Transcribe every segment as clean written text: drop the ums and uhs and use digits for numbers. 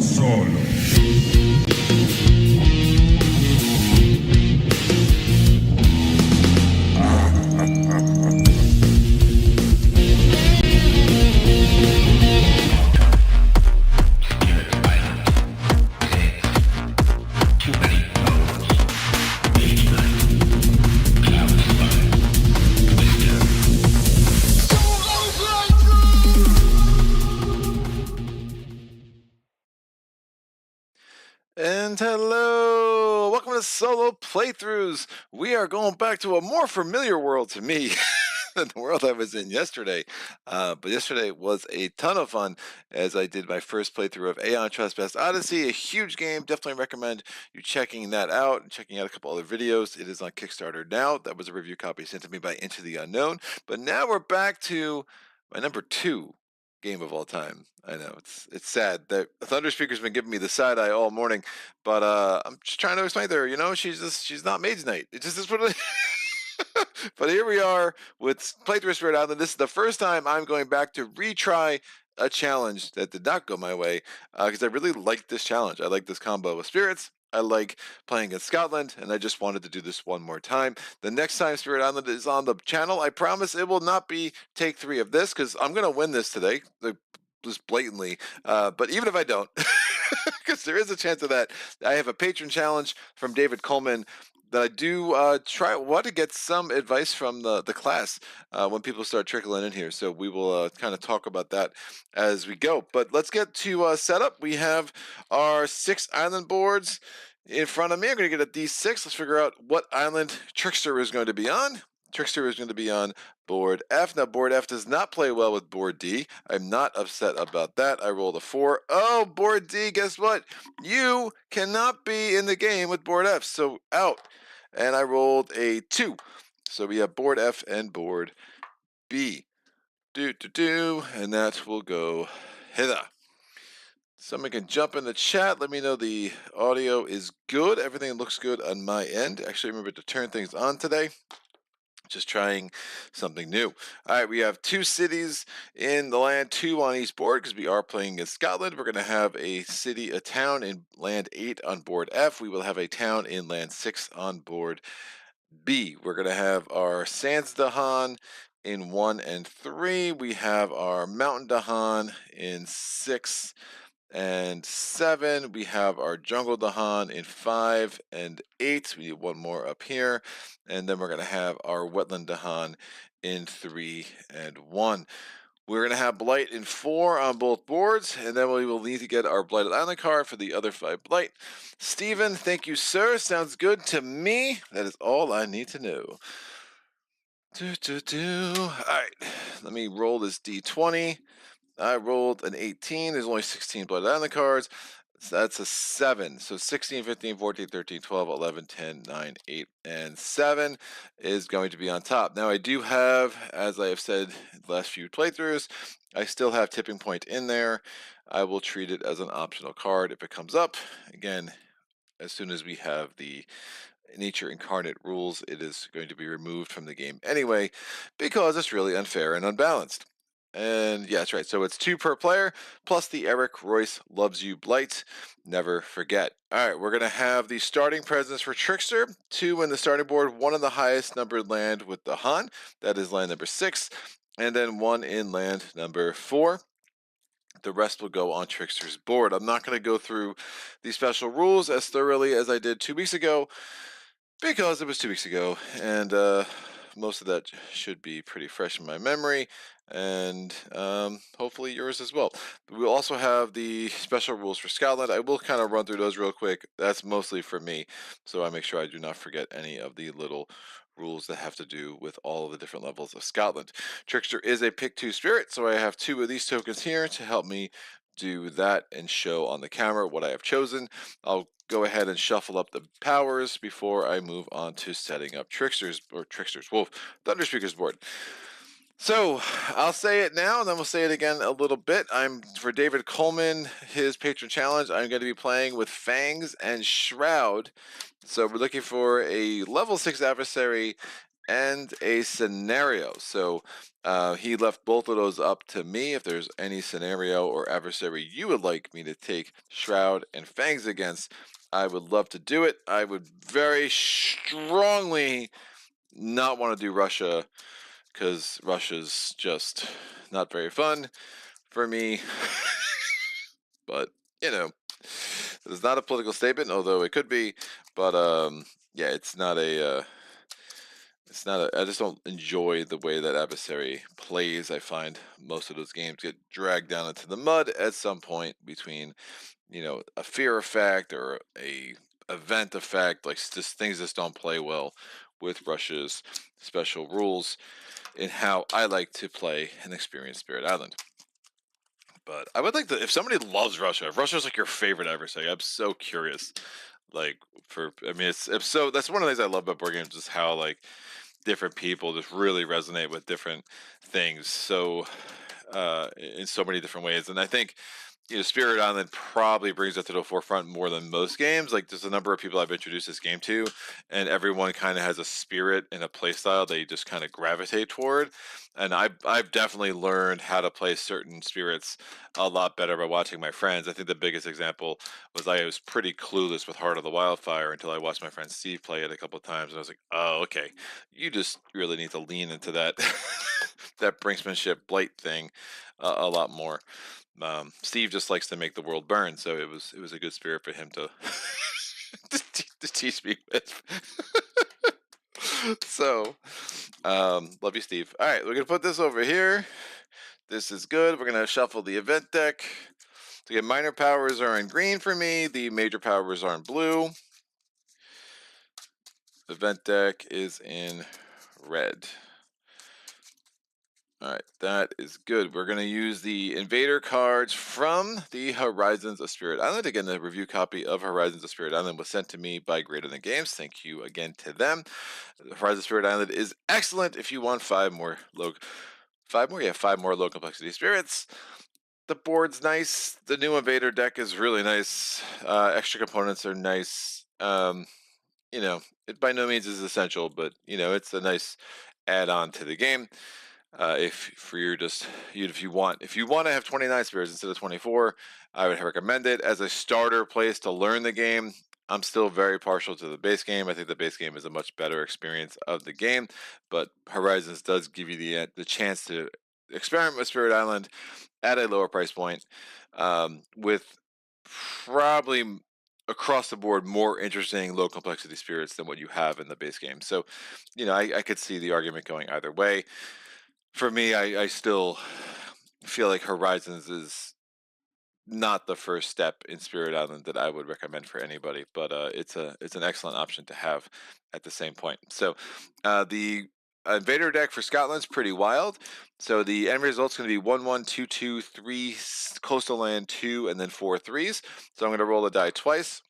Solo. And hello, welcome to Solo Playthroughs. We are going back to a more familiar world to me than the world I was in yesterday. But yesterday was a ton of fun as I did my first playthrough of Aeon Trespass Odyssey, a huge game. Definitely recommend you checking that out and checking out a couple other videos. It is on Kickstarter now. That was a review copy sent to me by Into the Unknown. But now we're back to my number 2 game of all time. I know it's sad that Thunderspeaker's been giving me the side eye all morning, but I'm just trying to explain to her, you know, she's not Maid's Night. It just is what it is. But here we are with Playthrough Spirit Island. This is the first time I'm going back to retry a challenge that did not go my way, because I really liked this challenge. I like this combo of spirits. I like playing in Scotland, and I just wanted to do this one more time. The next time Spirit Island is on the channel, I promise it will not be take 3 of this, because I'm going to win this today, just blatantly. But even if I don't, because there is a chance of that, I have a patron challenge from David Coleman that I do want to get some advice from the class when people start trickling in here. So we will kind of talk about that as we go. But let's get to setup. We have our 6 island boards in front of me. I'm going to get a D6. Let's figure out what island Trickster is going to be on. Trickster is going to be on board F. Now, board F does not play well with board D. I'm not upset about that. I rolled a 4. Oh, board D, guess what? You cannot be in the game with board F, so out. And I rolled a 2. So we have board F and board B. And that will go hither. Someone can jump in the chat. Let me know the audio is good. Everything looks good on my end. Actually, remember to turn things on today. Just trying something new. All right, we have 2 cities in the land 2 on each board because we are playing in Scotland. We're going to have a city, a town in land 8 on board F. We will have a town in land 6 on board B. We're going to have our Sands Dahan in 1 and 3. We have our Mountain Dahan in 6 and 7. We have our Jungle Dahan in 5 and 8. We need one more up here. And then we're going to have our Wetland Dahan in 3 and 1. We're going to have Blight in 4 on both boards, and then we will need to get our Blighted Island card for the other 5 Blight. Steven, thank you, sir. Sounds good to me. That is all I need to know. All right, let me roll this D20. I rolled an 18. There's only 16 Blighted Island cards. So that's a 7. So 16, 15, 14, 13, 12, 11, 10, 9, 8, and 7 is going to be on top. Now I do have, as I have said in the last few playthroughs, I still have Tipping Point in there. I will treat it as an optional card if it comes up. Again, as soon as we have the Nature Incarnate rules, it is going to be removed from the game anyway, because it's really unfair and unbalanced. And yeah, that's right. So it's 2 per player, plus the Eric Royce Loves You Blight. Never forget. All right, we're going to have the starting presence for Trickster. 2 in the starting board, 1 in the highest numbered land with the Han. That is land number 6. And then 1 in land number 4. The rest will go on Trickster's board. I'm not going to go through the special rules as thoroughly as I did 2 weeks ago, because it was 2 weeks ago, and most of that should be pretty fresh in my memory, and hopefully yours as well. We'll also have the special rules for Scotland. I will kind of run through those real quick. That's mostly for me, so I make sure I do not forget any of the little rules that have to do with all of the different levels of Scotland. Trickster is a pick 2 spirit, so I have 2 of these tokens here to help me do that and show on the camera what I have chosen. I'll go ahead and shuffle up the powers before I move on to setting up Thunderspeaker's board. So I'll say it now, and then we'll say it again a little bit. For David Coleman, his patron challenge, I'm going to be playing with Fangs and Shroud. So we're looking for a level 6 adversary and a scenario. So he left both of those up to me. If there's any scenario or adversary you would like me to take Shroud and Fangs against, I would love to do it. I would very strongly not want to do Russia because Russia's just not very fun for me. But you know, it's not a political statement, although it could be. But yeah, it's not a. It's not a. I just don't enjoy the way that adversary plays. I find most of those games get dragged down into the mud at some point between, a fear effect or a event effect. Like just things just don't play well with Russia's special rules in how I like to play and experience Spirit Island. But I would like to, if somebody loves Russia, if Russia's like your favorite adversary, I'm so curious. Like I mean, it's so that's one of the things I love about board games is how like different people just really resonate with different things. So in so many different ways, and I think Spirit Island probably brings it to the forefront more than most games. Like, there's a number of people I've introduced this game to, and everyone kind of has a spirit and a play style they just kind of gravitate toward. And I've definitely learned how to play certain spirits a lot better by watching my friends. I think the biggest example was I was pretty clueless with Heart of the Wildfire until I watched my friend Steve play it a couple of times, and I was like, oh, okay, you just really need to lean into that that brinksmanship blight thing a lot more. Steve just likes to make the world burn, so it was a good spirit for him to to teach me with. So, love you, Steve. All right, we're gonna put this over here. This is good. We're gonna shuffle the event deck. So again, minor powers are in green for me. The major powers are in blue. Event deck is in red. All right, that is good. We're going to use the Invader cards from the Horizons of Spirit Island. Again, the review copy of Horizons of Spirit Island was sent to me by Greater Than Games. Thank you again to them. Horizons of Spirit Island is excellent if you want five more low complexity spirits. The board's nice. The new Invader deck is really nice. Extra components are nice. It by no means is essential, but it's a nice add-on to the game. If you want to have 29 spirits instead of 24, I would recommend it as a starter place to learn the game. I'm still very partial to the base game. I think the base game is a much better experience of the game, but Horizons does give you the chance to experiment with Spirit Island at a lower price point, with probably across the board more interesting low complexity spirits than what you have in the base game. So, I could see the argument going either way. For me, I still feel like Horizons is not the first step in Spirit Island that I would recommend for anybody, but it's an excellent option to have at the same point. So the Invader deck for Scotland's pretty wild. So the end result's going to be 1/1, 2/2, 3 coastal land, 2, and then 4 threes. So I'm going to roll a die twice.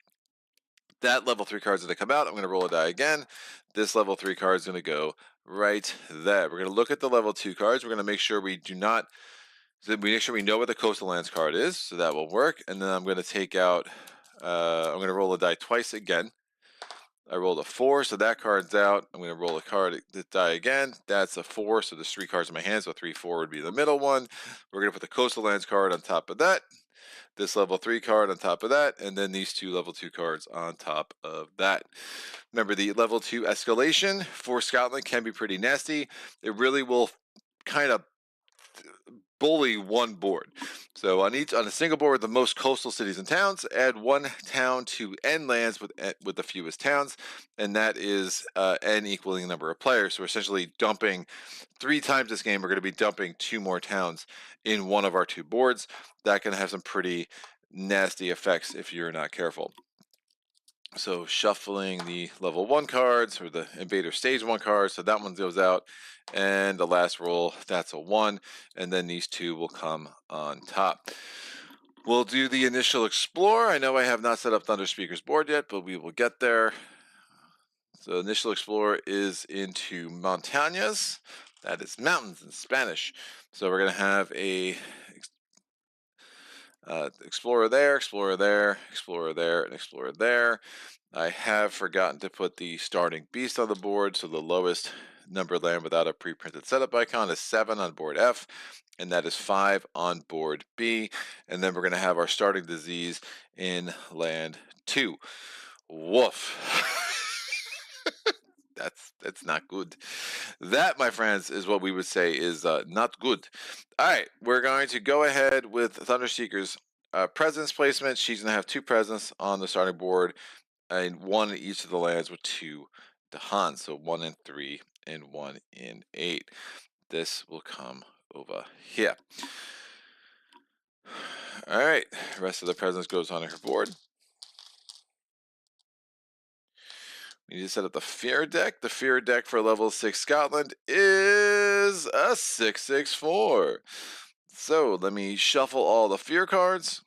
That level 3 card's going to come out. I'm going to roll a die again. This level 3 card is going to go right there. We're going to look at the level 2 cards. We're going to make sure we make sure we know what the coastal lands card is, so that will work. And then I'm going to take out, I'm going to roll a die twice again. I rolled a 4, so that card's out. I'm going to roll the die again. That's a 4, so there's 3 cards in my hand, so 3, 4 would be the middle one. We're going to put the coastal lands card on top of that. This level 3 card on top of that, and then these 2 level 2 cards on top of that. Remember, the level 2 escalation for Scotland can be pretty nasty. It really will kind of bully one board. So on a single board with the most coastal cities and towns, add 1 town to N lands with the fewest towns, and that is N equaling the number of players. So we're essentially dumping 3 times this game. We're going to be dumping 2 more towns in one of our 2 boards. That can have some pretty nasty effects if you're not careful. So shuffling the level 1 cards, or the Invader stage 1 cards, so that one goes out. And the last roll, that's a 1, and then these 2 will come on top. We'll do the initial Explore. I know I have not set up Thunderspeaker's board yet, but we will get there. So initial Explorer is into Montañas. That is mountains in Spanish. So we're going to have a Explorer there, Explorer there, Explorer there, and Explorer there. I have forgotten to put the starting beast on the board, so the lowest numbered land without a pre-printed setup icon is 7 on board F, and that is 5 on board B. And then we're going to have our starting disease in land 2. Woof. That's not good. That, my friends, is what we would say is not good. All right, we're going to go ahead with Thunderseeker's presence placement. She's going to have 2 presents on the starting board, and 1 in each of the lands with 2 Dahan. So 1 in 3 and 1 in 8. This will come over here. All right, the rest of the presence goes on her board. We need to set up the fear deck. The fear deck for level 6 Scotland is a 6/6/4. So let me shuffle all the fear cards.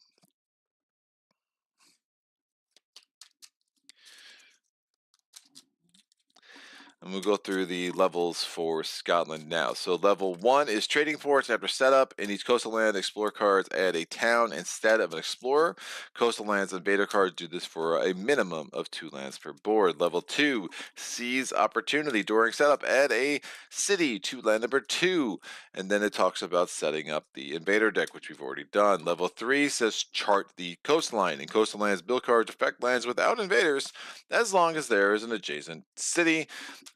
And we'll go through the levels for Scotland now. So level 1 is trading ports. After setup, in each coastal land, explore cards add a town instead of an explorer. Coastal lands invader cards do this for a minimum of 2 lands per board. Level 2, seize opportunity. During setup, add a city to land number 2. And then it talks about setting up the invader deck, which we've already done. Level 3 says chart the coastline. In coastal lands, build cards affect lands without invaders as long as there is an adjacent city.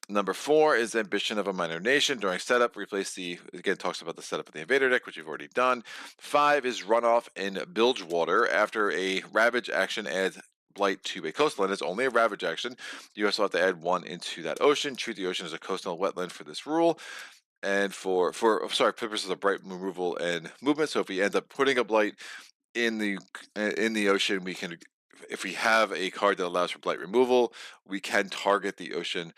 Number 4 is Ambition of a Minor Nation. During setup, replace the, again, talks about the setup of the invader deck, which you've already done. 5 is Runoff and Bilgewater. After a Ravage action, adds Blight to a coastline. It's only a Ravage action. You also have to add 1 into that ocean. Treat the ocean as a coastal wetland for this rule. And for purposes of Blight removal and movement. So if we end up putting a Blight in the ocean, we can, if we have a card that allows for Blight removal, we can target the ocean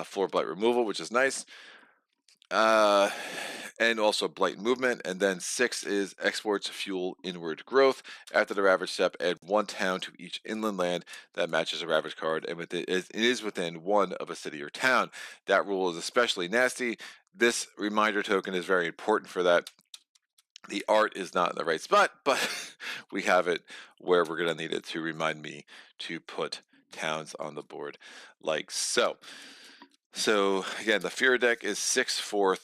for Blight removal, which is nice. And also Blight movement. And then 6 is exports fuel inward growth. After the Ravage step, add 1 town to each inland land that matches a Ravage card, and it is within 1 of a city or town. That rule is especially nasty. This reminder token is very important for that. The art is not in the right spot, but we have it where we're going to need it to remind me to put towns on the board like so. So again, the fear deck is 6/4.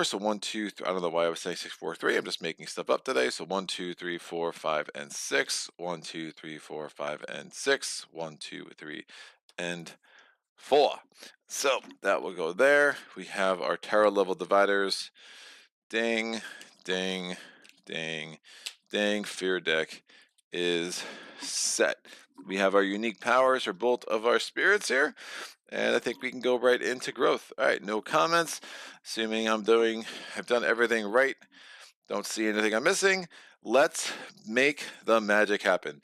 So 1, 2, 3. I don't know why I was saying 6/4/3. I'm just making stuff up today. So 1, 2, 3, 4, 5, and 6. 1, 2, 3, 4, 5, and 6. 1, 2, 3, and 4. So that will go there. We have our tarot level dividers. Ding, ding, ding, ding. Fear deck is set. We have our unique powers for both of our spirits here, and I think we can go right into growth. All right, no comments. Assuming I've done everything right. Don't see anything I'm missing. Let's make the magic happen.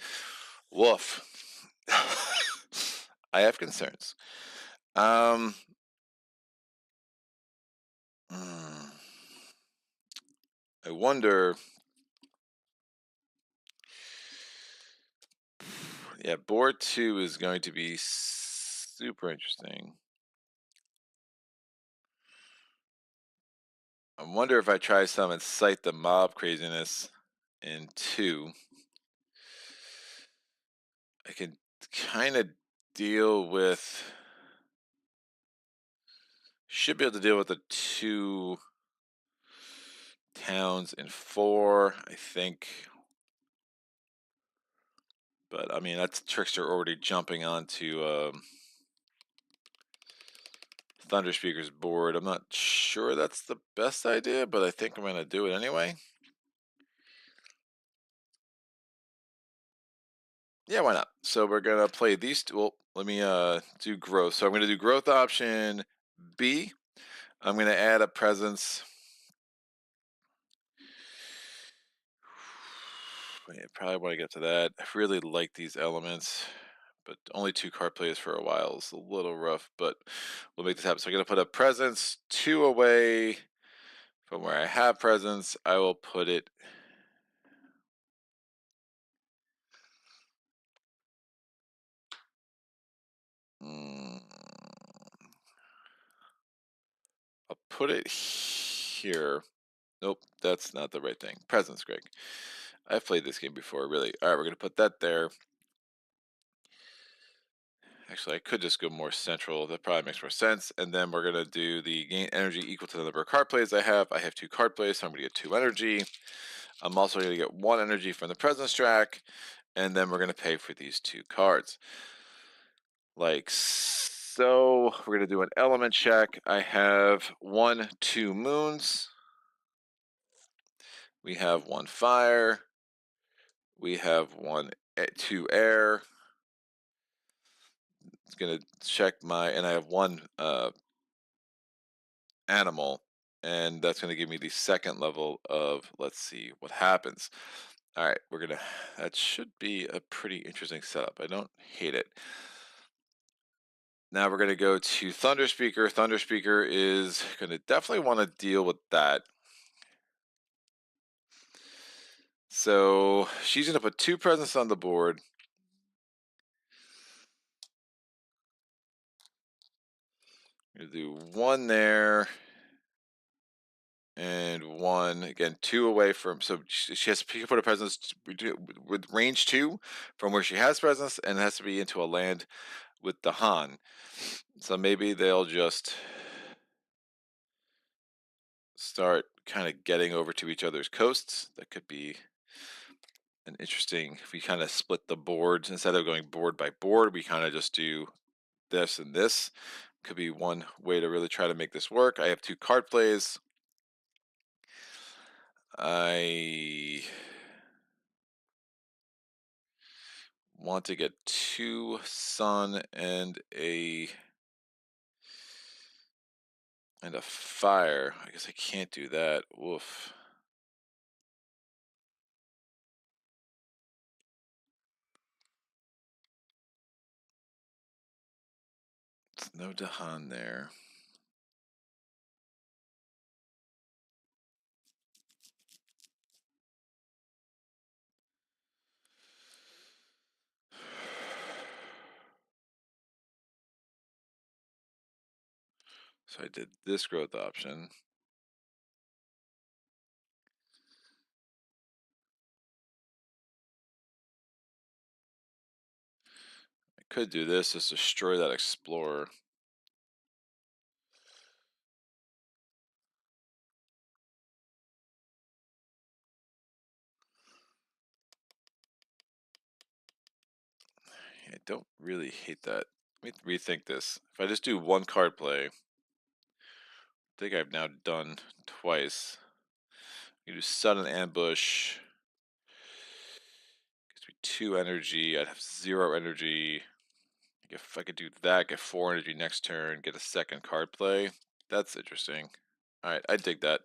Woof. I have concerns. I wonder. Yeah, board 2 is going to be super interesting. I wonder if I try some Incite the Mob craziness in 2. I can kind of deal with. Should be able to deal with the 2 towns in 4, I think. But I mean, that's Trickster already jumping onto Thunderspeaker's board. I'm not sure that's the best idea, but I think I'm going to do it anyway. Yeah, why not? So we're going to play these two. Well, let me do growth. So I'm going to do growth option B. I'm going to add a presence. I probably want to get to that. I really like these elements, but only 2 card plays for a while is a little rough, but we'll make this happen. So I'm going to put a presence 2 away from where I have presence. I will put it. I'll put it here. Nope, that's not the right thing. Presence, Greg. I've played this game before, really. All right, we're going to put that there. Actually, I could just go more central. That probably makes more sense. And then we're going to do the gain energy equal to the number of card plays I have. I have 2 card plays, so I'm going to get 2 energy. I'm also going to get 1 energy from the presence track. And then we're going to pay for these 2 cards. Like so. We're going to do an element check. I have 1, 2 moons. We have 1 fire. We have 1, 2 air. It's going to check my, and I have 1 animal, and that's going to give me the second level of, let's see what happens. All right, that should be a pretty interesting setup. I don't hate it. Now we're going to go to Thunderspeaker. Thunderspeaker is going to definitely want to deal with that. So she's going to put 2 presents on the board. I'm going to do 1 there. And 1 again, 2 away from, so she has to put a presence with range 2 from where she has presence, and it has to be into a land with the Han. So maybe they'll just start kind of getting over to each other's coasts. That could be an interesting, if we kind of split the boards instead of going board by board, we kind of just do this and this. Could be one way to really try to make this work. I have 2 card plays. I want to get 2 sun and a fire. I guess I can't do that. Woof. There's no Dahan there. So I did this growth option. I could do this, just destroy that explorer. I don't really hate that. Let me rethink this. If I just do 1 card play, I think I've now done twice. You do sudden ambush. Gives me 2 energy. I'd have 0 energy. If I could do that, get 4 energy next turn, get a second card play. That's interesting. Alright, I dig that.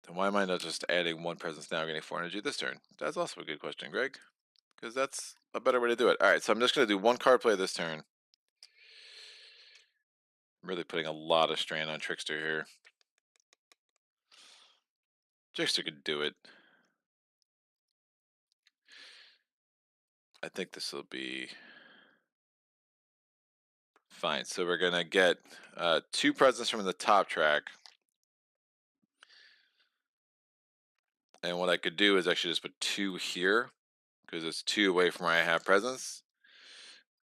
Then why am I not just adding 1 presence now, getting 4 energy this turn? That's also a good question, Greg. Because that's a better way to do it. Alright, so I'm just going to do 1 card play this turn. I'm really putting a lot of strain on Trickster here. Trickster could do it. I think this will be fine. So we're going to get 2 presents from the top track. And what I could do is actually just put 2 here, because it's 2 away from where I have presence.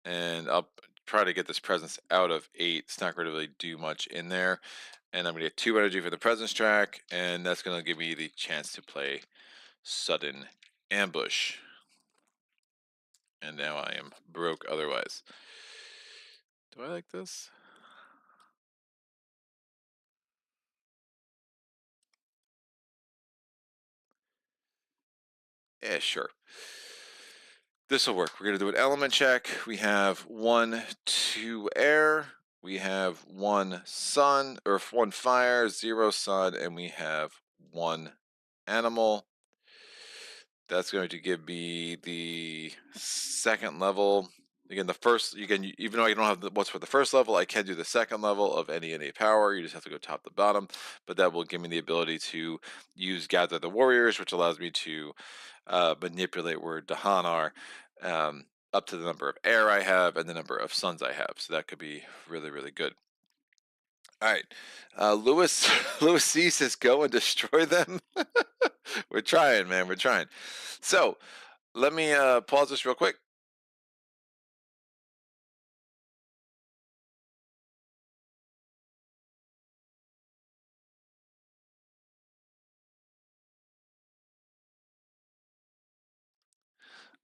And I'll try to get this presence out of 8. It's not going to really do much in there. And I'm going to get 2 energy for the presence track, and that's going to give me the chance to play sudden ambush. And now I am broke otherwise. Do I like this? Yeah, sure. This will work. We're going to do an element check. We have 1, 2 air. We have 1 sun, or 1 fire, 0 sun, and we have 1 animal. That's going to give me the second level. Again, the first, even though I don't have what's for the first level, I can do the second level of any innate power. You just have to go top to bottom, but that will give me the ability to use Gather the Warriors, which allows me to manipulate where Dahan are, up to the number of air I have and the number of suns I have. So that could be really, really good. All right, Lewis C says, "Go and destroy them." We're trying, man. We're trying. So let me pause this real quick.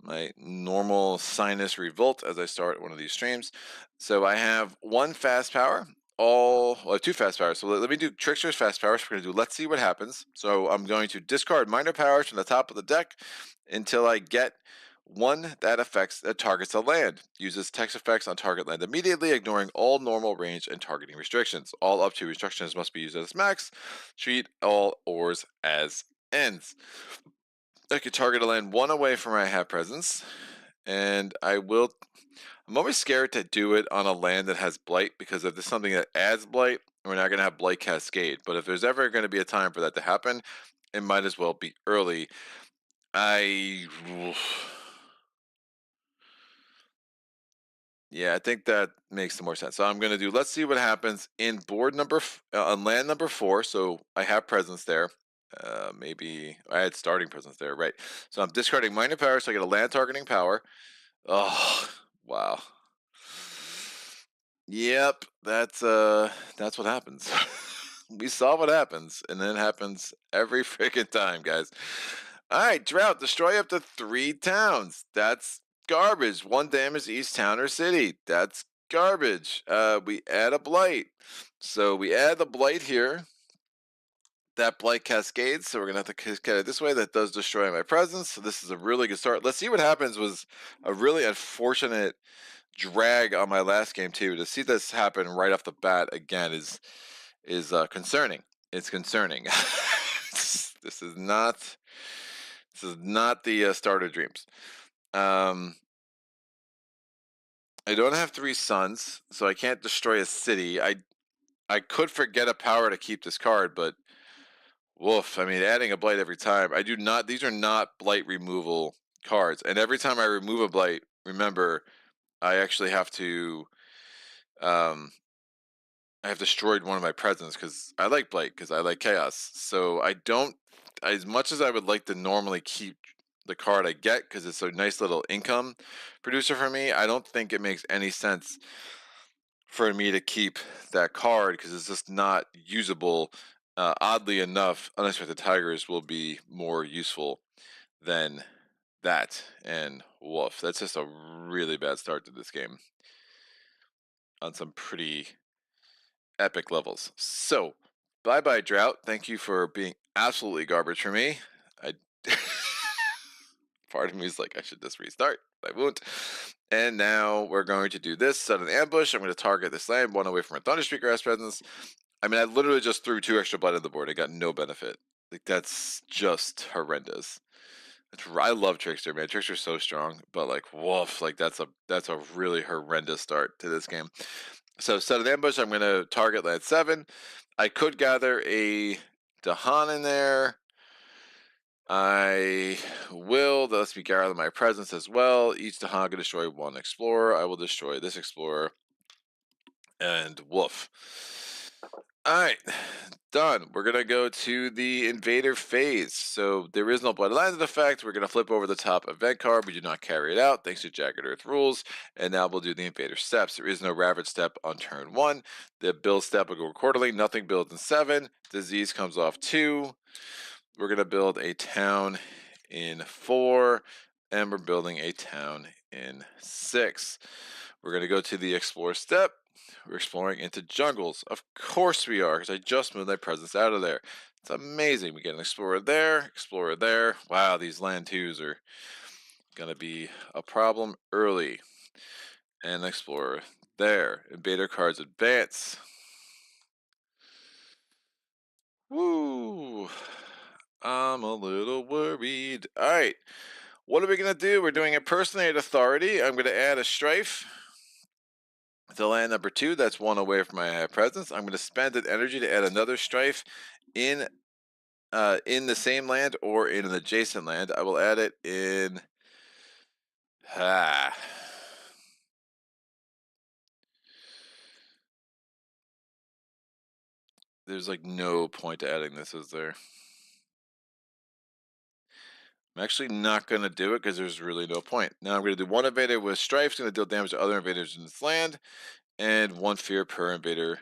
my normal sinus revolt as I start one of these streams. So I have one fast power, two fast powers. So let me do Trickster's fast powers. We're going to do Let's See What Happens. So I'm going to discard minor powers from the top of the deck until I get one that targets a land. Uses text effects on target land immediately, ignoring all normal range and targeting restrictions. All up to restrictions must be used as max. Treat all ores as ends. I could target a land one away from where I have presence, and I'm always scared to do it on a land that has blight, because if there's something that adds blight, we're not going to have blight cascade. But if there's ever going to be a time for that to happen, it might as well be early. Yeah, I think that makes the more sense. So I'm going to do, let's see what happens in on land number 4. So I have presence there. Maybe I had starting presence there, right? So I'm discarding minor power, so I get a land targeting power. Oh, wow. Yep, that's what happens. We saw what happens, and then it happens every freaking time, guys. All right, drought, destroy up to 3 towns. That's garbage. 1 damage to each town or city. That's garbage. We add a blight. So we add the blight here. That blight cascades, so we're gonna have to cascade it this way. That does destroy my presence. So this is a really good start. Let's see what happens. Was a really unfortunate drag on my last game too. To see this happen right off the bat again is concerning. It's concerning. This is not the start of dreams. I don't have 3 suns, so I can't destroy a city. I could forget a power to keep this card, but woof. I mean, adding a blight every time. I do not. These are not blight removal cards, and every time I remove a blight, remember, I actually have to. I have destroyed one of my presents because I like blight, because I like chaos. So I don't, as much as I would like to normally keep the card I get because it's a nice little income producer for me, I don't think it makes any sense for me to keep that card because it's just not usable. Oddly enough, Unexpected Tigers will be more useful than that. And woof, that's just a really bad start to this game on some pretty epic levels. So, bye bye, Drought. Thank you for being absolutely garbage for me. I Part of me is like, I should just restart. I won't. And now we're going to do this, set an ambush. I'm going to target this land, 1 away from a Thunderspeaker as presence. I mean, I literally just threw 2 extra blood on the board. I got no benefit. Like, that's just horrendous. I love Trickster, man. Trickster's so strong, but like, woof, like that's a really horrendous start to this game. So set an ambush. I'm going to target land 7. I could gather a Dahan in there. I will. That lets me gather my presence as well. Each Dahan can destroy 1 explorer. I will destroy this explorer. And woof. Alright, done. We're going to go to the invader phase. So there is no blood landed effect. We're going to flip over the top event card. We do not carry it out thanks to Jagged Earth rules. And now we'll do the invader steps. There is no ravage step on turn 1. The build step will go quarterly. Nothing builds in 7. Disease comes off 2. We're going to build a town in 4. And we're building a town in 6. We're going to go to the explore step. We're exploring into jungles. Of course we are, because I just moved my presence out of there. It's amazing. We get an explorer there. Wow, these land 2s are going to be a problem early. And explorer there. Invader cards advance. Woo! I'm a little worried. All right. What are we going to do? We're doing impersonate authority. I'm going to add a strife to land number 2. That's 1 away from my presence. I'm going to spend an energy to add another strife in the same land or in an adjacent land. I will add it in. There's like no point to adding this, is there? I'm actually not going to do it because there's really no point. Now I'm going to do 1 invader with strife. It's going to deal damage to other invaders in this land, and 1 fear per invader.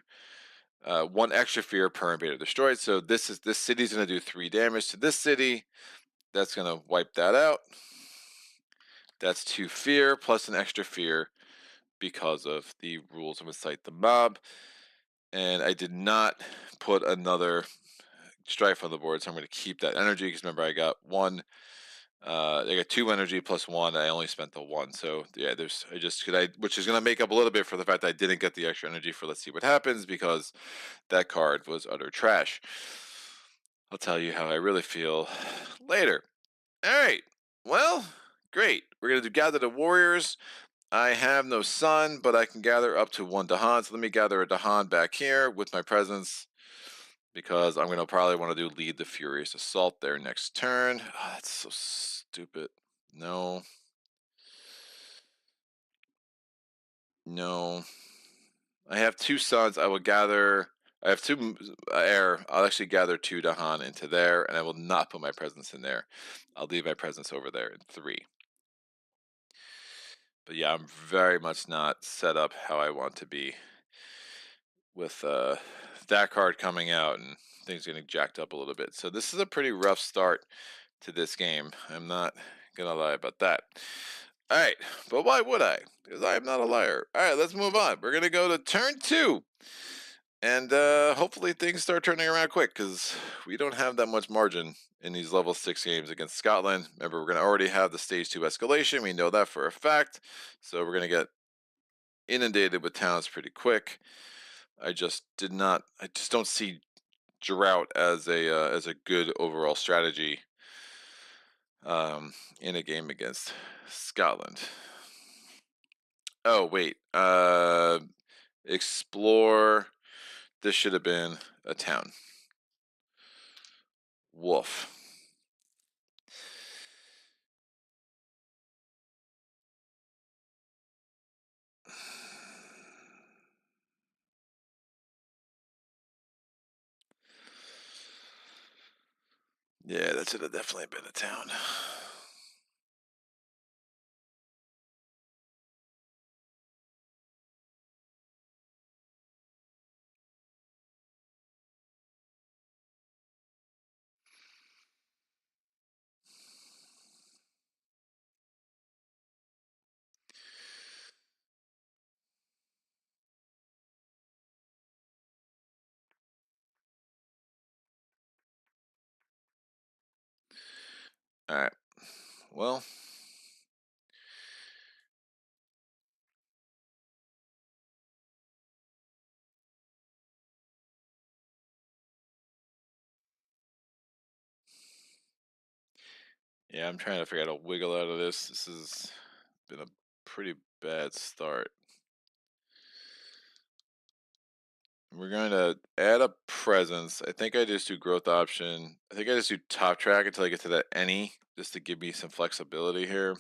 1 extra fear per invader destroyed. So this city's going to do 3 damage to this city. That's going to wipe that out. That's 2 fear plus an extra fear because of the rules of Incite the Mob. And I did not put another strife on the board, so I'm going to keep that energy because remember I got 1. I got 2 energy plus 1. I only spent the 1, so yeah, which is going to make up a little bit for the fact that I didn't get the extra energy for Let's See What Happens because that card was utter trash. I'll tell you how I really feel later. All right. Well, great. We're going to gather the warriors. I have no sun, but I can gather up to 1 Dahan. So let me gather a Dahan back here with my presence because I'm going to probably want to lead the Furious Assault there next turn. Oh, that's so stupid. No. No. I have 2 suns. I will gather. I have 2 air. I'll actually gather 2 Dahan into there, and I will not put my presence in there. I'll leave my presence over there in 3. But yeah, I'm very much not set up how I want to be with that card coming out and things getting jacked up a little bit. So this is a pretty rough start to this game. I'm not gonna lie about that. All right, but why would I? Because I am not a liar. All right, let's move on. We're gonna go to turn 2, and hopefully things start turning around quick because we don't have that much margin in these level 6 games against Scotland. Remember, we're gonna already have the stage 2 escalation. We know that for a fact. So we're gonna get inundated with towns pretty quick. I just don't see drought as a good overall strategy in a game against Scotland. Oh wait, explore. This should have been a town. Woof. Yeah, that should have definitely been a town. All right. Well, yeah, I'm trying to figure out how to wiggle out of this. This has been a pretty bad start. We're going to add a presence. I think I just do growth option. I think I just do top track until I get to that any, just to give me some flexibility here.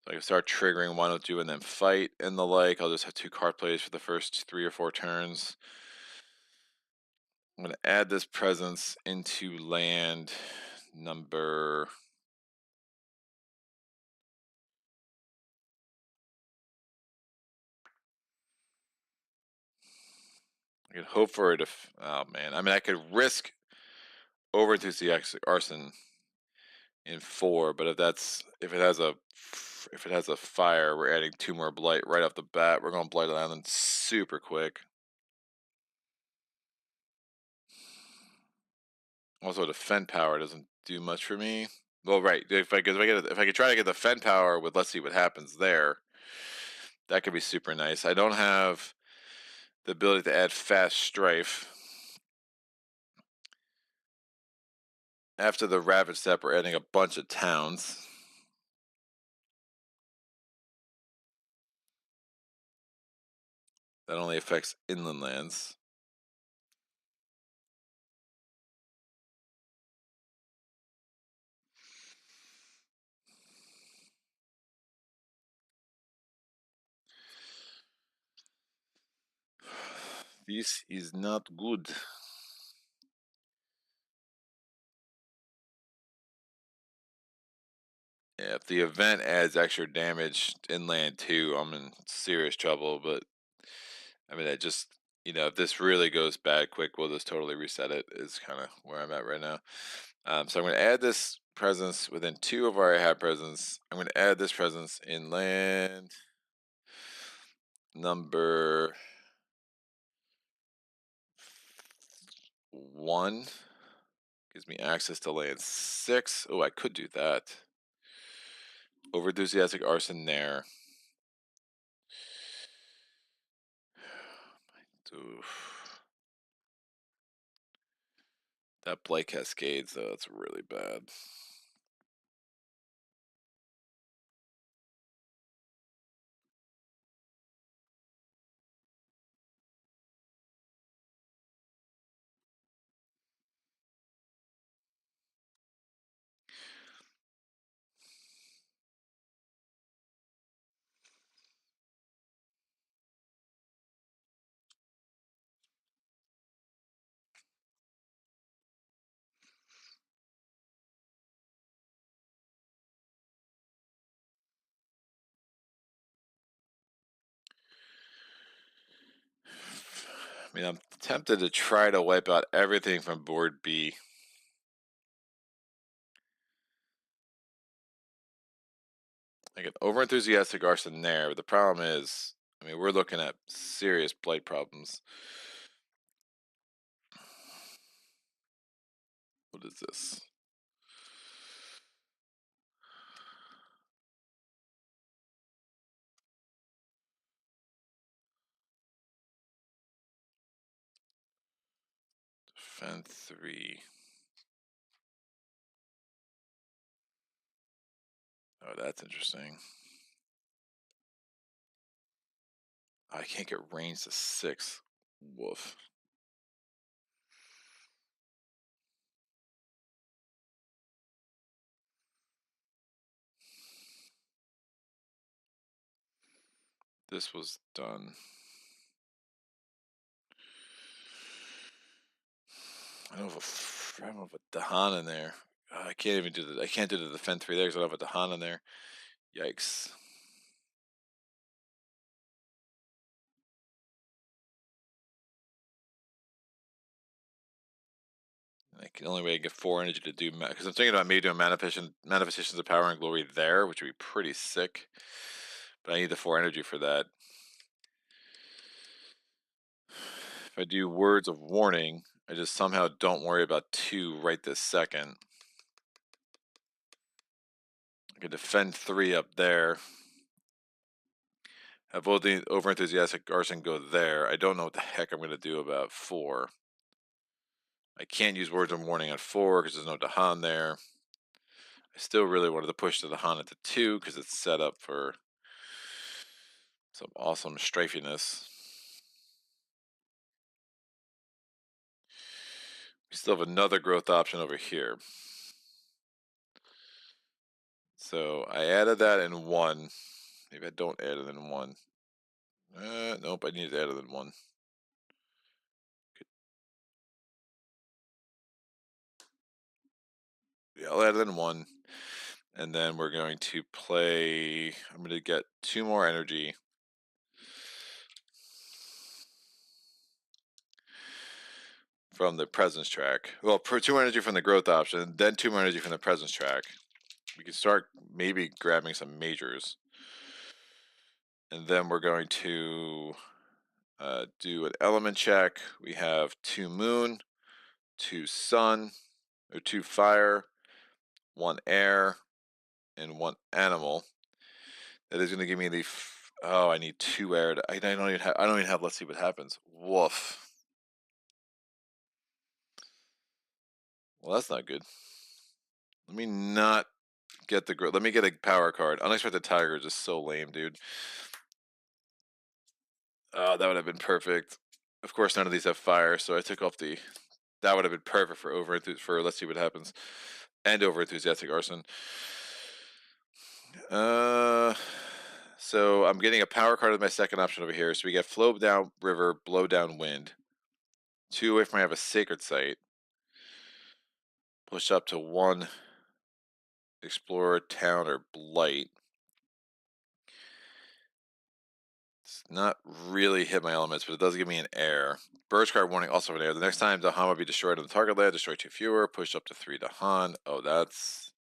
So I can start triggering 102 and then fight and the like. I'll just have 2 card plays for the first 3 or 4 turns. I'm going to add this presence into land number. I could hope for it if. Oh man, I mean, I could risk over enthusiastic arson in 4, but if it has a fire, we're adding 2 more blight right off the bat. We're going to blight an island super quick. Also, the fend power doesn't do much for me. Well, right, if I could try to get the fend power with let's see what happens there, that could be super nice. I don't have the ability to add fast strife. After the ravage step, we're adding a bunch of towns. That only affects inland lands. This is not good. Yeah, if the event adds extra damage inland too, I'm in serious trouble. But I mean, if this really goes bad quick, we'll just totally reset it. Is kind of where I'm at right now. So I'm going to add this presence within 2 of where I have presence. I'm going to add this presence in land number 1. Gives me access to land 6. Oh, I could do that. Over enthusiastic arson there. Oof. That blight cascades, though, that's really bad. I mean, I'm tempted to try to wipe out everything from board B. I get over-enthusiastic arson there, but the problem is, I mean, we're looking at serious blight problems. What is this? Defend 3. Oh, that's interesting. I can't get range to 6. Woof. This was done. I don't have a Dahan in there. I can't even do the. I can't do the defend 3 there because I don't have a Dahan in there. Yikes. Like the only way I get 4 energy to do because I'm thinking about maybe doing manifestations of power and glory there, which would be pretty sick. But I need the 4 energy for that. If I do words of warning, I just somehow don't worry about 2 right this second. I can defend 3 up there. Have both the over-enthusiastic arson go there. I don't know what the heck I'm going to do about 4. I can't use words of warning on 4 because there's no Dahan there. I still really wanted to push the Dahan into 2 because it's set up for some awesome strafiness. We still have another growth option over here. So I added that in 1. Maybe I don't add it in 1. Nope, I need to add it in 1. Yeah, I'll add it in 1. And then we're going to play. I'm going to get 2 more energy. From the presence track. Well, 2 more energy from the growth option, then 2 more energy from the presence track. We can start maybe grabbing some majors. And then we're going to do an element check. We have 2 moon, 2 sun, or 2 fire, 1 air, and 1 animal. That is going to give me the. Oh, I need 2 air. I don't even have. I don't even have. Let's see what happens. Woof. Well, that's not good. Let me not get the growth. Let me get a power card. Unexpected Tiger is just so lame, dude. Oh, that would have been perfect. Of course, none of these have fire, so I took off the. That would have been perfect for let's see what happens, and over enthusiastic arson. So I'm getting a power card as my second option over here. So we get flow down river, blow down wind. 2 away from I have a sacred site. Push up to 1. Explore town or blight. It's not really hit my elements, but it does give me an air. Burst card warning also an air. The next time Dahan will be destroyed on the target land, destroy 2 fewer, push up to 3 Dahan. Oh, that's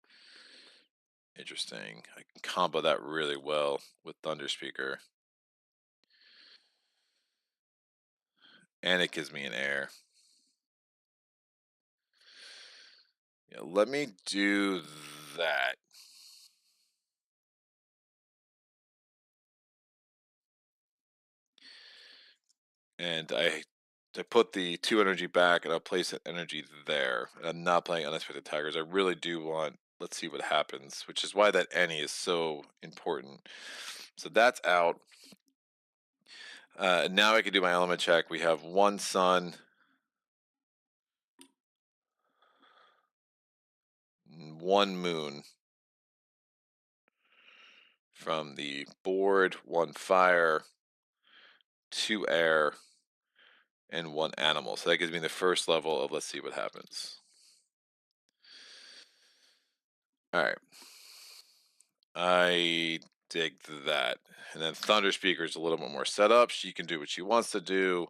Interesting. I can combo that really well with Thunderspeaker. And it gives me an air. Yeah, let me do that. And I put the 2 energy back, and I'll place that energy there. And I'm not playing Unexpected Tigers. I really do want, let's see what happens, which is why that any is so important. So that's out. Now I can do my element check. We have 1 sun, 1 moon from the board, 1 fire, 2 air, and 1 animal. So that gives me the first level of let's see what happens. All right. I dig that. And then Thunderspeaker is a little bit more set up. She can do what she wants to do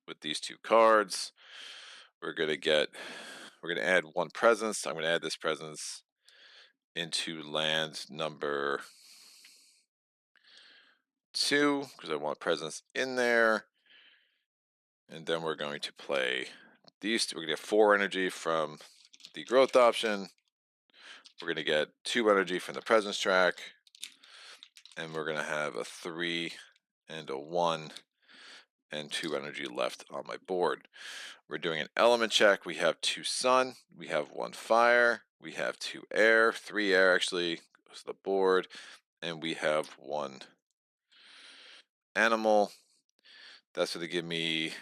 with these 2 cards. We're gonna add 1 presence. I'm gonna add this presence into land number 2 because I want presence in there. And then we're going to play these 2. We're gonna get 4 energy from the growth option. We're gonna get 2 energy from the presence track. And we're gonna have a 3 and a 1 and 2 energy left on my board. We're doing an element check. We have 2 sun, we have 1 fire, we have 2 air, 3 air actually goes to the board, and we have 1 animal. That's going to give me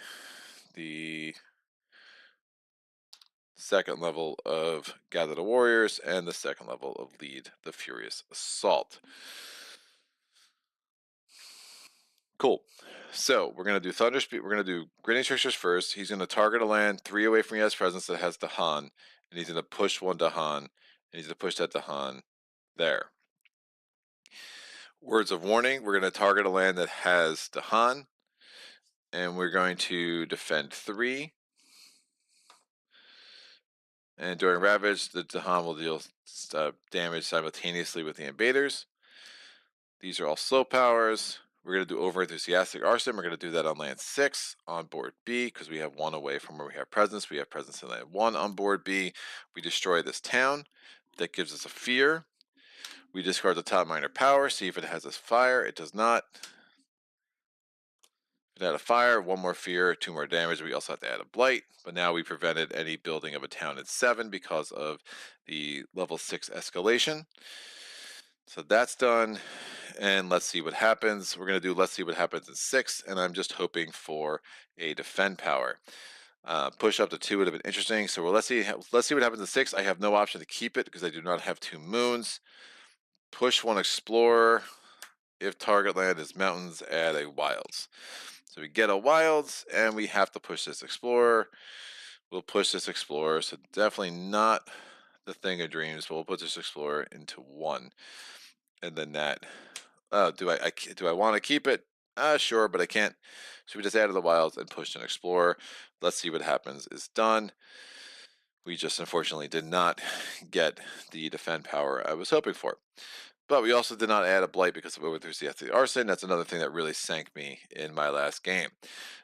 the second level of Gather the Warriors and the second level of Lead the Furious Assault. Cool. So we're gonna do Thunderspeaker. We're gonna do Grinning Tricksters first. He's gonna target a land 3 away from his presence that has Dahan, and he's gonna push 1 Dahan, and he's gonna push that Dahan there. Words of warning: we're gonna target a land that has Dahan, and we're going to defend 3. And during Ravage, the Dahan will deal damage simultaneously with the invaders. These are all slow powers. We're going to do Over Enthusiastic Arson. We're going to do that on land 6 on board B because we have 1 away from where we have presence. We have presence in land 1 on board B. We destroy this town. That gives us a fear. We discard the top minor power, see if it has a fire. It does not. If it had a fire, 1 more fear, 2 more damage. We also have to add a blight. But now we prevented any building of a town at 7 because of the level 6 escalation. So that's done, and let's see what happens. We're going to do let's see what happens in 6, and I'm just hoping for a defend power. Push up to 2 would have been interesting. So let's see what happens in 6. I have no option to keep it because I do not have 2 moons. Push 1 explorer. If target land is mountains, add a wilds. So we get a wilds, and we have to push this explorer. We'll push this explorer, so definitely not the thing of dreams, but we'll put this explorer into 1. And then that, do I want to keep it? Sure, but I can't. So we just added the wilds and pushed an explorer. Let's see what happens is done. We just unfortunately did not get the defend power I was hoping for. But we also did not add a blight because of Overenthusiastic Arson. That's another thing that really sank me in my last game.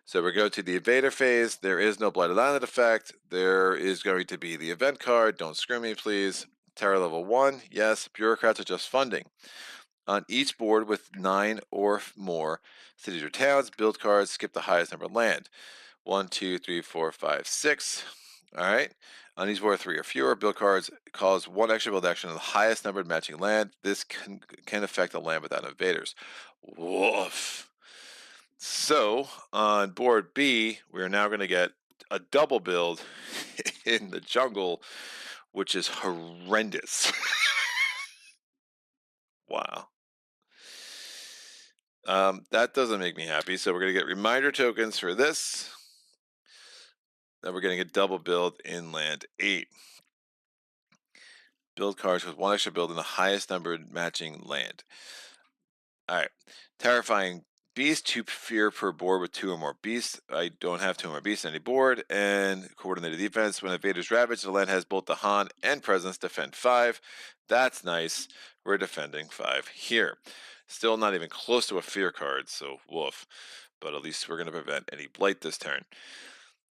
So we go to the invader phase. There is no blighted island effect. There is going to be the event card. Don't screw me, please. Terror level 1. Yes, bureaucrats are just funding. On each board with 9 or more cities or towns, build cards, skip the highest number of land. 1, 2, 3, 4, 5, 6. All right. On each board, 3 or fewer, build cards cause 1 extra build action on the highest numbered matching land. This can affect the land without invaders. Woof. So on board B, we're now going to get a double build in the jungle, which is horrendous. Wow. That doesn't make me happy. So we're going to get reminder tokens for this. Then we're getting a double build in land 8. Build cards with 1 extra build in the highest numbered matching land. All right. Terrifying beast, 2 fear per board with 2 or more beasts. I don't have 2 or more beasts on any board. And coordinated defense. When invaders ravage, the land has both the Han and presence. Defend 5. That's nice. We're defending 5 here. Still not even close to a fear card, so woof. But at least we're going to prevent any blight this turn.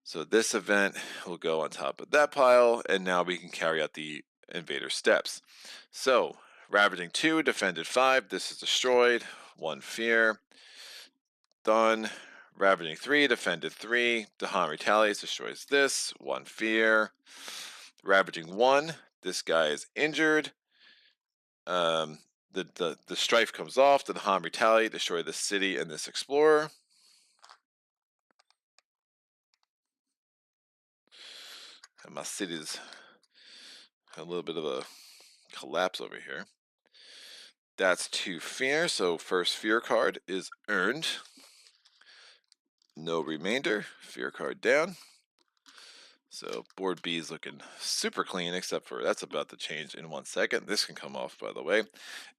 So this event will go on top of that pile, and now we can carry out the invader steps. So ravaging 2, defended 5. This is destroyed. 1 fear. Done. Ravaging 3, defended 3. The Han retaliates, destroys this. 1 fear. Ravaging 1. This guy is injured. The strife comes off. The Han retaliate, destroy the city and this explorer. And my city's a little bit of a collapse over here. That's 2 fear, so first fear card is earned. No remainder. Fear card down. So board B is looking super clean, except for that's about to change in 1 second. This can come off, by the way.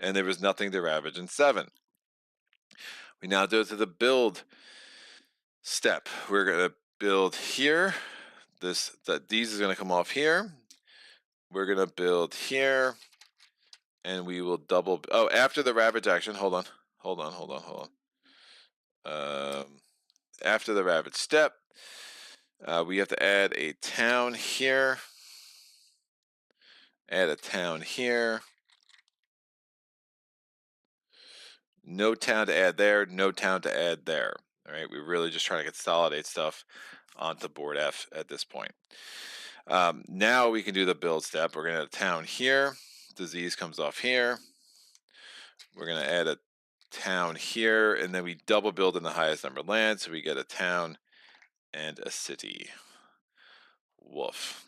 And there was nothing to ravage in 7. We now go to the build step. We're going to build here. These is going to come off here. We're going to build here. And we will double. Oh, after the ravage action. Hold on. After the ravage step, we have to add a town here. Add a town here. No town to add there. No town to add there. All right, we're really just trying to consolidate stuff onto board F at this point. Now we can do the build step. We're going to add a town here. Disease comes off here. We're going to add a town here, and then we double build in the highest number of land, so we get a town and a city. Woof.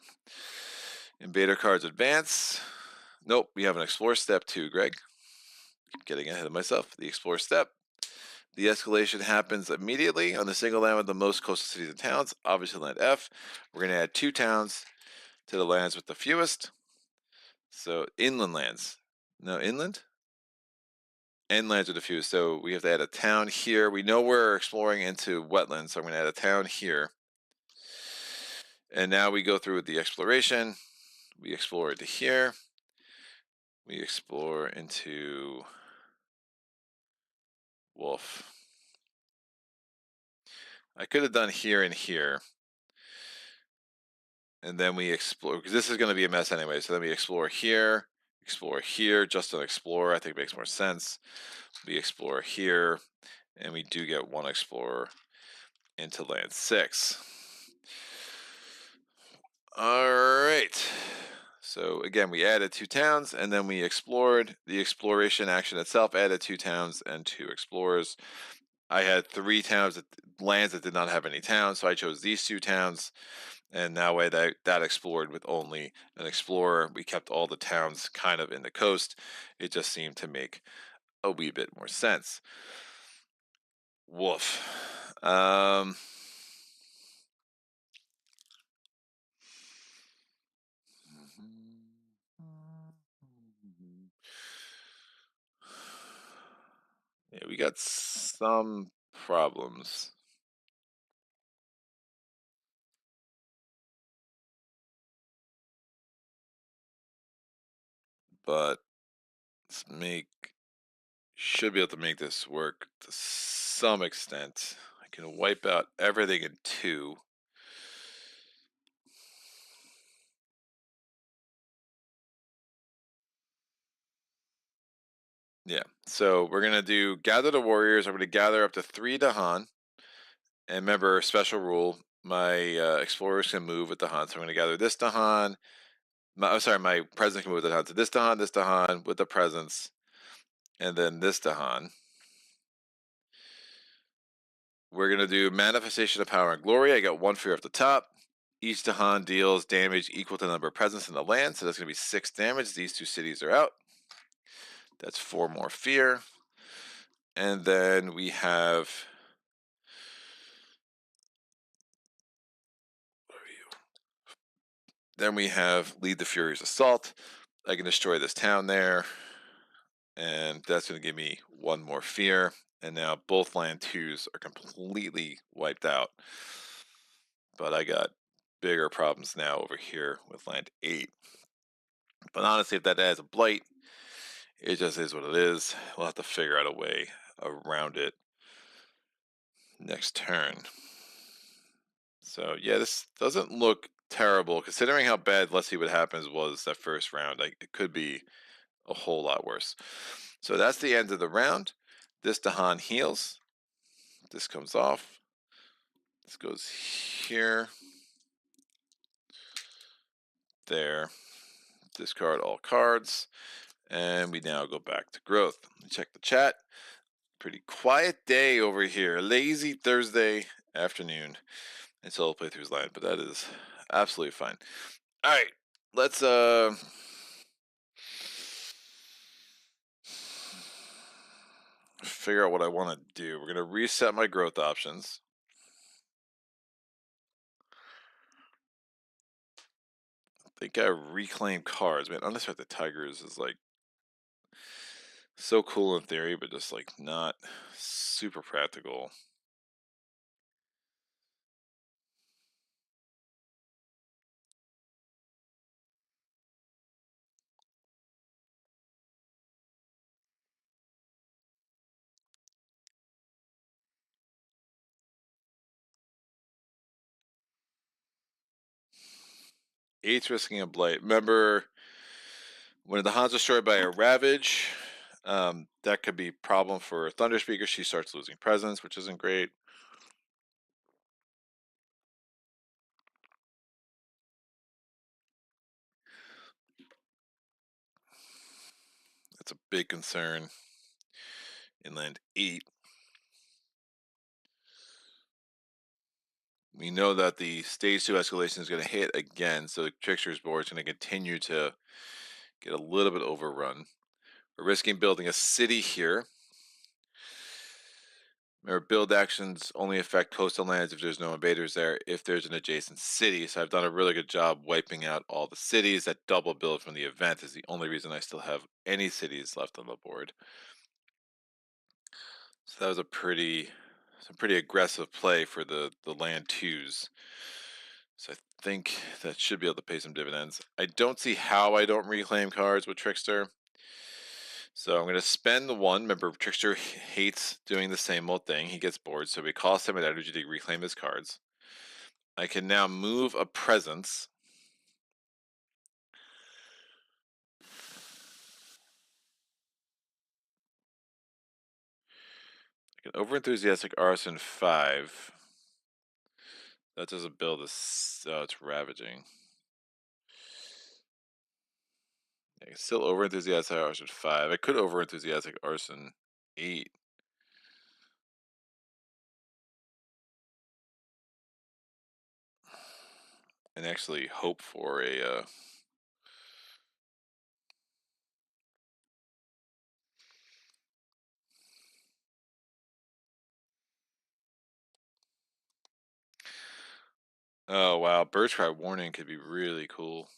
Invader cards advance. Nope, we have an explore step too, Greg. Keep getting ahead of myself. The explore step. The escalation happens immediately on the single land with the most coastal cities and towns, obviously land F. We're going to add 2 towns to the lands with the fewest. So inland lands. No, inland? Inlands are the fewest. So we have to add a town here. We know we're exploring into wetlands, so I'm going to add a town here. And now we go through with the exploration. We explore into here. We explore into Wolf. I could have done here and here. And then we explore, because this is going to be a mess anyway. So then we explore here, just an explorer. I think makes more sense. We explore here, and we do get 1 explorer into land 6. All right. So again, we added 2 towns, and then we explored. The exploration action itself added 2 towns and 2 explorers. I had 3 towns, lands that did not have any towns, so I chose these 2 towns. And that way that explored with only an explorer. We kept all the towns kind of in the coast. It just seemed to make a wee bit more sense. Woof. Yeah, we got some problems. But should be able to make this work to some extent. I can wipe out everything in 2. Yeah, so we're going to do gather the warriors. I'm going to gather up to 3 Dahan. And remember, special rule, my explorers can move with Dahan. So I'm going to gather this Dahan. My presence can move with Dahan. So this Dahan with the presence. And then this Dahan. We're going to do Manifestation of Power and Glory. I got 1 fear off the top. Each Dahan deals damage equal to the number of presence in the land. So that's going to be 6 damage. These 2 cities are out. That's 4 more fear. And then we have... Then we have Lead the Furious Assault. I can destroy this town there. And that's going to give me 1 more fear. and now both land 2s are completely wiped out. But I got bigger problems now over here with land 8. But honestly, if that adds a blight, it just is what it is. We'll have to figure out a way around it next turn. So yeah, this doesn't look terrible considering how bad Let's See What Happens was that first round. It could be a whole lot worse. So that's the end of the round. This Dahan heals. This comes off. This goes here. There. Discard all cards. And we now go back to growth. Check the chat. Pretty quiet day over here. Lazy Thursday afternoon. And solo playthroughs line, but that is absolutely fine. All right, let's figure out what I want to do. We're gonna reset my growth options. I think I reclaim cards, man. Undestructed Tigers is like so cool in theory, but just like not super practical. Eight's risking a blight. Remember when the Han's destroyed by a Ravage, that could be a problem for Thunderspeaker. She starts losing presence, which isn't great. That's a big concern in land 8. We know that the stage 2 escalation is going to hit again, so the Trickster's board is going to continue to get a little bit overrun. We're risking building a city here. Remember, build actions only affect coastal lands if there's no invaders there, if there's an adjacent city. So I've done a really good job wiping out all the cities. That double build from the event is the only reason I still have any cities left on the board. So that was some pretty aggressive play for the land 2s. So I think that should be able to pay some dividends. I don't see how I don't reclaim cards with Trickster. So I'm going to spend the 1. Remember, Trickster hates doing the same old thing. He gets bored, so we cost him an energy to reclaim his cards. I can now move a presence. I can overenthusiastic arson 5. That doesn't build this. Oh, it's ravaging. I can still overenthusiastic arson 5. I could overenthusiastic arson 8. And actually hope for a oh wow, Birchcry Warning could be really cool.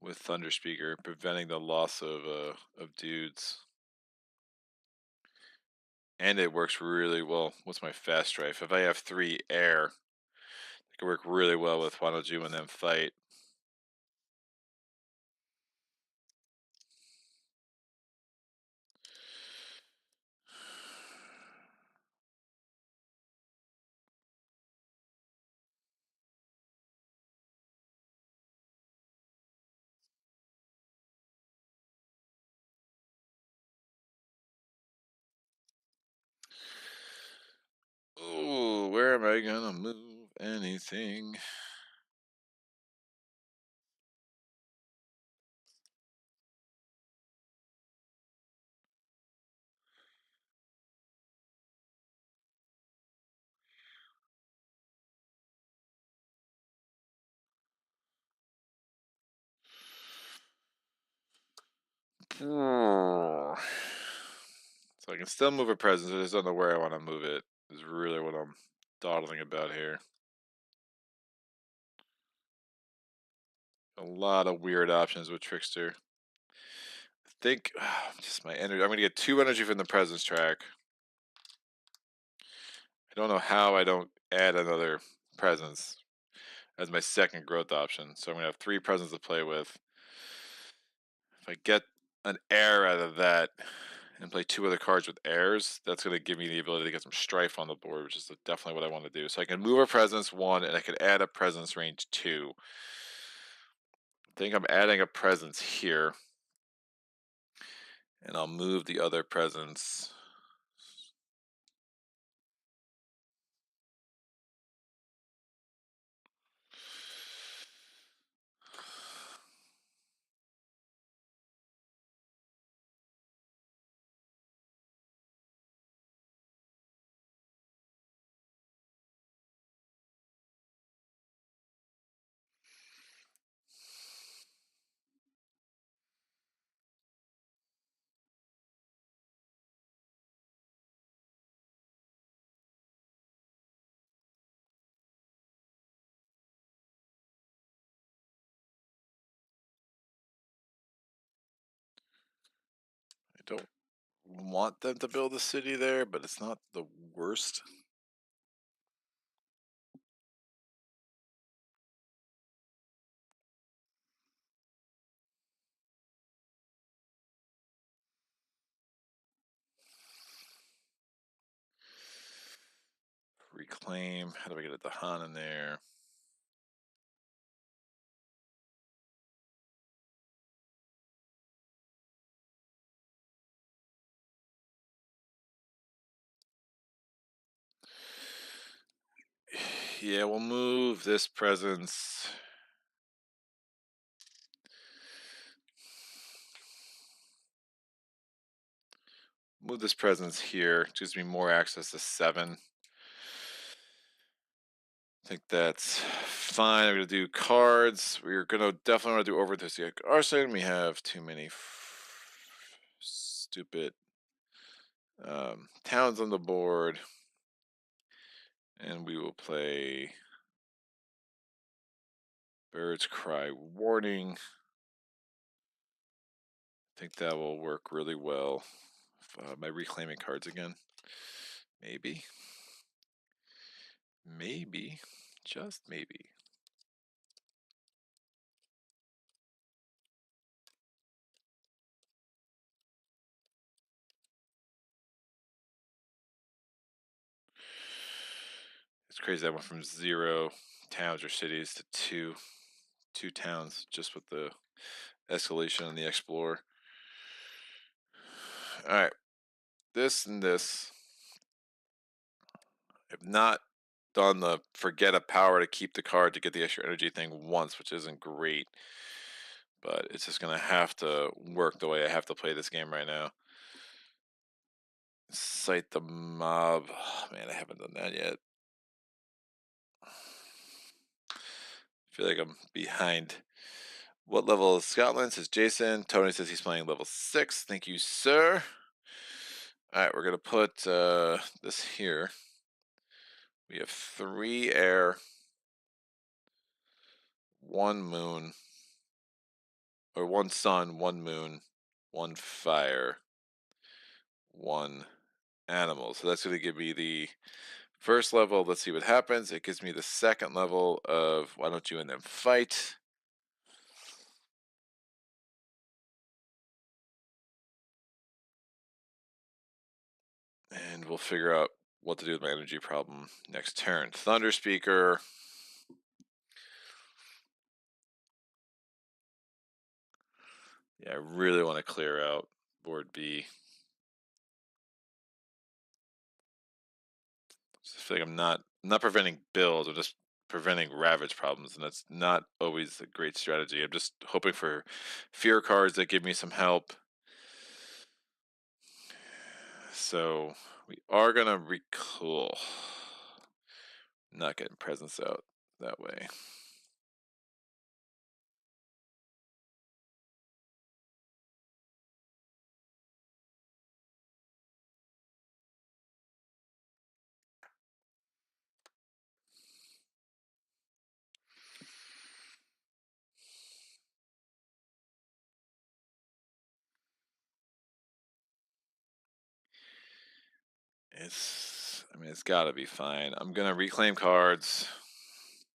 With Thunderspeaker, preventing the loss of dudes. And it works really well. What's my fast drive? If I have 3 air, it can work really well with Why Don't You and Them Fight. Ooh, where am I gonna move anything? So I can still move a presence, I just don't know where I want to move it. Is really what I'm dawdling about here. A lot of weird options with Trickster. think just my energy. I'm gonna get 2 energy from the presence track. I don't know how I don't add another presence as my second growth option. So I'm gonna have 3 presents to play with. If I get an air out of that and play 2 other cards with airs, that's gonna give me the ability to get some strife on the board, which is definitely what I want to do. So I can move a presence 1, and I could add a presence range 2. I think I'm adding a presence here, and I'll move the other presence. I don't want them to build a city there, but it's not the worst. Reclaim. How do I get a Dahan in there? Yeah, we'll move this presence. Move this presence here. Gives me more access to 7. I think that's fine. I'm gonna do cards. We're gonna definitely want to do over this arsenal. We have too many stupid towns on the board, and we will play Bird's Cry Warning. I think that will work really well. My reclaiming cards again. Maybe. Maybe. Just maybe. It's crazy that went from 0 towns or cities to 2 towns just with the Escalation and the Explorer. Alright. This and this. I've not done the forget a power to keep the card to get the extra energy thing once, which isn't great. But it's just going to have to work the way I have to play this game right now. Cite the mob. Oh, man, I haven't done that yet. I feel like I'm behind. What level is Scotland? Says Jason. Tony says he's playing level 6. Thank you, sir. Alright, we're going to put this here. We have 3 air, 1 moon, or 1 sun, 1 moon, 1 fire, 1 animal. So that's going to give me the first level. Let's see what happens. It gives me the second level of why don't you and them fight. And we'll figure out what to do with my energy problem next turn. Thunderspeaker. Yeah, I really want to clear out board B. I feel like I'm not preventing builds, I'm just preventing ravage problems, and that's not always a great strategy. I'm just hoping for fear cards that give me some help. So we are gonna recool. Not getting presents out that way. I mean, it's gotta be fine. I'm gonna reclaim cards.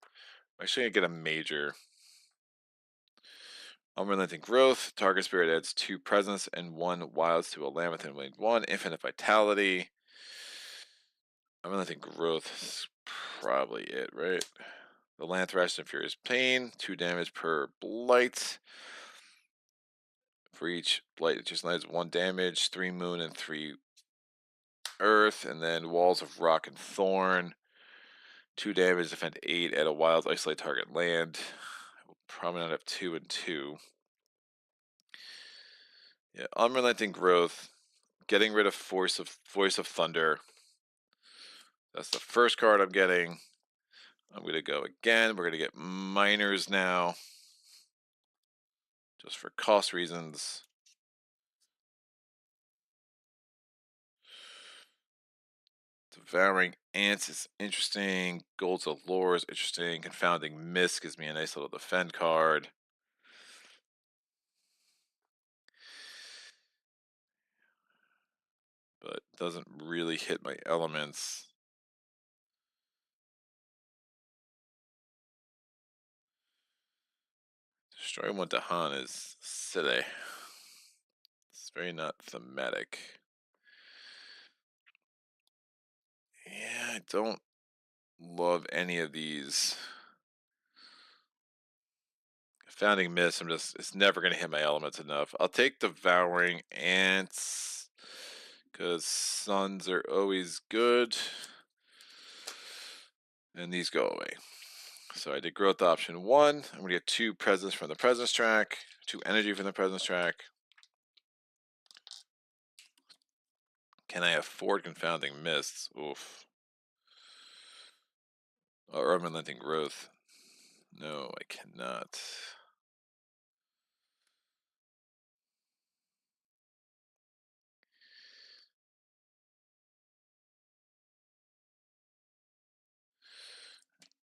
I'm actually gonna get a major. Unrelenting Growth. Target spirit adds 2 presence and 1 wilds to a land within range 1. Infinite Vitality. Unrelenting Growth is probably it, right? The land thrashes and Furious Pain. 2 damage per blight. For each blight, it just lands 1 damage. 3 moon and 3 earth. And then Walls of Rock and Thorn. 2 damage, defend 8, add a wild, isolate target land. I will probably not have 2 and 2. Yeah, Unrelenting Growth. Getting rid of Voice of Thunder. That's the first card I'm getting. I'm going to go again. We're going to get Miners now. Just for cost reasons. Devouring Ants is interesting. Golds of Lore is interesting. Confounding Mist gives me a nice little defend card. But doesn't really hit my elements. Destroy one to Han is silly. It's very not thematic. Yeah, I don't love any of these. Founding Mist, it's never going to hit my elements enough. I'll take Devouring Ants, because suns are always good. And these go away. So I did growth option 1. I'm going to get 2 presence from the presence track, 2 energy from the presence track. Can I afford Confounding Mists? Oof. Or Unrelenting Growth? No, I cannot.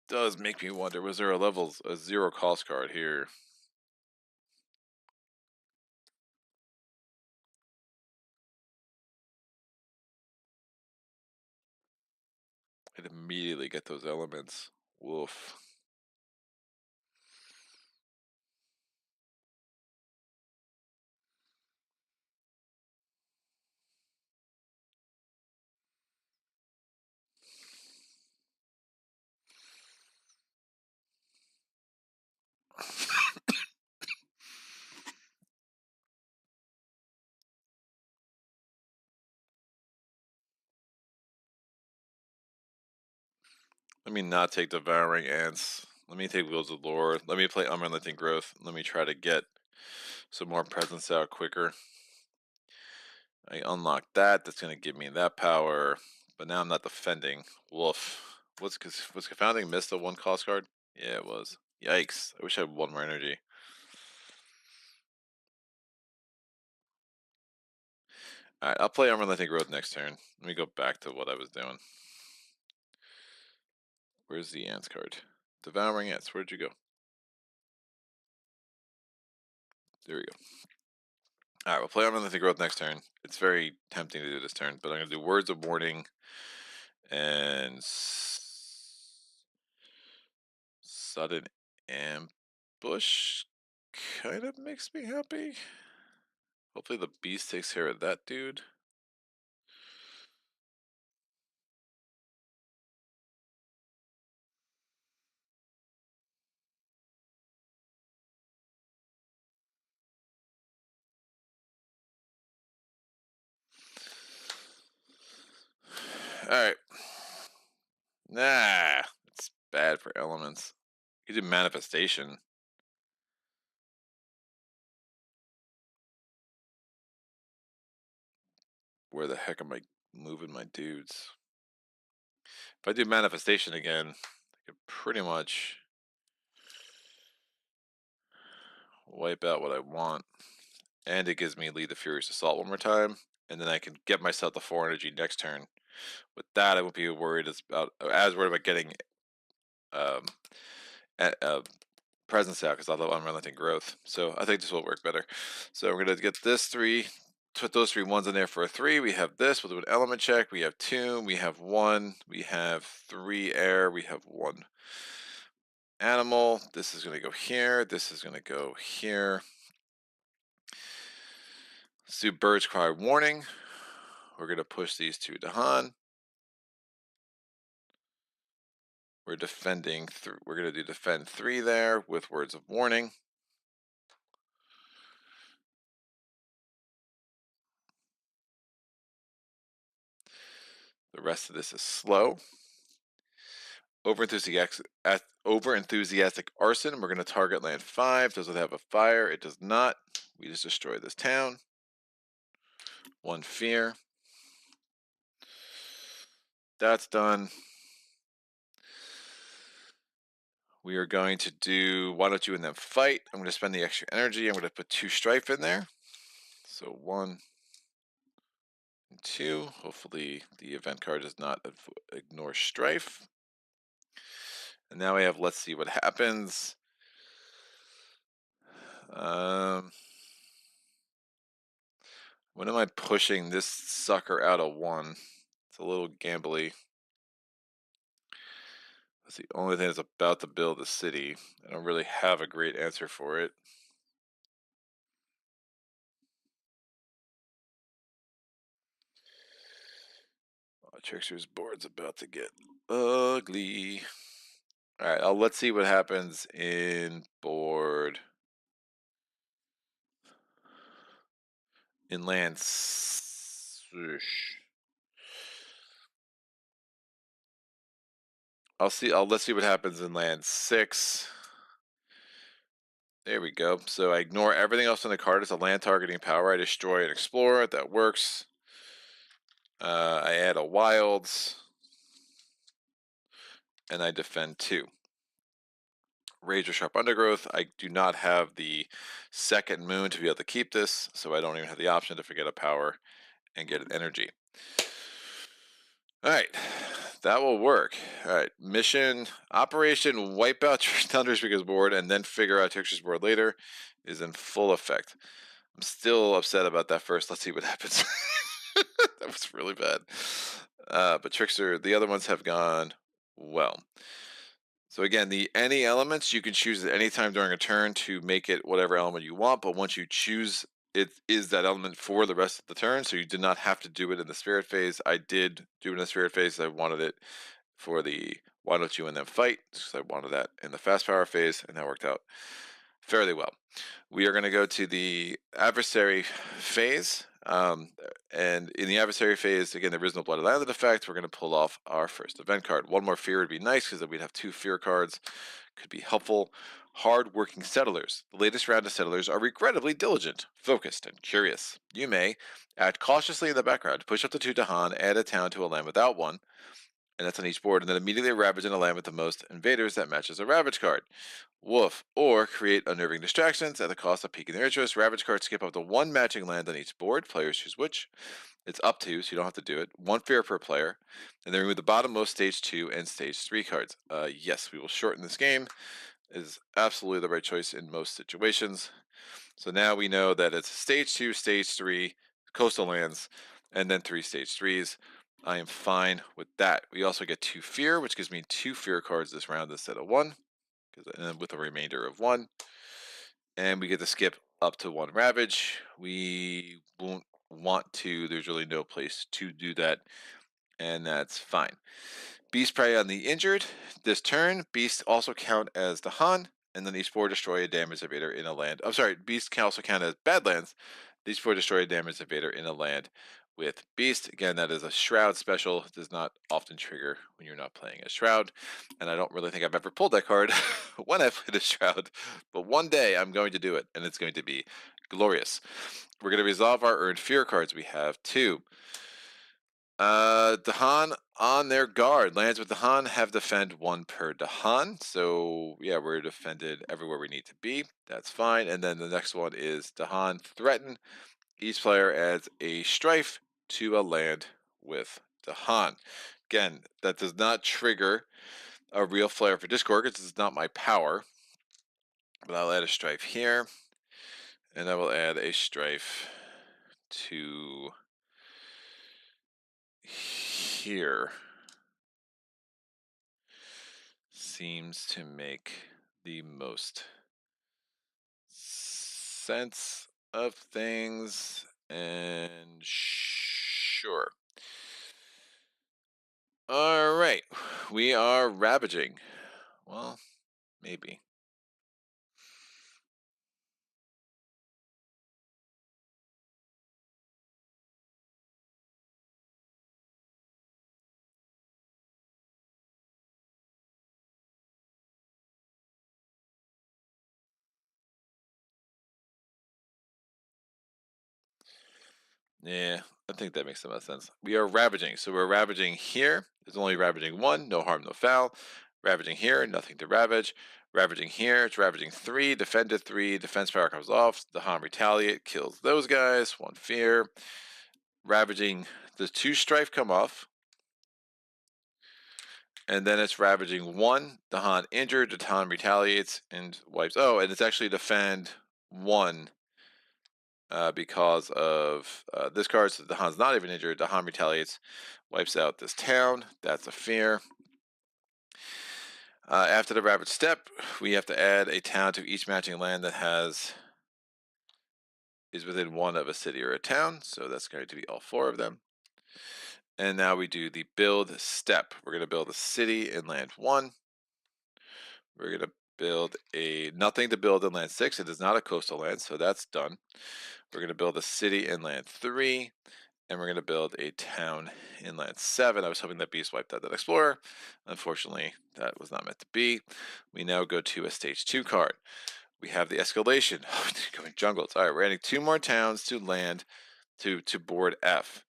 Does make me wonder, was there a 0 cost card here? I'd immediately get those elements. Woof. Let me not take Devouring Ants. Let me take Wheels of Lore. Let me play Unrelenting Growth. Let me try to get some more presence out quicker. I unlock that. That's going to give me that power. But now I'm not defending. Woof. Was Confounding Mist a 1 cost card? Yeah, it was. Yikes. I wish I had 1 more energy. Alright, I'll play Unrelenting Growth next turn. Let me go back to what I was doing. Where's the Ants card? Devouring Ants. Where'd you go? There we go. Alright, we'll play Unrelenting Growth next turn. It's very tempting to do this turn, but I'm going to do Words of Warning and Sudden Ambush. Kind of makes me happy. Hopefully the beast takes care of that dude. Alright. Nah, it's bad for elements. You do Manifestation. Where the heck am I moving my dudes? If I do Manifestation again, I could pretty much wipe out what I want. And it gives me Lead the Furious Assault 1 more time. And then I can get myself the 4 energy next turn. With that, I won't be worried as worried about getting presence out, because I'll have Unrelenting Growth. So I think this will work better. So we're going to get this 3 put those 3 ones in there for a 3. We have this. We'll do an element check. We have 2. We have 1. We have 3 air. We have 1 animal. This is going to go here. This is going to go here. Let's do Bird's Cry Warning. We're going to push these 2 to Han. We're defending. We're going to do defend 3 there with Words of Warning. The rest of this is slow. Over-enthusiastic arson. We're going to target land 5. Does it have a fire? It does not. We just destroy this town. 1 fear. That's done. We are going to do why don't you and them fight. I'm going to spend the extra energy. I'm going to put 2 strife in there. So 1 and 2. Hopefully the event card does not ignore strife. And now we have let's see what happens. When am I pushing this sucker out of 1? It's a little gambly. That's the only thing that's about to build a city. I don't really have a great answer for it. Oh, Trickster's board's about to get ugly. Alright, let's see what happens in board. In land. Let's see what happens in land 6. There we go. So I ignore everything else on the card. It's a land targeting power. I destroy and explore. That works. I add a wilds. And I defend 2. Rage or Sharp Undergrowth. I do not have the second moon to be able to keep this, so I don't even have the option to forget a power and get an energy. Alright, that will work. Alright, mission, operation, wipe out Thunderspeaker's board and then figure out Trickster's board later is in full effect. I'm still upset about that first. Let's see what happens. That was really bad. But Trickster, the other ones have gone well. So again, the any elements you can choose at any time during a turn to make it whatever element you want, but once you choose it is that element for the rest of the turn, so you did not have to do it in the spirit phase. I did do it in the spirit phase. I wanted it for the why don't you and them fight, because I wanted that in the fast power phase, and that worked out fairly well. We are going to go to the adversary phase. And in the adversary phase, again, there is no Blood Landed effect. We're going to pull off our first event card. 1 more fear would be nice, because then we'd have 2 fear cards. Could be helpful. Hard-working settlers. The latest round of settlers are regrettably diligent, focused, and curious. You may act cautiously in the background, push up to 2 Dahan, add a town to a land without 1, and that's on each board, and then immediately ravage in a land with the most invaders that matches a ravage card. Woof. Or create unnerving distractions at the cost of piquing their interest. Ravage cards skip up to 1 matching land on each board. Players choose which. It's up to, so you don't have to do it. 1 fear per player. And then remove the bottommost stage 2 and stage 3 cards. Yes, we will shorten this game. It is absolutely the right choice in most situations. So now we know that it's stage 2, stage 3, coastal lands, and then 3 stage 3s. I am fine with that. We also get 2 fear, which gives me 2 fear cards this round instead of 1, with a remainder of 1. And we get to skip up to 1 ravage. We won't want to. There's really no place to do that, and that's fine. Beast prey on the injured. This turn, beasts also count as the Han, and then each board destroy a damage evader in a land. I'm sorry, beasts can also count as badlands. These 4 destroy a damage evader in a land with beast. Again, that is a shroud special. It does not often trigger when you're not playing a shroud, and I don't really think I've ever pulled that card when I played a shroud, but one day I'm going to do it, and it's going to be glorious. We're going to resolve our earned fear cards. We have 2. Dahan on their guard. Lands with Dahan have defend 1 per Dahan. So yeah, we're defended everywhere we need to be. That's fine. And then the next one is Dahan threaten. Each player adds a strife to a land with Dahan. Again, that does not trigger a real flare for Discord, because it's not my power. But I'll add a strife here. And I will add a strife to here seems to make the most sense of things, and sure. All right, we are ravaging. Well, maybe. Yeah, I think that makes the most sense. We are ravaging. So we're ravaging here. It's only ravaging one, no harm, no foul. Ravaging here, nothing to ravage. Ravaging here, it's ravaging three, defended three, defense power comes off. The harm retaliate kills those guys, one fear. Ravaging, the two strife come off. And then it's ravaging one, the Han injured, the Han retaliates and wipes. Oh, and it's actually defend one because of this card. So the Han's not even injured. The Han retaliates, wipes out this town. That's a fear. After the ravage step, we have to add a town to each matching land that is within one of a city or a town. So that's going to be all four of them. And now we do the build step. We're going to build a city in land 1. We're going to build nothing to build in land 6. It is not a coastal land, so that's done. We're going to build a city in land 3. And we're going to build a town in land 7. I was hoping that Beast wiped out that Explorer. Unfortunately, that was not meant to be. We now go to a stage 2 card. We have the Escalation. Oh, going jungles. All right, we're adding 2 more towns to land to board F.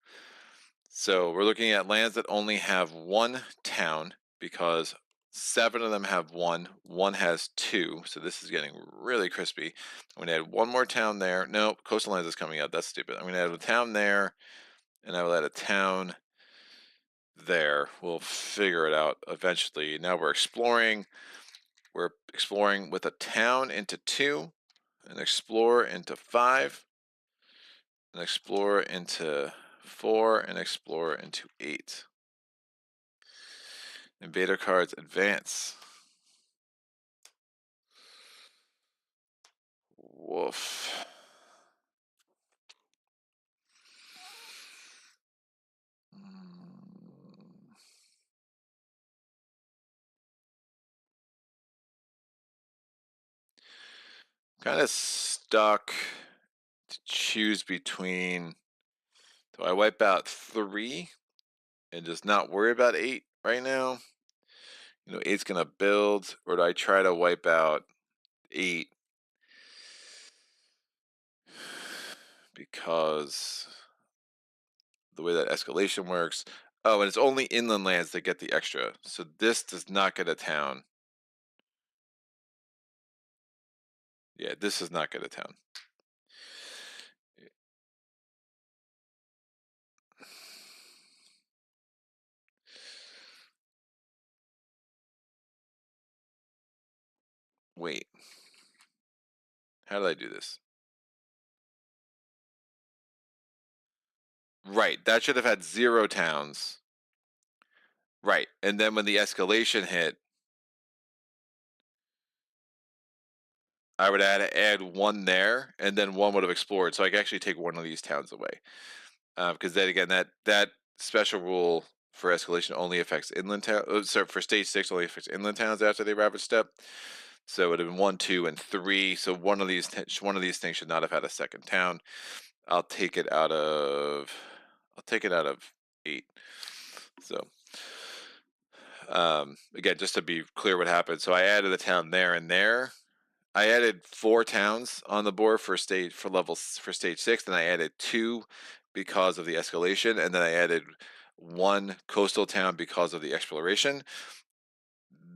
So we're looking at lands that only have 1 town because 7 of them have 1. 1 has 2. So this is getting really crispy. I'm going to add 1 more town there. No, coastal lands is coming out. That's stupid. I'm going to add a town there. And I will add a town there. We'll figure it out eventually. Now we're exploring. We're exploring with a town into 2, an explorer into 5, an explorer into 4, an explorer into 8. Invader cards advance. Woof. Kind of stuck to choose between. Do I wipe out 3 and just not worry about 8 right now? 8's gonna build, or do I try to wipe out 8 because the way that escalation works? Oh, and it's only inland lands that get the extra, so this does not get a town. Yeah, this does not get a town. Wait, how did I do this? Right, that should have had 0 towns. Right, and then when the escalation hit, I would add 1 there, and then 1 would have explored, so I could actually take 1 of these towns away. Because then again, that special rule for escalation only affects inland towns. So for stage 6, only affects inland towns after the ravage step. So it would have been 1, 2, and 3. So one of these things should not have had a second town. I'll take it out of 8. So again, just to be clear what happened. So I added a town there and there. I added 4 towns on the board for stage 6, and I added 2 because of the escalation, and then I added 1 coastal town because of the exploration.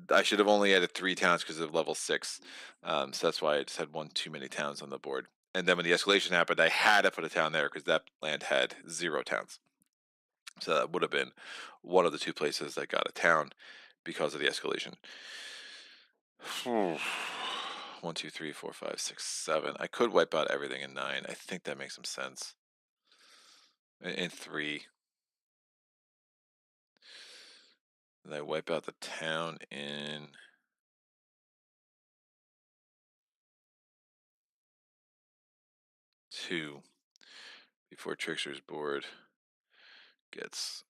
I should have only added 3 towns because of level 6, so that's why I just had 1 too many towns on the board. And then when the escalation happened, I had to put a town there because that land had 0 towns. So that would have been one of the 2 places that got a town because of the escalation. 1, 2, 3, 4, 5, 6, 7. I could wipe out everything in 9. I think that makes some sense. in 3. And I wipe out the town in 2 before Trickster's board gets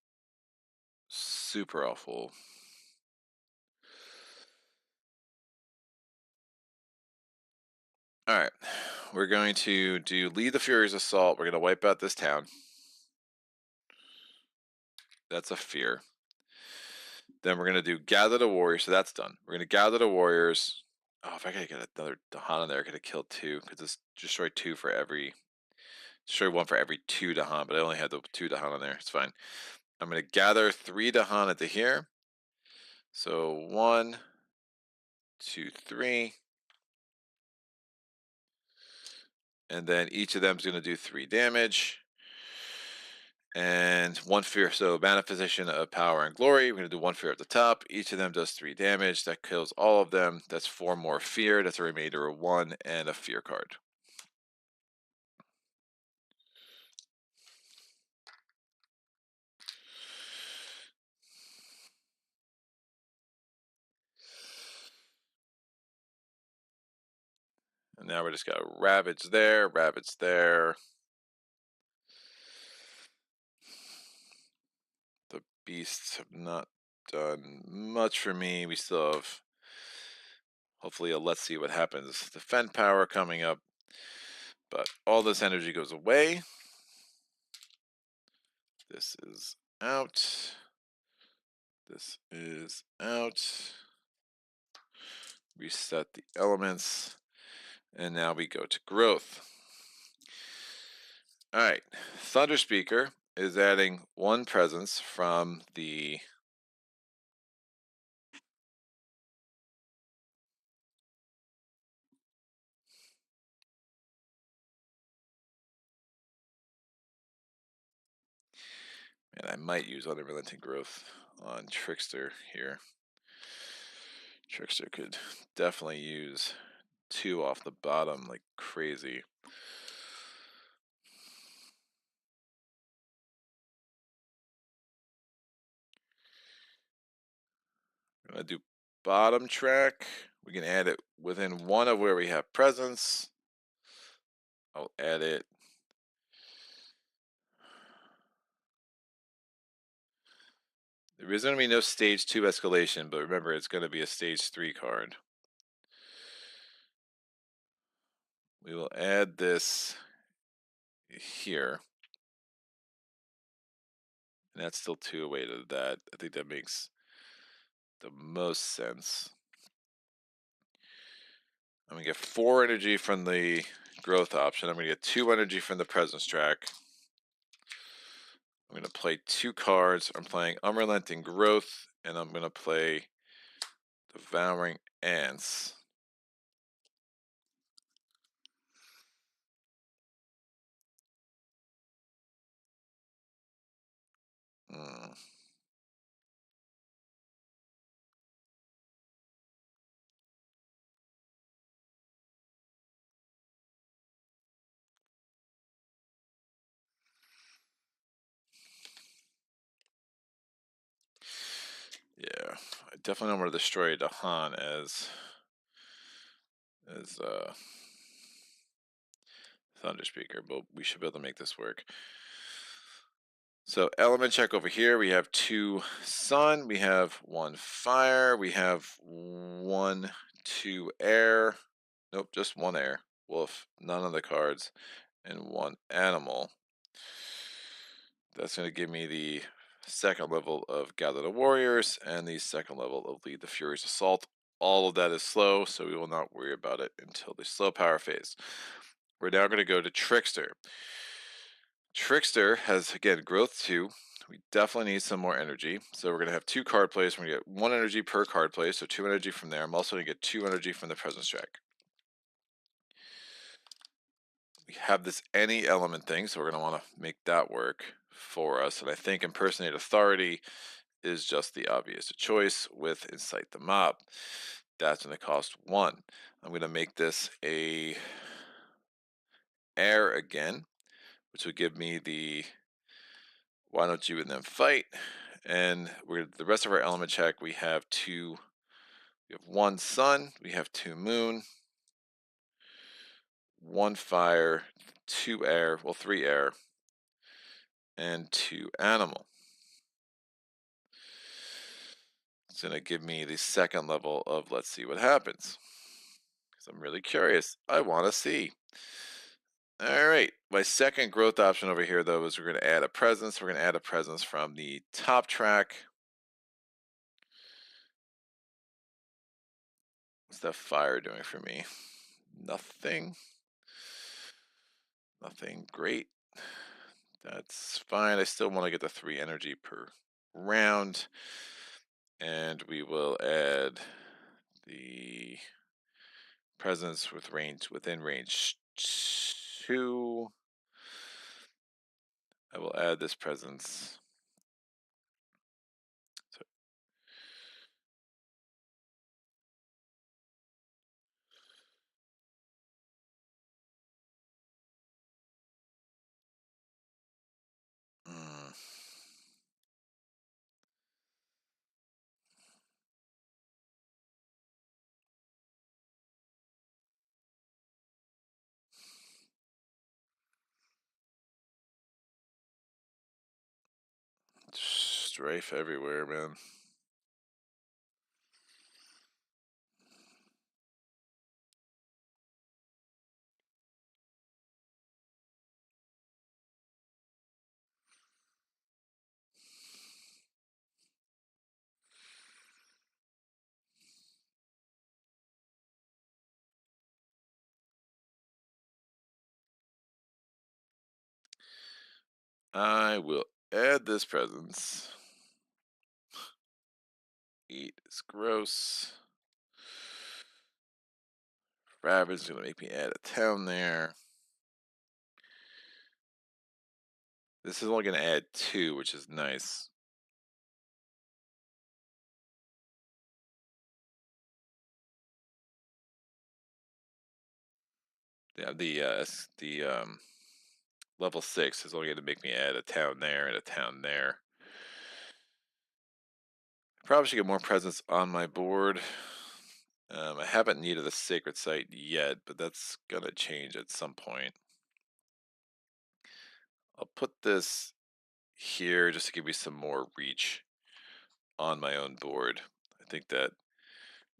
super awful. All right, we're going to do lead the Fury's assault. We're going to wipe out this town. That's a fear. Then we're going to do gather the warriors. So that's done. We're going to gather the warriors. Oh, if I could get another Dahan in there, I could have killed 2 because it's destroy 2 for every. Destroy 1 for every 2 Dahan, but I only had the 2 Dahan in there. It's fine. I'm going to gather 3 Dahan into here. So 1, 2, 3. And then each of them is going to do 3 damage. And 1 fear, so manifestation of power and glory. We're going to do 1 fear at the top. Each of them does 3 damage. That kills all of them. That's 4 more fear. That's a remainder of 1 and a fear card. And now we just got Ravage there, Ravage there. The beasts have not done much for me. We still have, hopefully, a let's see what happens. Defend power coming up. But all this energy goes away. This is out. This is out. Reset the elements. And now we go to growth. All right. Thunderspeaker is adding 1 presence from the and I might use unrelenting growth on Trickster here. Trickster could definitely use 2 off the bottom like crazy. I'm going to do bottom track. We can add it within 1 of where we have presence. I'll add it. There is going to be no stage 2 escalation, but remember it's going to be a stage 3 card. We will add this here. And that's still 2 away to that. I think that makes the most sense. I'm going to get 4 energy from the growth option. I'm going to get 2 energy from the presence track. I'm going to play 2 cards. I'm playing Unrelenting Growth, and I'm going to play Devouring Ants. Yeah, I definitely don't want to destroy Dahan as Thunderspeaker, but we should be able to make this work. So element check over here. We have 2 sun. We have 1 fire. We have 1, 2 air. Nope, just 1 air. Wolf, none of the cards, and 1 animal. That's going to give me the 2nd level of Gather the Warriors and the 2nd level of Lead the Fury's Assault. All of that is slow, so we will not worry about it until the slow power phase. We're now going to go to Trickster. Trickster has, again, growth 2. We definitely need some more energy. So we're going to have 2 card plays. We're going to get 1 energy per card play, so 2 energy from there. I'm also going to get 2 energy from the presence track. We have this any element thing, so we're going to want to make that work for us. And I think Impersonate Authority is just the obvious choice with Incite the Mob. That's going to cost 1. I'm going to make this a air again, which will give me the Why don't you and them fight? And we're the rest of our element check. We have two. We have one sun. We have two moon. One fire. Two air. Well, three air. And two animal. It's going to give me the second level of let's see what happens. Because I'm really curious. I want to see. All right. My second growth option over here, though, is we're going to add a presence. We're going to add a presence from the top track. What's that fire doing for me? Nothing. Nothing great. That's fine. I still want to get the 3 energy per round. And we will add the presence with range within range 2. I will add this presence. So, mm, strafe everywhere, man. I will add this presence. 8 is gross. Ravage is going to make me add a town there. This is only going to add 2, which is nice. Yeah, the level 6 is only going to make me add a town there and a town there. Probably should get more presence on my board. I haven't needed a sacred site yet, but that's gonna change at some point. I'll put this here just to give me some more reach on my own board. I think that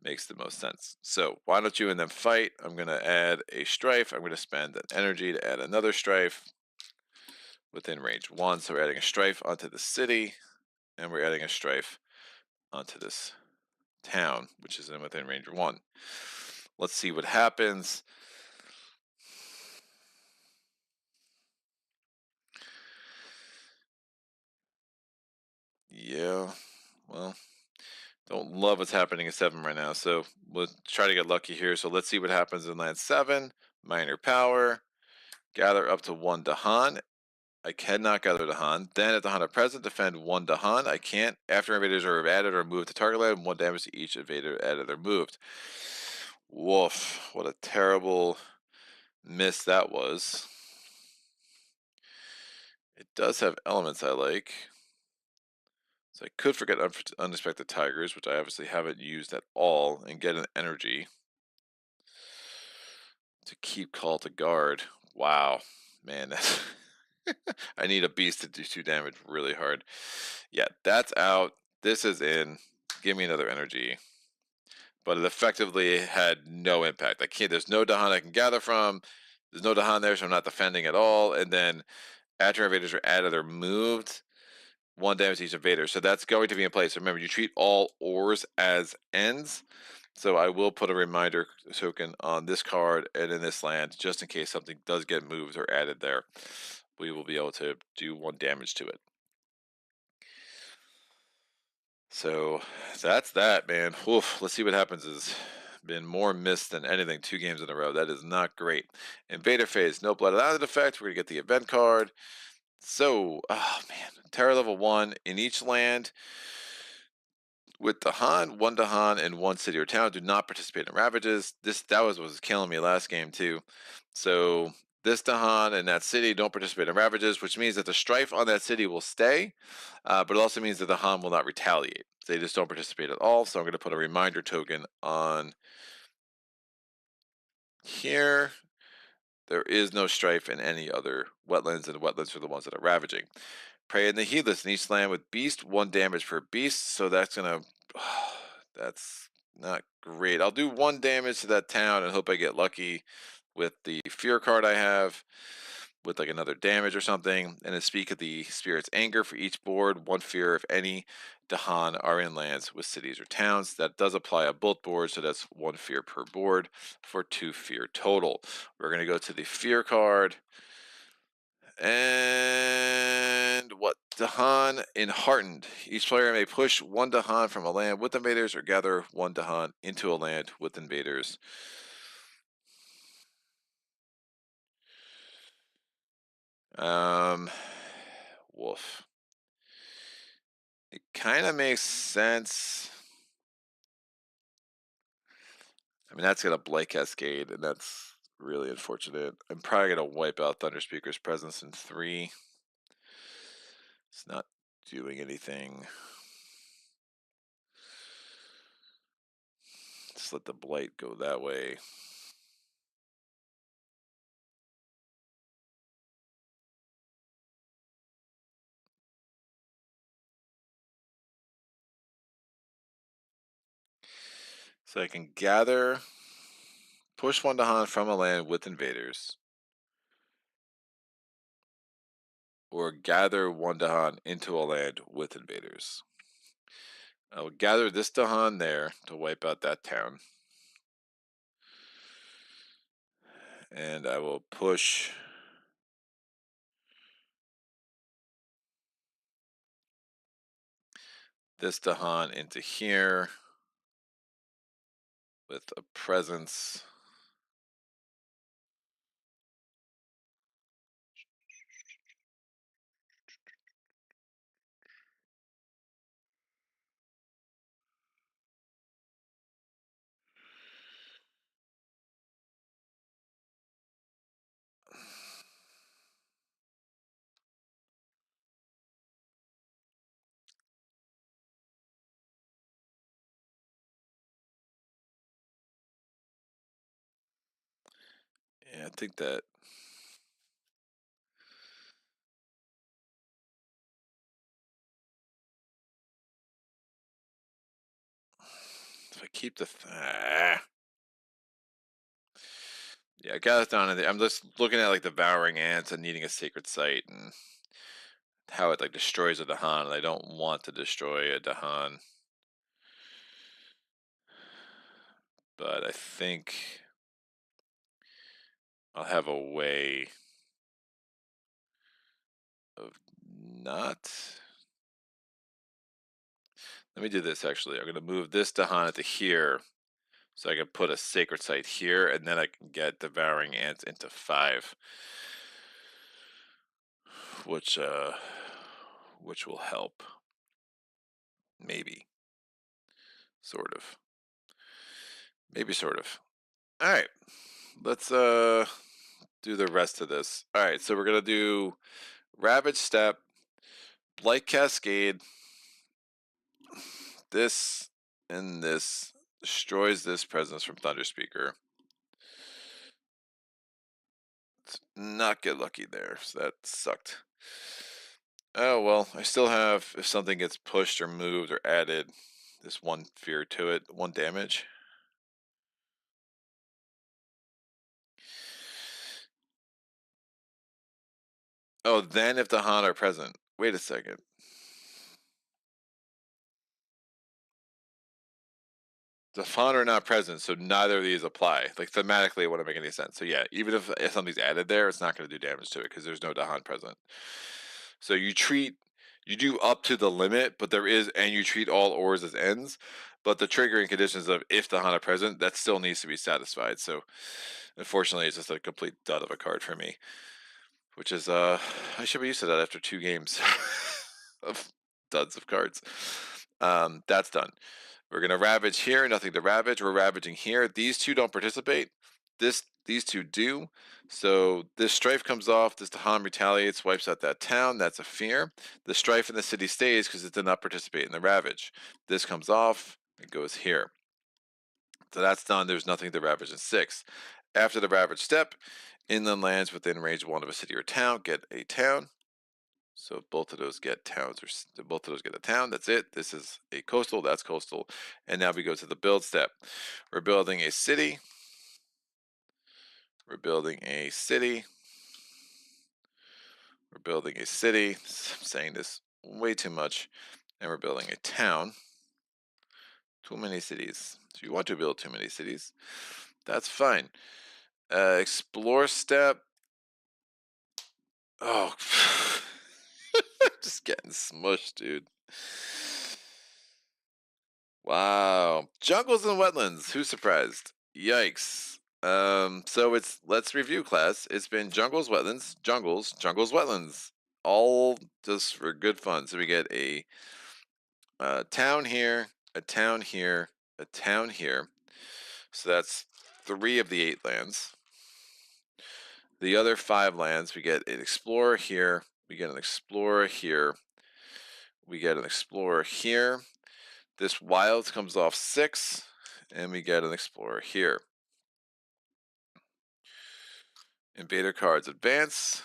makes the most sense. So why don't you and them fight? I'm gonna add a strife. I'm gonna spend an energy to add another strife within range 1. So we're adding a strife onto the city, and we're adding a strife onto this town, which is within range 1. Let's see what happens. Yeah, well, don't love what's happening in 7 right now, so we'll try to get lucky here. So let's see what happens in land 7. Minor power. Gather up to 1 Dahan. I cannot gather Dahan. Then at the Dahan present, defend 1 Dahan. I can't. After invaders are added or moved to target land, 1 damage to each invader added or moved. Woof. What a terrible miss that was. It does have elements I like. So I could forget Unexpected Tigers, which I obviously haven't used at all, and get an energy to keep Call to Guard. Wow. Man, I need a beast to do 2 damage really hard. Yeah, that's out. This is in. Give me another energy. But it effectively had no impact. I can't. There's no Dahan I can gather from. There's no Dahan there, so I'm not defending at all. And then after invaders are added or moved, 1 damage to each invader. So that's going to be in place. Remember, you treat all ores as ends. So I will put a reminder token on this card and in this land, just in case something does get moved or added there. We will be able to do 1 damage to it. So that's that, man. Oof, let's see what happens. Has been more missed than anything 2 games in a row. That is not great. Invader phase, no blood allowed effect. We're gonna get the event card. So, oh man, Terror level 1 in each land. With Dahan, 1 Dahan, and 1 city or town do not participate in ravages. That was killing me last game too. So This Dahan and that city don't participate in ravages, which means that the strife on that city will stay, but it also means that the Han will not retaliate. They just don't participate at all, so I'm going to put a reminder token on here. There is no strife in any other wetlands, and the wetlands are the ones that are ravaging. Prey in the Heedless in each land with beast, 1 damage per beast, so that's going to... that's not great. I'll do 1 damage to that town and hope I get lucky with the fear card I have, with like another damage or something. And then speak of the spirit's anger for each board, 1 fear if any Dahan are in lands with cities or towns. That does apply on both boards, so that's 1 fear per board for 2 fear total. We're going to go to the fear card. And what? Dahan Enheartened. Each player may push 1 Dahan from a land with invaders or gather 1 Dahan into a land with invaders. Wolf. It kind of makes sense. I mean, that's going to Blight Cascade, and that's really unfortunate. I'm probably going to wipe out Thunderspeaker's presence in 3. It's not doing anything. Just let the Blight go that way. So I can gather, push 1 Dahan from a land with invaders, or gather 1 Dahan into a land with invaders. I will gather this Dahan there to wipe out that town. And I will push this Dahan into here with a presence. Yeah, I think that if I keep the yeah, I got it down in there. I'm just looking at like devouring ants and needing a sacred site and how it like destroys a Dahan, and I don't want to destroy a Dahan. But I think I'll have a way of not. Let me do this actually. I'm going to move this Dahan to here, so I can put a sacred site here, and then I can get devouring ants into 5, which will help. Maybe, sort of. Maybe sort of. All right, let's do the rest of this. All right, so we're gonna do Ravage Step, Blight Cascade. This and this destroys this presence from Thunderspeaker. Let's not get lucky there, so that sucked. Oh well, I still have, if something gets pushed or moved or added, this 1 fear to it, 1 damage. Oh, then if the Han are present. Wait a second. The font are not present, so neither of these apply. Like thematically, it wouldn't make any sense. So yeah, even if something's added there, it's not going to do damage to it because there's no Dahan present. So you do up to the limit, but there is, and you treat all ores as ends. But the triggering conditions of if the Han are present, that still needs to be satisfied. So unfortunately, it's just a complete dud of a card for me. Which is, I should be used to that after 2 games of duds of cards. That's done. We're going to ravage here, nothing to ravage. We're ravaging here. These 2 don't participate. these two do. So this strife comes off, this Dahan retaliates, wipes out that town, that's a fear. The strife in the city stays because it did not participate in the ravage. This comes off, it goes here. So that's done, there's nothing to ravage in 6. After the ravage step, inland lands within range 1 of a city or town get a town. So both of those get towns, or both of those get a town. That's it. This is a coastal, that's coastal. And now we go to the build step. We're building a city. We're building a city. We're building a city. I'm saying this way too much. And we're building a town. Too many cities. So you want to build too many cities. That's fine. Explore step. Oh, just getting smushed, dude. Wow. Jungles and wetlands. Who's surprised? Yikes. So let's review, class. It's been jungles, wetlands, jungles, wetlands. All just for good fun. So we get a town here, a town here, a town here. So that's 3 of the 8 lands. The other 5 lands, we get an explorer here, we get an explorer here, we get an explorer here. This wild comes off 6, and we get an explorer here. Invader cards advance.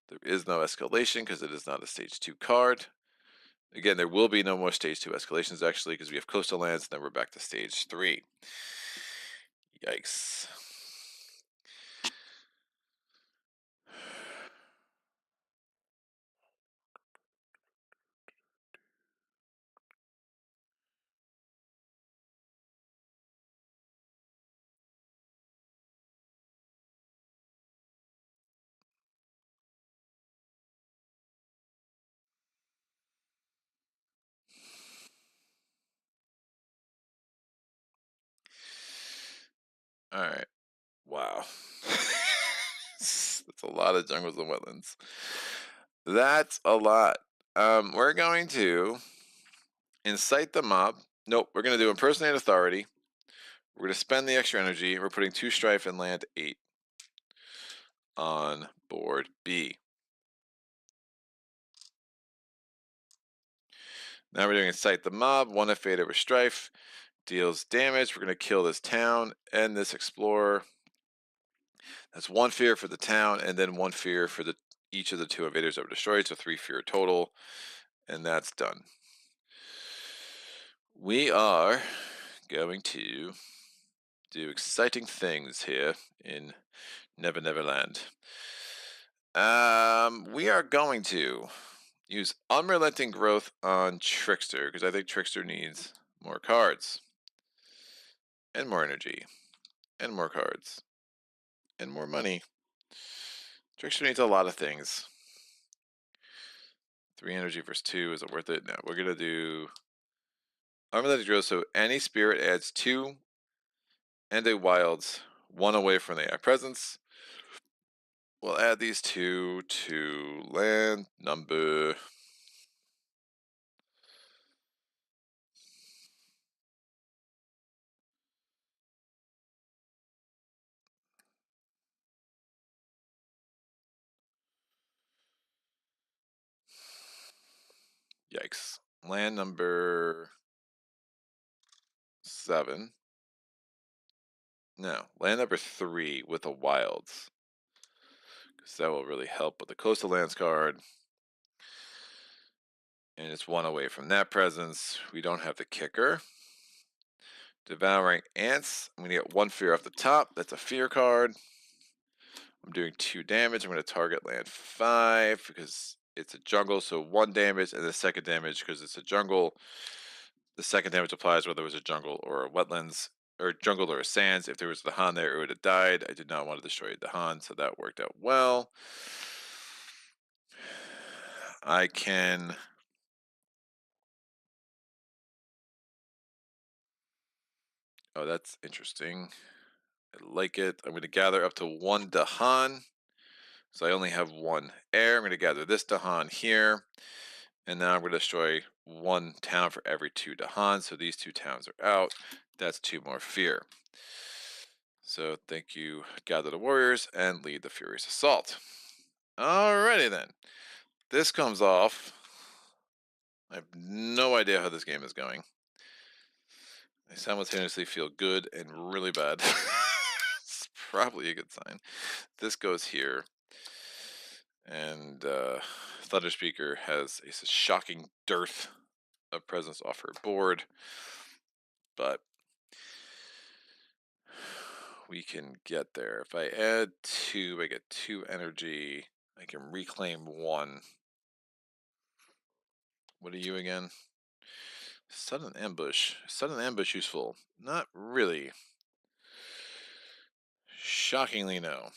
There is no escalation because it is not a stage 2 card. Again, there will be no more stage 2 escalations actually because we have coastal lands and then we're back to stage 3. Yikes. All right. Wow. That's a lot of jungles and wetlands. That's a lot. We're going to incite the mob. Nope, we're going to do impersonate authority. We're going to spend the extra energy. We're putting 2 strife and land 8 on board B. Now we're doing incite the mob. 1 fade over strife. Deals damage. We're going to kill this town and this explorer. That's 1 fear for the town and then 1 fear for each of the 2 invaders that were destroyed. So 3 fear total. And that's done. We are going to do exciting things here in Never Never Land. We are going to use Unrelenting Growth on Trickster because I think Trickster needs more cards and more energy and more cards and more money. Trickster needs a lot of things. 3 energy versus 2, is it worth it? No, we're gonna do Unrelenting Growth. So any spirit adds 2 and a wilds 1 away from the AI presence. We'll add these 2 to land number. Yikes. Land number 7. No, land number 3 with the wilds. Because that will really help with the coastal lands card. And it's 1 away from that presence. We don't have the kicker. Devouring Ants. I'm going to get 1 fear off the top. That's a fear card. I'm doing 2 damage. I'm going to target land 5 because it's a jungle. So 1 damage and the second damage because it's a jungle. The second damage applies whether it was a jungle or a wetlands, or jungle or a sands. If there was the Han there, it would have died. I did not want to destroy the Han, so that worked out well. I can oh, that's interesting. I like it. I'm going to gather up to 1 Dahan. So I only have 1 air. I'm going to gather this Dahan here. And now I'm going to destroy 1 town for every 2 Dahan. So these 2 towns are out. That's 2 more fear. So thank you, gather the warriors and lead the furious assault. Alrighty then. This comes off. I have no idea how this game is going. I simultaneously feel good and really bad. It's probably a good sign. This goes here. And Thunderspeaker has a shocking dearth of presence off her board. But we can get there. If I add 2, I get 2 energy. I can reclaim 1. What are you again? Sudden ambush. Sudden ambush useful. Not really. Shockingly, no.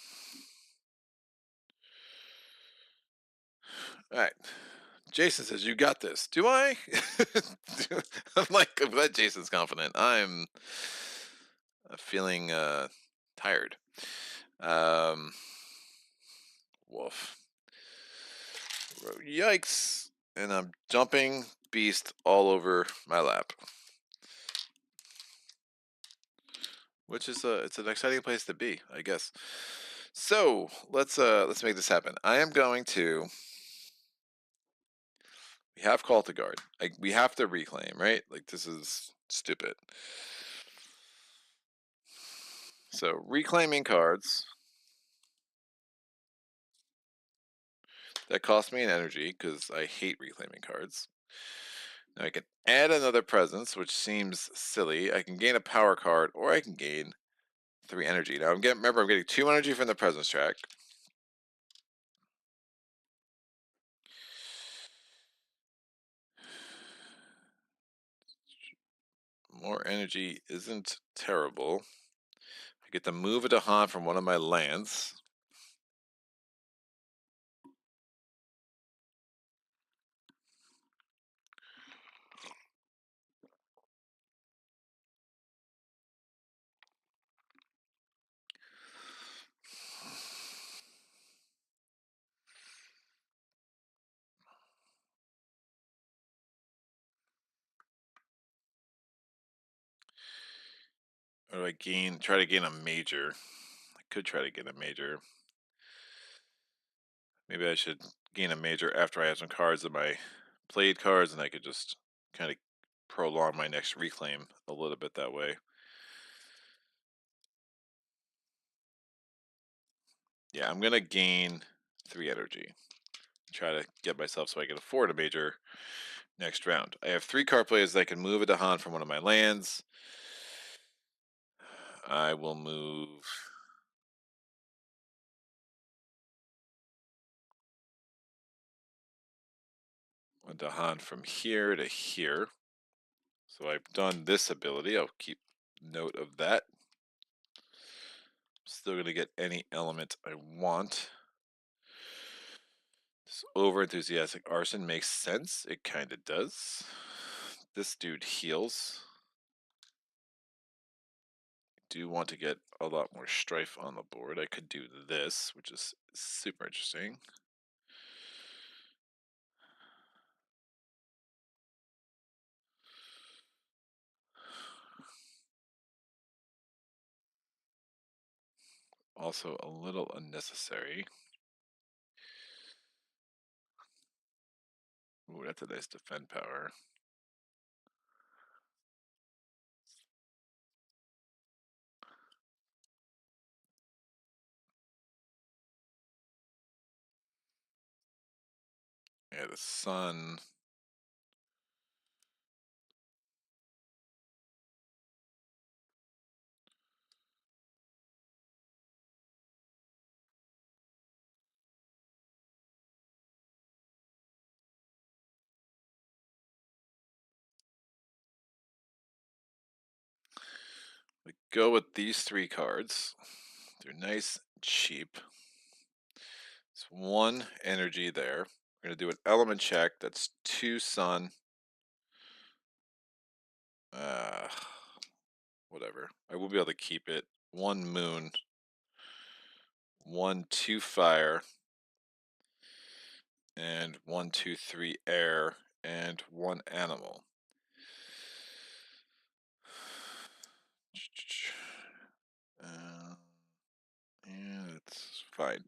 Alright. Jason says, you got this. Do I? I'm glad Jason's confident. I'm feeling tired. Woof. Yikes. And I'm dumping beast all over my lap. Which is it's an exciting place to be, I guess. So let's make this happen. I am going to. We have call to guard. We have to reclaim, right? Like this is stupid. So reclaiming cards that cost me an energy because I hate reclaiming cards. Now I can add another presence, which seems silly. I can gain a power card, or I can gain 3 energy. Now remember I'm getting 2 energy from the presence track. More energy isn't terrible. I get to move a Dahan from one of my lands. Or do I try to gain a major? I could try to get a major. Maybe I should gain a major after I have some cards in my played cards, and I could just kind of prolong my next reclaim a little bit that way. Yeah, I'm gonna gain 3 energy. Try to get myself so I can afford a major next round. I have 3 card plays that I can move a Dahan from one of my lands. I will move a Dahan from here to here. So I've done this ability. I'll keep note of that. Still going to get any element I want. This over-enthusiastic arson makes sense. It kind of does. This dude heals. Do want to get a lot more strife on the board. I could do this, which is super interesting. Also a little unnecessary. Ooh, that's a nice defend power. Yeah, the sun. We go with these 3 cards. They're nice and cheap. It's 1 energy there. We're going to do an element check. That's 2 sun. Whatever. I will be able to keep it. 1 moon. 1, 2 fire. And 1, 2, 3 air. And 1 animal. Yeah, it's fine.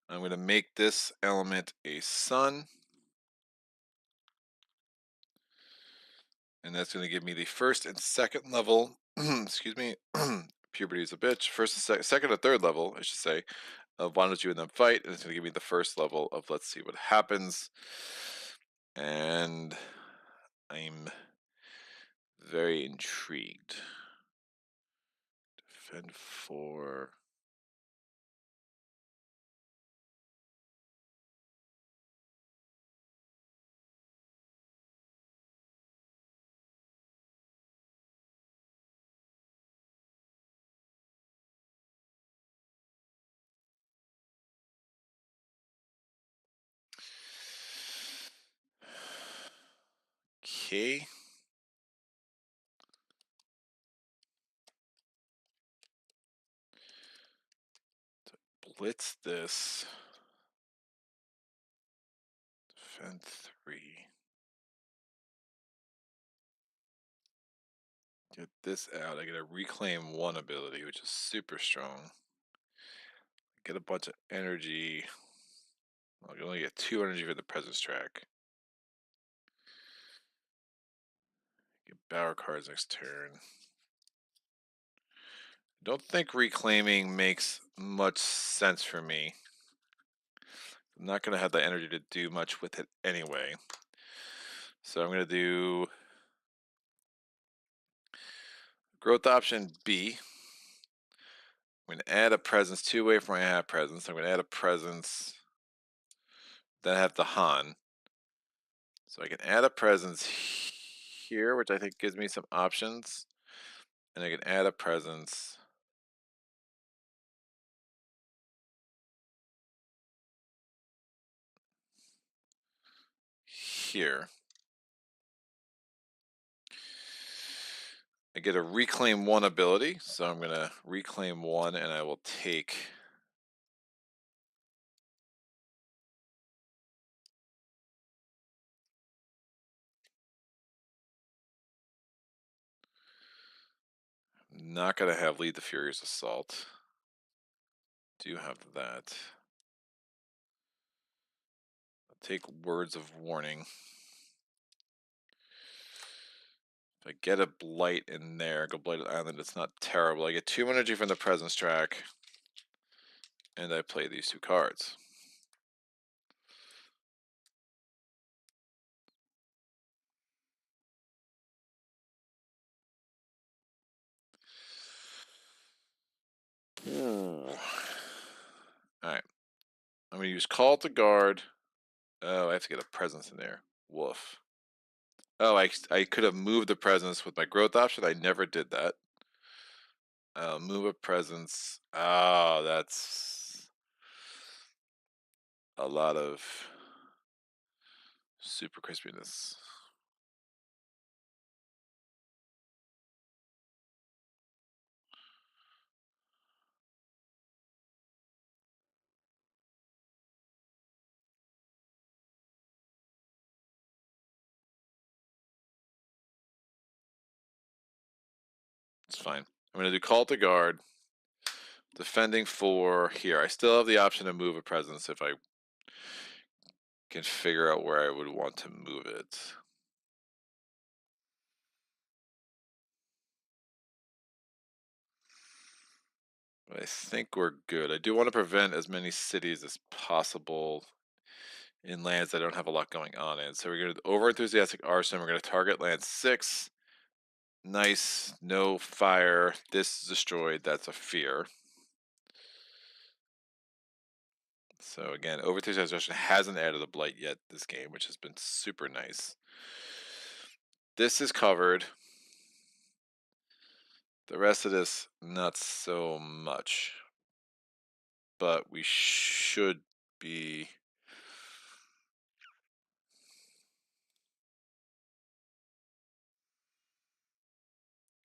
I'm going to make this element a sun. And that's going to give me the first and second level, excuse me, puberty is a bitch, second and third level, I should say, of why don't you and them fight, and it's going to give me the first level of let's see what happens. And I'm very intrigued. Defend 4. Okay. Blitz this. Defend 3. Get this out. I get a reclaim 1 ability, which is super strong. Get a bunch of energy. Well, you only get 2 energy for the presence track. Get power cards next turn. Don't think reclaiming makes much sense for me. I'm not going to have the energy to do much with it anyway. So I'm going to do growth option B. I'm going to add a presence 2 away from my have presence. I'm going to add a presence. Then I have the Han. So I can add a presence here, which I think gives me some options. And I can add a presence here. I get a reclaim 1 ability, so I'm going to reclaim 1 and I will take not going to have lead the Furious Assault. Do have that. I'll take Words of Warning. If I get a Blight in there, go Blighted Island, it's not terrible. I get 2 energy from the presence track, and I play these 2 cards. Alright. I'm going to use Call to Guard. Oh, I have to get a presence in there. Woof. Oh, I could have moved the presence with my growth option. I never did that. Move a presence. Oh, that's a lot of super crispiness. It's fine. I'm going to do Call to Guard. Defending 4 here. I still have the option to move a presence if I can figure out where I would want to move it. But I think we're good. I do want to prevent as many cities as possible in lands that don't have a lot going on in. So we're going to over enthusiastic arson. We're going to target land 6. Nice. No fire. This is destroyed. That's a fear. So again, over enthusiastic arson hasn't added a blight yet this game, which has been super nice. This is covered. The rest of this, not so much. But we should be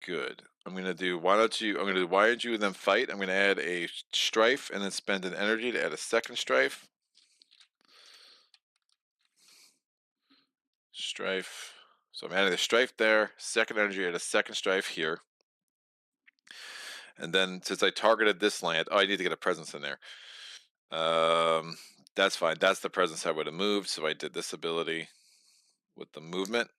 good. I'm gonna do why don't you then fight? I'm gonna add a strife and then spend an energy to add a second strife. Strife. So I'm adding the strife there, second energy, add a second strife here. And then since I targeted this land, I need to get a presence in there. That's fine. That's the presence I would have moved. So I did this ability with the movement.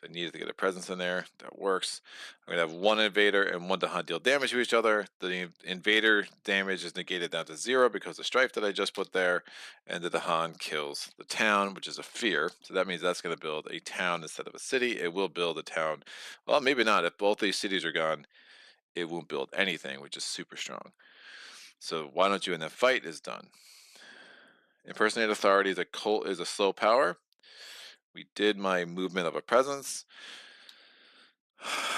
I needed to get a presence in there. That works. I'm going to have one invader and one Dahan deal damage to each other. The invader damage is negated down to 0 because of the strife that I just put there. And the Dahan kills the town, which is a fear. So that means that's going to build a town instead of a city. It will build a town. Well, maybe not. If both these cities are gone, it won't build anything, which is super strong. So why don't you in that fight is done. Impersonate authority is a slow power. We did my movement of a presence.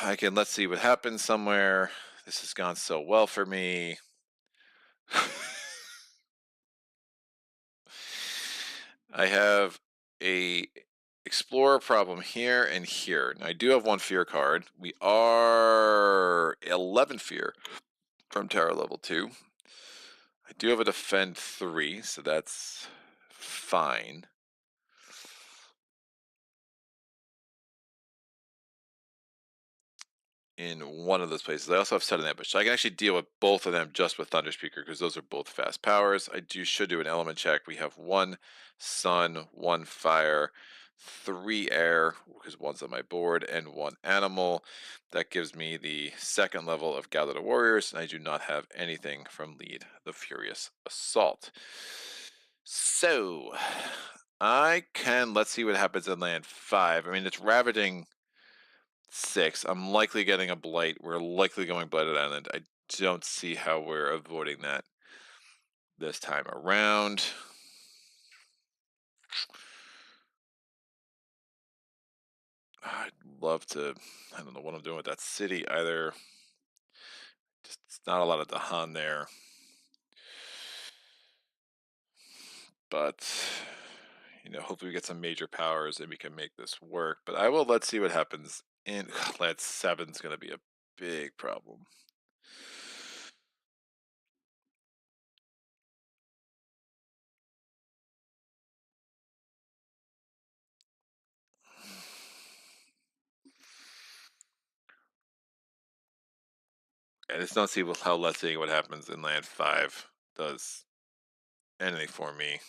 Let's see what happens somewhere. This has gone so well for me. I have a explorer problem here and here. Now, I do have one fear card. We are 11 fear from Terror level 2. I do have a defend 3, so that's fine. In one of those places. I also have Sudden Ambush, so I can actually deal with both of them just with Thunderspeaker because those are both fast powers. Should do an element check. We have 1 sun, 1 fire, 3 air because 1's on my board, and 1 animal. That gives me the 2nd level of Gather the Warriors, and I do not have anything from Lead the Furious Assault. So let's see what happens in land 5. I mean, it's ravaging 6. I'm likely getting a blight. We're likely going Blighted Island. I don't see how we're avoiding that this time around. I'd love to. I don't know what I'm doing with that city either. Just not a lot of Dahan there. But, hopefully we get some major powers and we can make this work. But let's see what happens. Land 7's going to be a big problem. I just don't see how let's see what happens in land 5 does anything for me.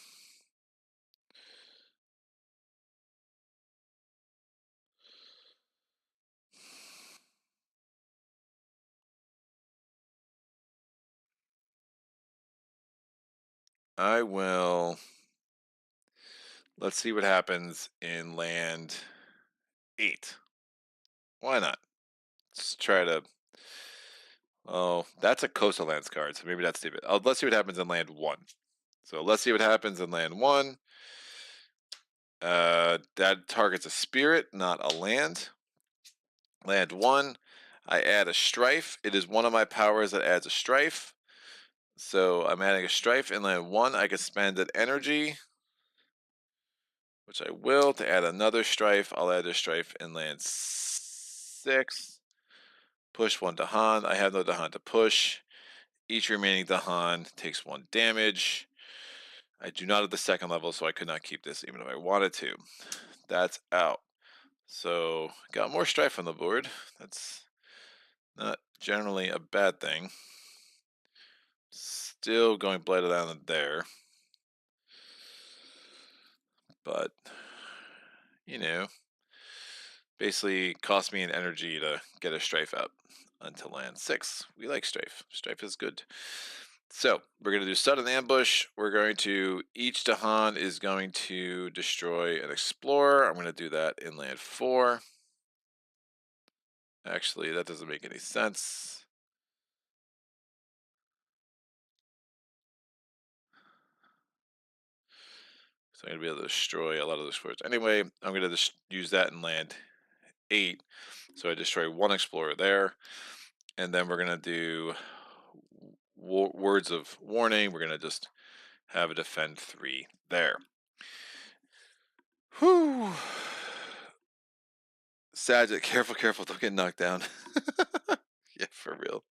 Let's see what happens in land 8. Why not? Let's try to. Oh, that's a coastal lands card, so maybe that's stupid. Let's see what happens in land 1. So let's see what happens in land 1. That targets a spirit, not a land. Land 1, I add a strife. It is one of my powers that adds a strife. So I'm adding a strife in land 1. I can spend an energy, which I will, to add another strife. I'll add a strife in land 6. Push 1 Dahan. I have no Dahan to push. Each remaining Dahan takes 1 damage. I do not have the 2nd level, so I could not keep this even if I wanted to. That's out. So, got more strife on the board. That's not generally a bad thing. Still going Blighted Island there. But, basically cost me an energy to get a strife out until land 6. We like strife. Strife is good. So we're going to do sudden ambush. Each Dahan is going to destroy an explorer. I'm going to do that in land 4. Actually, that doesn't make any sense. So I'm going to be able to destroy a lot of those explorers. Anyway, I'm going to just use that in land 8. So I destroy 1 explorer there. And then we're going to do words of warning. We're going to just have a defend 3 there. Whew. Sagitt, careful, don't get knocked down. Yeah, for real.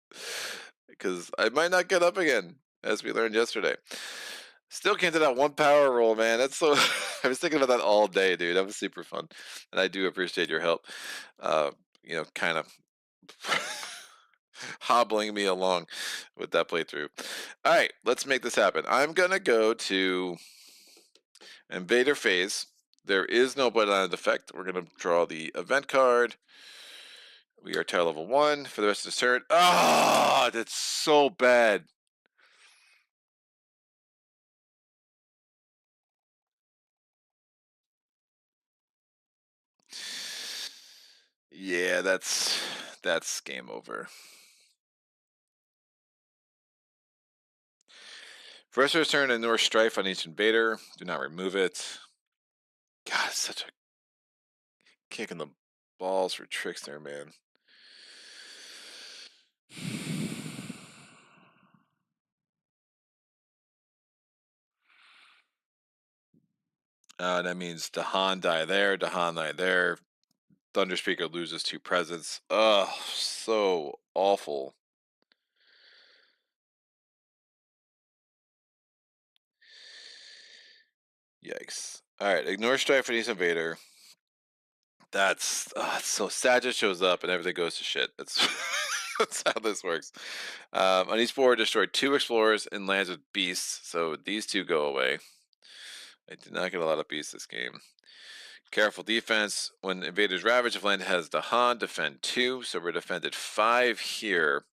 Because I might not get up again, as we learned yesterday. Still can't do that 1 power roll, man. That's so. I was thinking about that all day, dude. That was super fun, and I do appreciate your help. Kind of. hobbling me along with that playthrough. All right, let's make this happen. I'm gonna go to Invader phase. There is no Blood Island effect. We're gonna draw the event card. We are tier level 1 for the rest of the turn. Ah, that's so bad. Yeah, that's game over. First of the turn, ignore Strife on each invader. Do not remove it. God, such a kick in the balls for Trickster, man. That means Dahan die there, Dahan die there. Thunderspeaker loses 2 presence. Ugh, so awful. Yikes. Alright, ignore Strife for each invader. That's so Sagitt shows up and everything goes to shit. That's that's how this works. On each board, destroy 2 explorers and lands with beasts. So these 2 go away. I did not get a lot of beasts this game. Careful defense. When invaders ravage, if land has the Han, defend 2. So we're defended 5 here.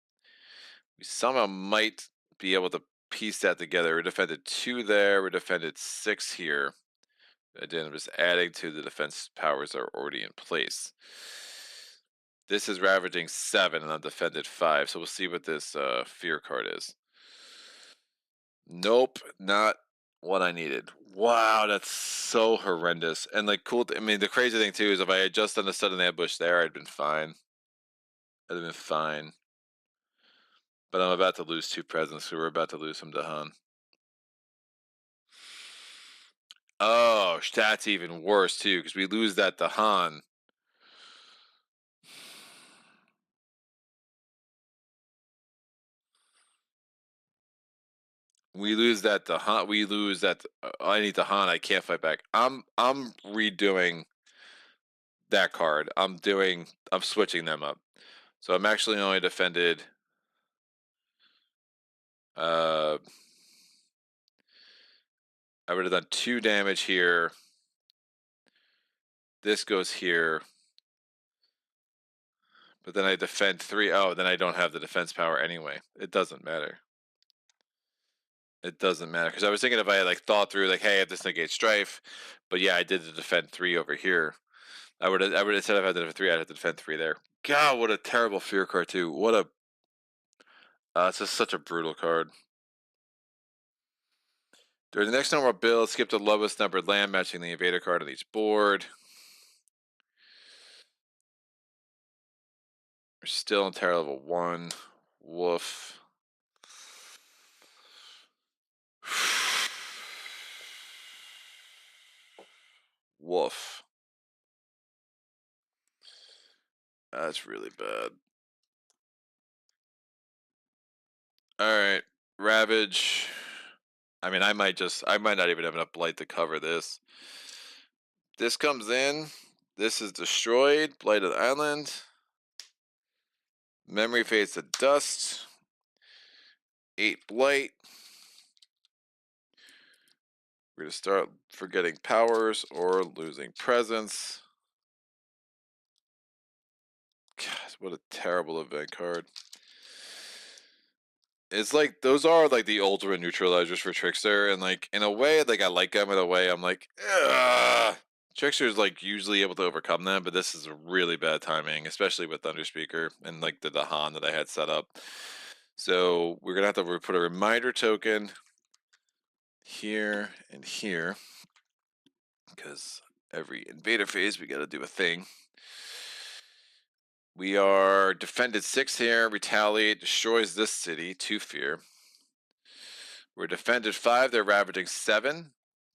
We somehow might be able to piece that together. We're defended 2 there. We're defended 6 here. Again, I'm just adding to the defense powers that are already in place. This is ravaging 7 and I'm defended 5. So we'll see what this fear card is. Nope, not what I needed. Wow, that's so horrendous. And like cool, I mean the crazy thing too is if I had just done a sudden ambush there, I'd been fine. I'd have been fine. But I'm about to lose 2 presents, so we're about to lose some Dahan. Oh, that's even worse too, because we lose that Dahan. We lose that Dahan. We lose that. I need Dahan. I can't fight back. I'm redoing that card. I'm switching them up. So I'm actually only defended. I would have done 2 damage here. This goes here. But then I defend 3. Oh, then I don't have the defense power anyway. It doesn't matter. It doesn't matter. Because I was thinking if I had like thought through like, hey, I have this negate strife. But yeah, I did the defend 3 over here. I would have instead of having to defend 3, I'd have to defend 3 there. God, what a terrible fear card too. What a it's just such a brutal card. During the next normal build, skip the lowest numbered land matching the invader card on each board. We're still in tier level 1. Woof. Woof. That's really bad. Alright. Ravage. I mean, I might not even have enough blight to cover this. This comes in. This is destroyed. Blight of the island. Memory fades to dust. 8 blight. We're going to start forgetting powers or losing presence. God, what a terrible event card. It's like those are like the ultimate neutralizers for Trickster, and like in a way, like I like them. In a way, I'm like, ugh. Trickster's like usually able to overcome them, but this is really bad timing, especially with Thunderspeaker and like the Dahan that I had set up. So we're gonna have to put a reminder token here and here, because every invader phase we got to do a thing. We are defended 6 here. Retaliate destroys this city. 2 fear. We're defended 5. They're ravaging 7.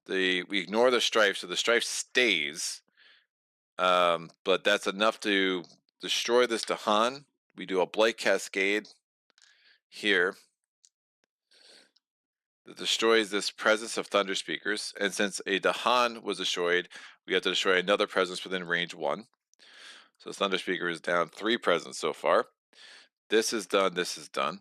We ignore the strife, so the strife stays. But that's enough to destroy this Dahan. We do a Blight Cascade here that destroys this presence of Thunderspeakers. And since a Dahan was destroyed, we have to destroy another presence within range 1. So Thunderspeaker is down 3 presence so far. This is done. This is done.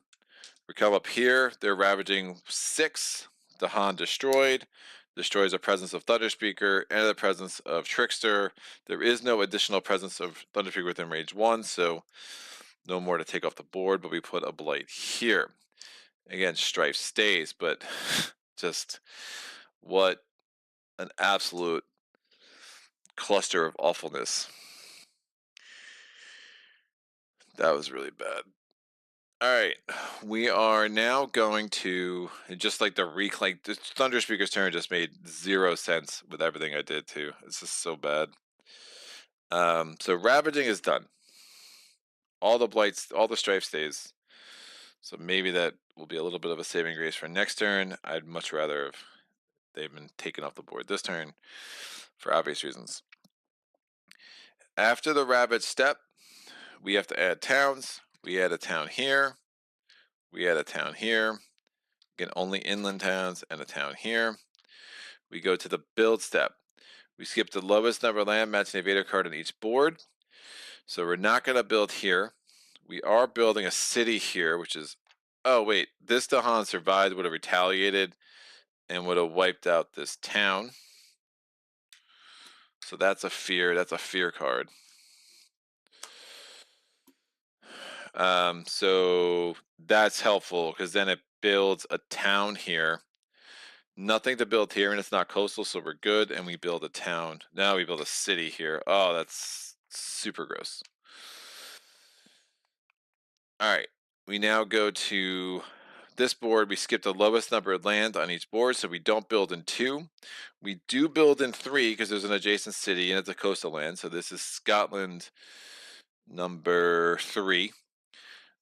We come up here. They're ravaging 6. Dahan destroyed. Destroys the presence of Thunderspeaker and the presence of Trickster. There is no additional presence of Thunderspeaker within range 1, so no more to take off the board, but we put a Blight here. Again, Strife stays, but just what an absolute cluster of awfulness. That was really bad. All right, we are now going to, just like the reclaim, the Thunderspeaker's turn just made 0 sense with everything I did too. This is so bad. So ravaging is done. All the blights, all the strife stays. So maybe that will be a little bit of a saving grace for next turn. I'd much rather have they've been taken off the board this turn for obvious reasons. After the ravage step, we have to add towns. We add a town here. We add a town here. Again, only inland towns and a town here. We go to the build step. We skip the lowest number of land, match an invader card on each board. So we're not going to build here. We are building a city here, which is, oh wait, this Dahan survived, would have retaliated, and would have wiped out this town. So that's a fear card. So that's helpful because then it builds a town here. Nothing to build here, and it's not coastal, so we're good. And we build a town. Now we build a city here. Oh, that's super gross. All right, we now go to this board. We skip the lowest number of land on each board, so we don't build in 2. We do build in 3 because there's an adjacent city and it's a coastal land. So this is Scotland number 3.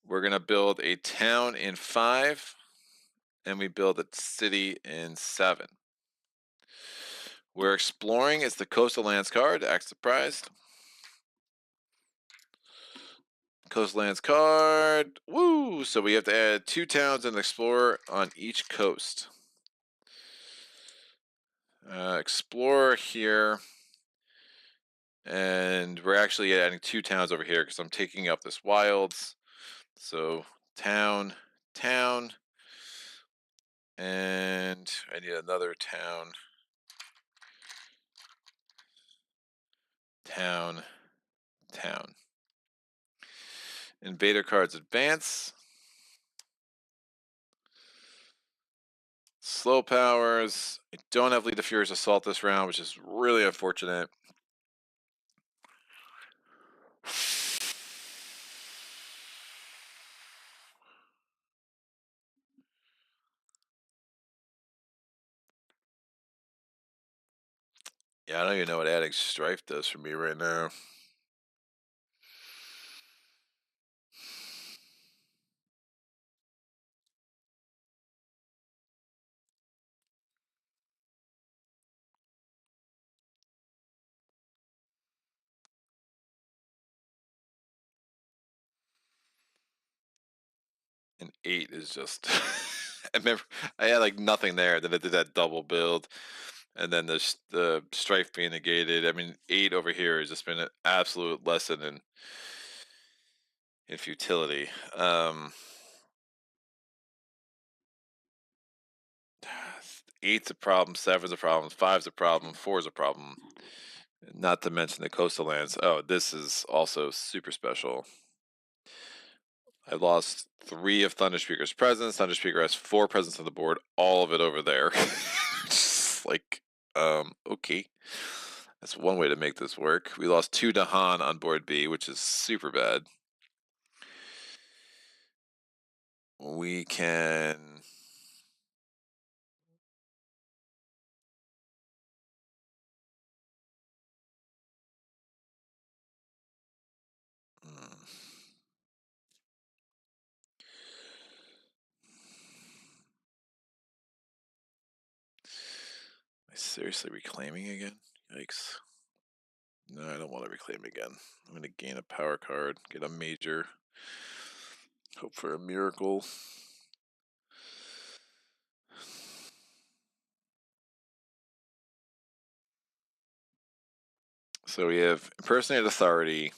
We're gonna build a town in 5, and we build a city in 7. We're exploring. It's the coastal lands card. Act surprised. Coastal lands card. Woo! So we have to add 2 towns and explorer on each coast. Explorer here. And we're actually adding 2 towns over here because I'm taking up this wilds. So town, town, and I need another town, town, town. Invader cards advance. Slow powers. I don't have Lead of Fury's Assault this round, which is really unfortunate. Yeah, I don't even know what adding Strife does for me right now. And 8 is just. I remember I had like nothing there. Then I did that double build, and then the Strife being negated. I mean, 8 over here has just been an absolute lesson in futility. 8's a problem, 7's a problem, 5's a problem, 4's a problem. Not to mention the coastal lands. Oh, this is also super special. I lost 3 of Thunderspeaker's presence. Thunderspeaker has 4 presence on the board, all of it over there. Just like, okay. That's one way to make this work. We lost 2 Dahan on board B, which is super bad. We can. Am I seriously reclaiming again? Yikes. No, I don't want to reclaim again. I'm going to gain a power card, get a major, hope for a miracle. So we have Impersonate Authority.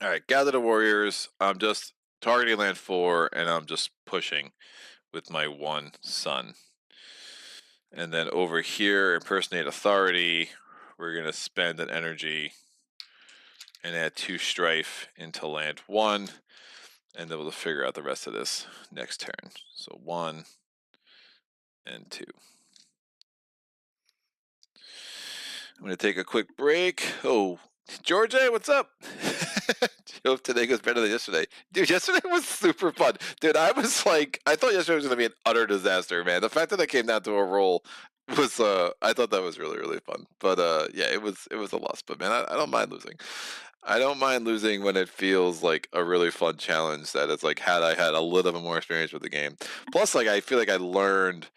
All right, gather the warriors. I'm just targeting land 4, and I'm just pushing with my 1 sun. And then over here, impersonate authority. We're gonna spend an energy and add 2 strife into land 1, and then we'll figure out the rest of this next turn. So 1 and 2. I'm gonna take a quick break. Oh, George, what's up? Hope today goes better than yesterday. Dude, yesterday was super fun. Dude, I thought yesterday was gonna be an utter disaster, man. The fact that I came down to a roll was I thought that was really, really fun. But yeah, it was a loss. But man, I don't mind losing. I don't mind losing when it feels like a really fun challenge that it's like had I had a little bit more experience with the game. Plus, like I feel like I learned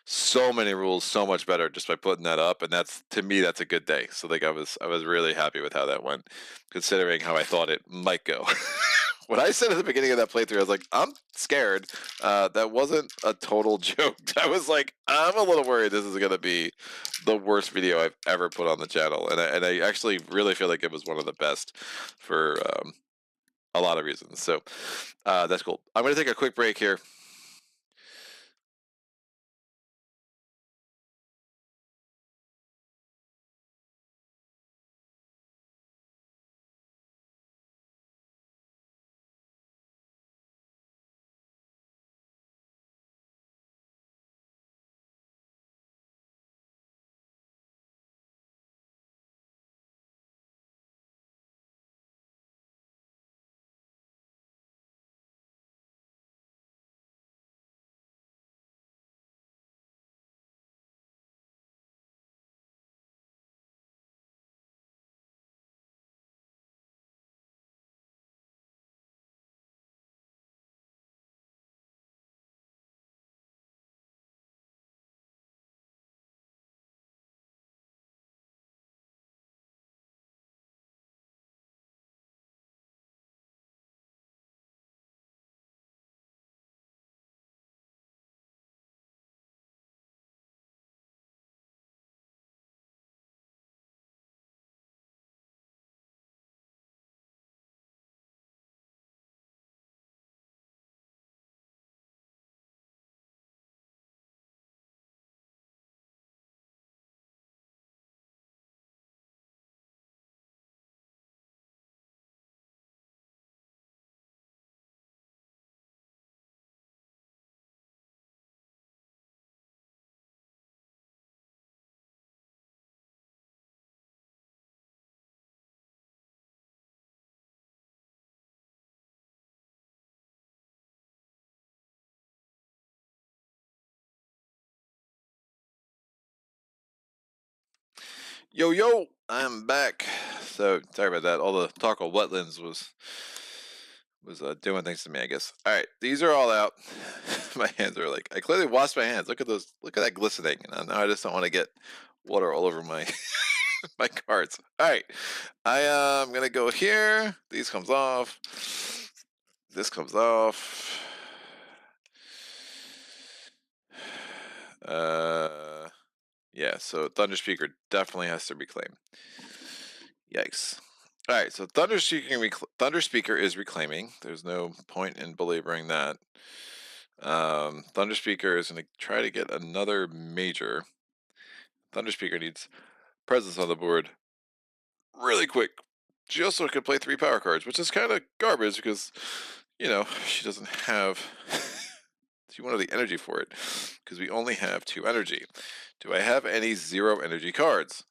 so many rules so much better just by putting that up, and that's, to me, that's a good day. So like I was really happy with how that went, considering how I thought it might go. What I said at the beginning of that playthrough, I was like, I'm scared. That wasn't a total joke. I was like, I'm a little worried this is going to be the worst video I've ever put on the channel. And I actually really feel like it was one of the best for a lot of reasons. So that's cool. I'm going to take a quick break here. Yo, yo, I'm back. So sorry about that. All the talk of wetlands was doing things to me, I guess. All right, these are all out. My hands are like, I clearly washed my hands. Look at those. Look at that glistening. And now I just don't want to get water all over my my cards. All right, I'm gonna go here. These comes off. This comes off. Yeah. So Thunderspeaker definitely has to reclaim. Yikes. All right, so Thunderspeaker is reclaiming. There's no point in belaboring that. Thunderspeaker is going to try to get another major. Thunderspeaker needs presence on the board really quick. She also could play 3 power cards, which is kind of garbage because, she doesn't have. She wanted the energy for it because we only have 2 energy. Do I have any 0 energy cards?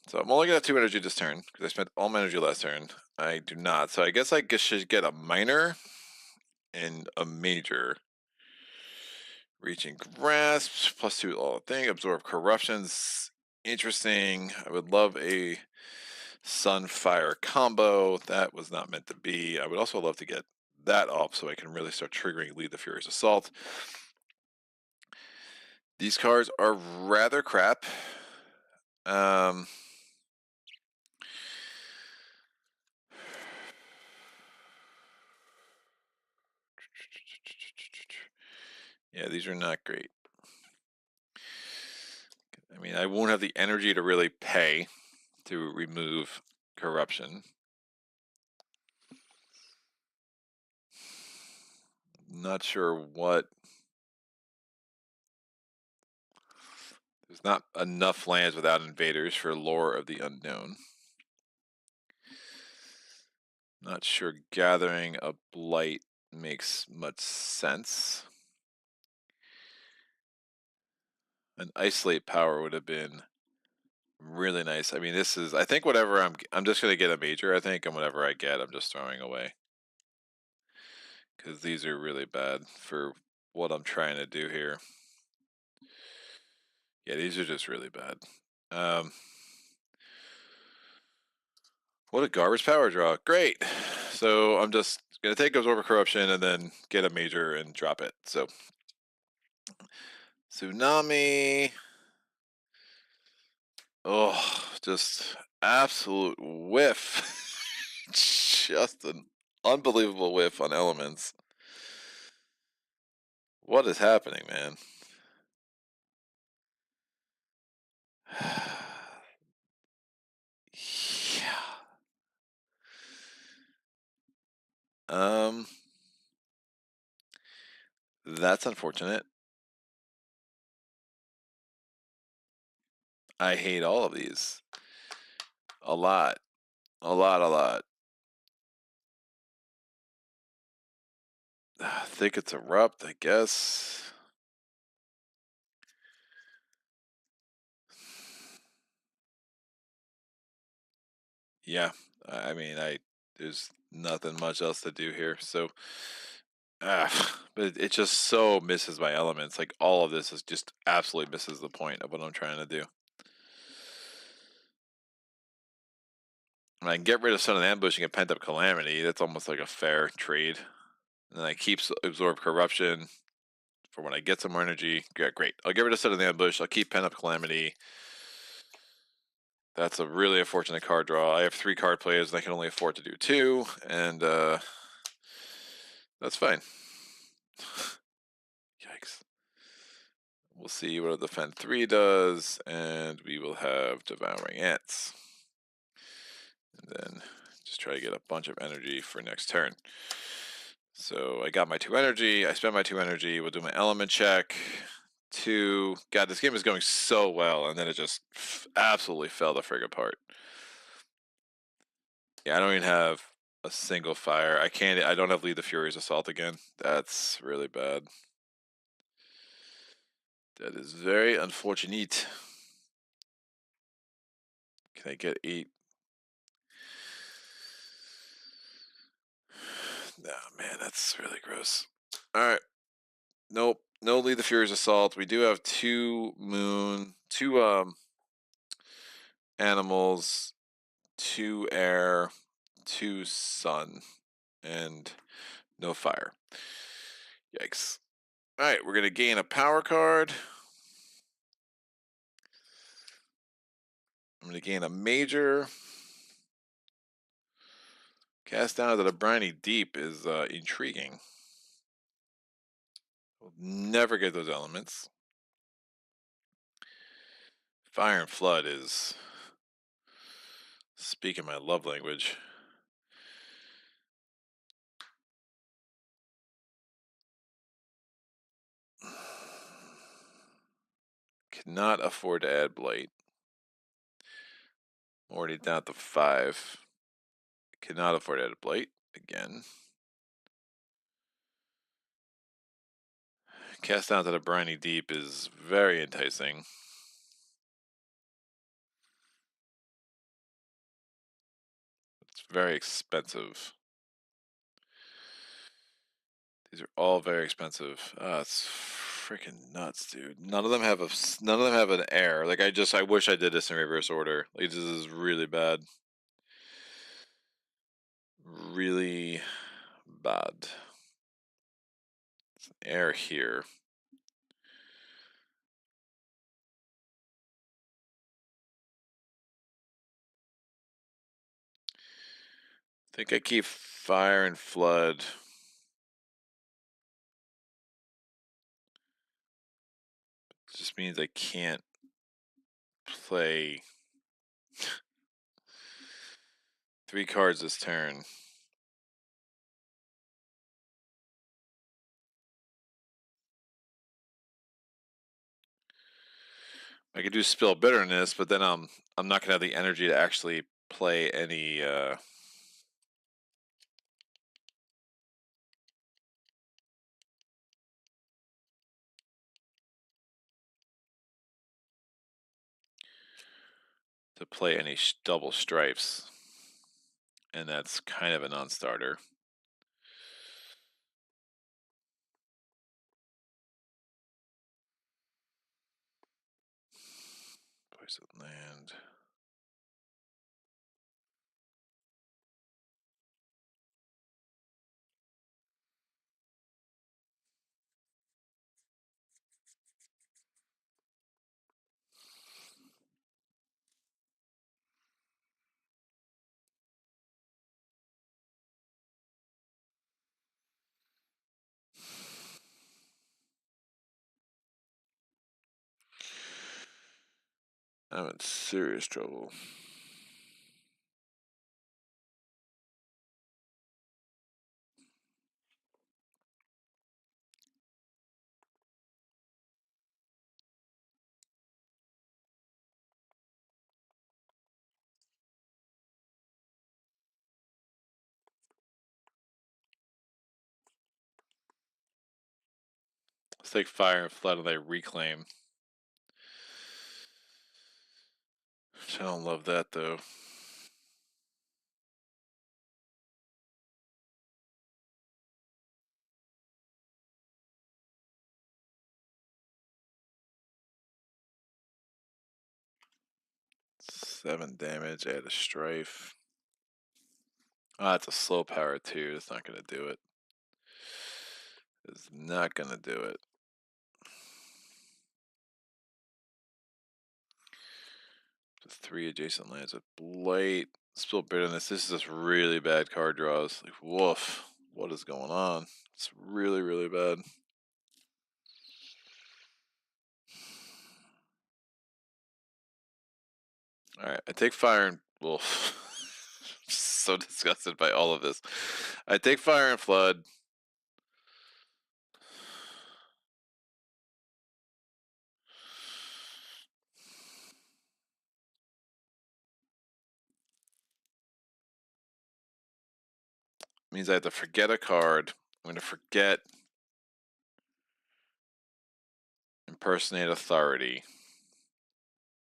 So I'm only going to have 2 energy this turn because I spent all my energy last turn. I do not. So I guess I should get a minor and a major. Reaching grasp, +2 all thing, absorb corruptions. Interesting. I would love a sun fire combo. That was not meant to be. I would also love to get that off so I can really start triggering Lead the Furious Assault. These cards are rather crap. Yeah, these are not great. I mean, I won't have the energy to really pay to remove corruption. Not sure what. There's not enough lands without invaders for Lore of the Unknown. Not sure gathering a blight makes much sense. An isolate power would have been really nice. I mean, this is, I think whatever I'm just gonna get a major, I think, and whatever I get, I'm just throwing away. Because these are really bad for what I'm trying to do here. Yeah, these are just really bad. What a garbage power draw. Great. So I'm just gonna take Absorber Corruption and then get a major and drop it. So Tsunami. Oh, just absolute whiff. Just an unbelievable whiff on elements. What is happening, man? Yeah. That's unfortunate. I hate all of these. A lot. A lot, a lot. I think it's Erupt, I guess. Yeah. I mean, there's nothing much else to do here. So, but it just so misses my elements. Like all of this is just absolutely misses the point of what I'm trying to do. And I can get rid of Sun and Ambush and get Pent Up Calamity. That's almost like a fair trade. And then I keep Absorb Corruption for when I get some more energy. Yeah, great. I'll get rid of Sun and Ambush. I'll keep Pent Up Calamity. That's a really unfortunate card draw. I have 3 card plays and I can only afford to do 2, and that's fine. Yikes. We'll see what a Defend 3 does, and we will have Devouring Ants. And then just try to get a bunch of energy for next turn. So I got my 2 energy, I spent my 2 energy, we'll do my element check. 2. God, this game is going so well, and then it just absolutely fell the frig apart. Yeah, I don't even have a single fire. I don't have Lead the Fury's Assault again. That's really bad. That is very unfortunate. Can I get 8? No, man, that's really gross. Alright. Nope. No Lead the Fury's Assault. We do have 2 animals, 2 air, 2 sun, and no fire. Yikes. Alright, we're going to gain a power card. I'm going to gain a major. Cast down to the briny deep is intriguing. We'll never get those elements. Fire and Flood is speaking my love language. Cannot afford to add Blight. Already down to 5. Cannot afford to add Blight again. Cast down to the briny deep is very enticing. It's very expensive. These are all very expensive. It's freaking nuts, dude. None of them have an air. Like I wish I did this in reverse order. Like this is really bad. Really bad. It's an air here. I think I keep Fire and Flood. It just means I can't play 3 cards this turn. I could do Spill Bitterness, but then I'm not gonna have the energy to actually play any double stripes, and that's kind of a non-starter. Poison land. I'm in serious trouble. Let's take Fire and Flood and they reclaim. I don't love that though. Seven damage, add a strife. That's a slow power too. It's not gonna do it. It's not gonna do it. Just 3 adjacent lands with Blight. Spill Bitterness. This is just really bad card draws. Like, woof. What is going on? It's really, really bad. Alright, I take Fire and Wolf. So disgusted by all of this. I take Fire and Flood. Means I have to forget a card. I'm going to forget Impersonate Authority.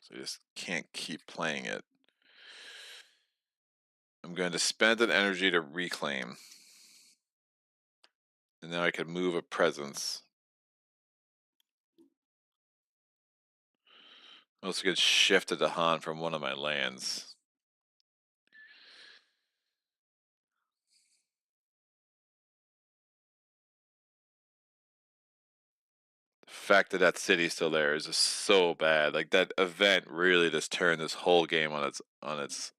So I just can't keep playing it. I'm going to spend an energy to reclaim. And now I can move a presence. I also get shifted to Han from one of my lands. The fact that that city's still there is just so bad. Like, that event really just turned this whole game on its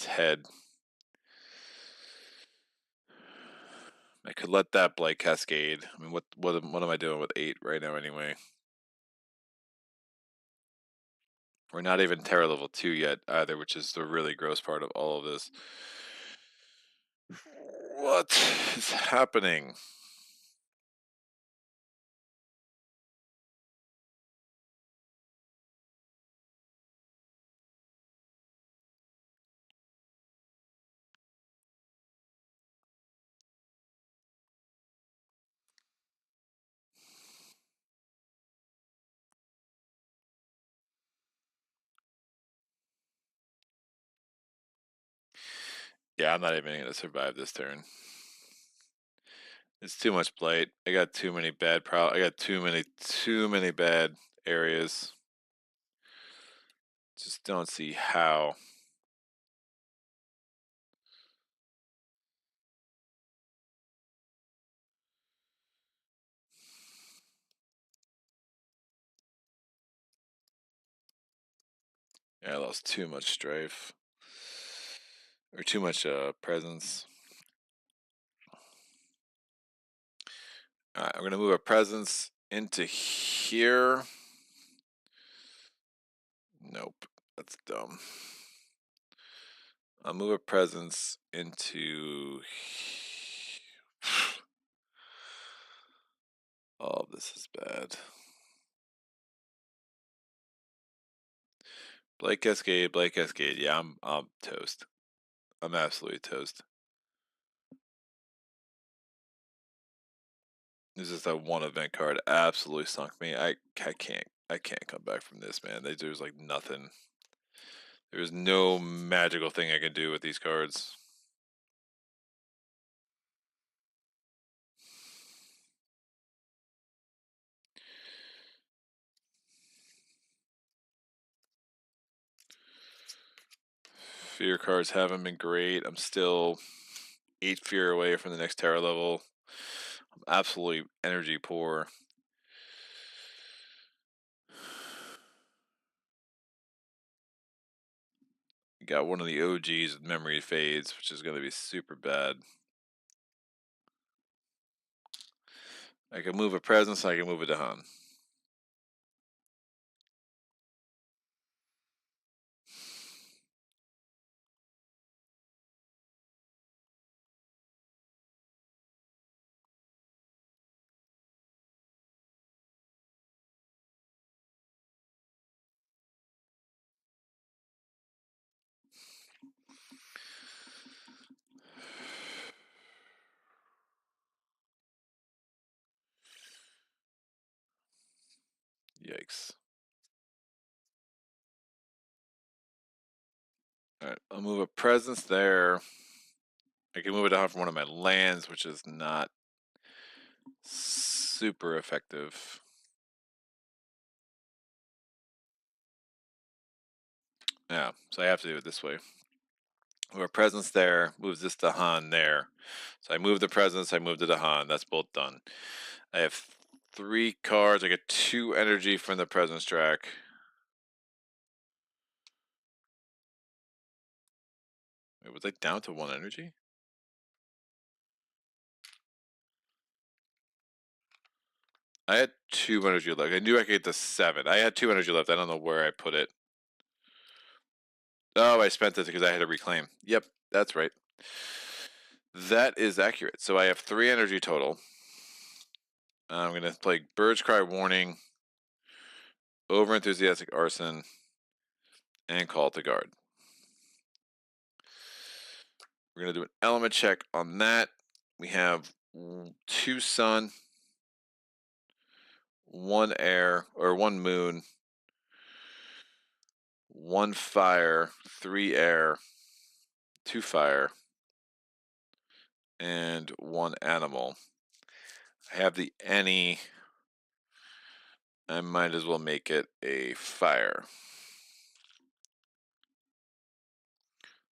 head. I could let that Blight Cascade. I mean, what am I doing with 8 right now anyway? We're not even Terra level 2 yet either, which is the really gross part of all of this. What is happening? Yeah, I'm not even going to survive this turn. It's too much Blight. I got too many bad I got too many bad areas. Just don't see how. Yeah, I lost too much strife. Or too much presence. Alright, I'm gonna move a presence into here. Nope, that's dumb. I'll move a presence into. Oh, this is bad. Blake Cascade, Blake Cascade. Yeah, I'm toast. I'm absolutely toast. This is that one event card. Absolutely sunk me. I can't come back from this, man. There's like nothing. There's no magical thing I can do with these cards. Fear cards haven't been great. I'm still 8 fear away from the next terror level. I'm absolutely energy poor. Got one of the OGs with memory fades, which is going to be super bad. I can move a presence, I can move a Dahan. Yikes. Alright, I'll move a presence there. I can move it down from one of my lands, which is not super effective. Yeah, so I have to do it this way. Move a presence there, moves this Dahan there. So I move the presence, I move the Dahan. That's both done. I have 3 cards. I get 2 energy from the presence track. Wait, was I down to 1 energy? I had 2 energy left. I knew I could get to 7. I had 2 energy left. I don't know where I put it. Oh, I spent it because I had to reclaim. Yep, that's right. That is accurate. So I have 3 energy total. I'm going to play Bird's Cry Warning, Overenthusiastic Arson, and Call to Guard. We're going to do an element check on that. We have 2 sun, 1 air, or 1 moon, 1 fire, 3 air, 2 fire, and 1 animal. I have the any. I might as well make it a fire.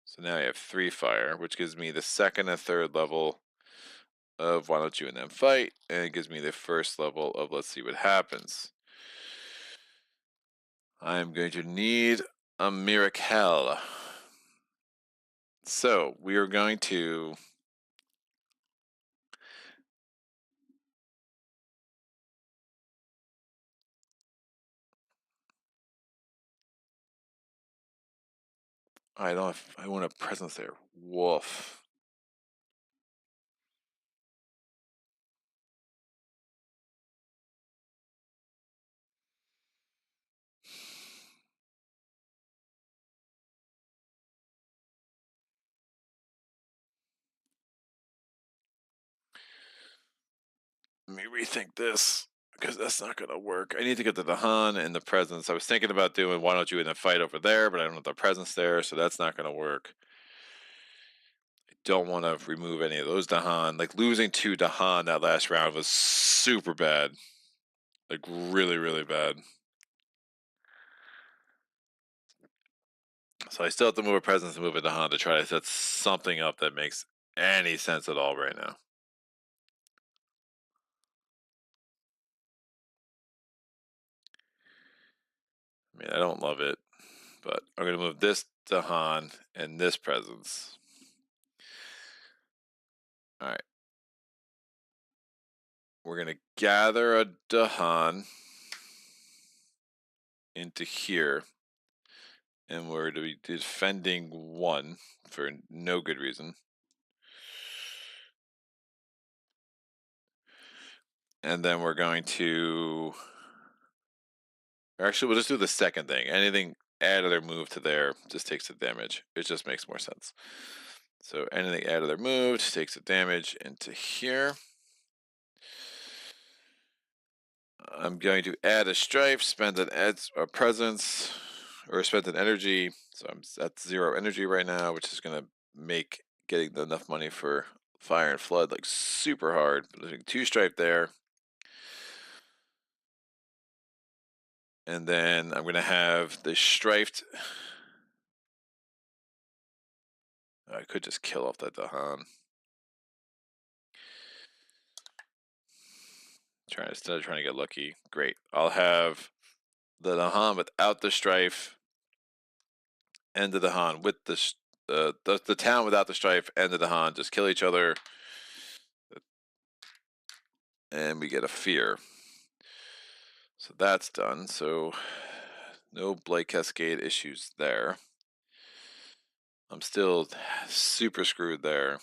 So now I have 3 fire, which gives me the 2nd and 3rd level of Why Don't You and Them Fight, and it gives me the 1st level of Let's See What Happens. I'm going to need a miracle. So we are going to I don't have, I want a presence there. Woof. Let me rethink this because that's not going to work. I need to get the Dahan and the presence. I was thinking about doing Why Don't You in the Fight over there, but I don't have the presence there, so that's not going to work. I don't want to remove any of those Dahan. Like losing 2 Dahan that last round was super bad. Like really, really bad. So I still have to move a presence and move a Dahan to try to set something up that makes any sense at all right now. I mean, I don't love it, but I'm going to move this Dahan and this presence. All right. We're going to gather a Dahan into here, and we're to be defending 1 for no good reason. And then we're going to... Actually, we'll just do the second thing. Anything add their move to there just takes the damage. It just makes more sense. So anything add to their move takes the damage into here. I'm going to add a strife, spend an a presence, or spend an energy. So I'm at 0 energy right now, which is going to make getting enough money for fire and flood like super hard. But doing 2 strife there. And then I'm going to have the strifed. I could just kill off that Dahan. Instead of trying to get lucky. Great. I'll have the Dahan without the strife and the Dahan with the town without the strife and the Dahan just kill each other. And we get a fear. So that's done. So no Blight Cascade issues there. I'm still super screwed there.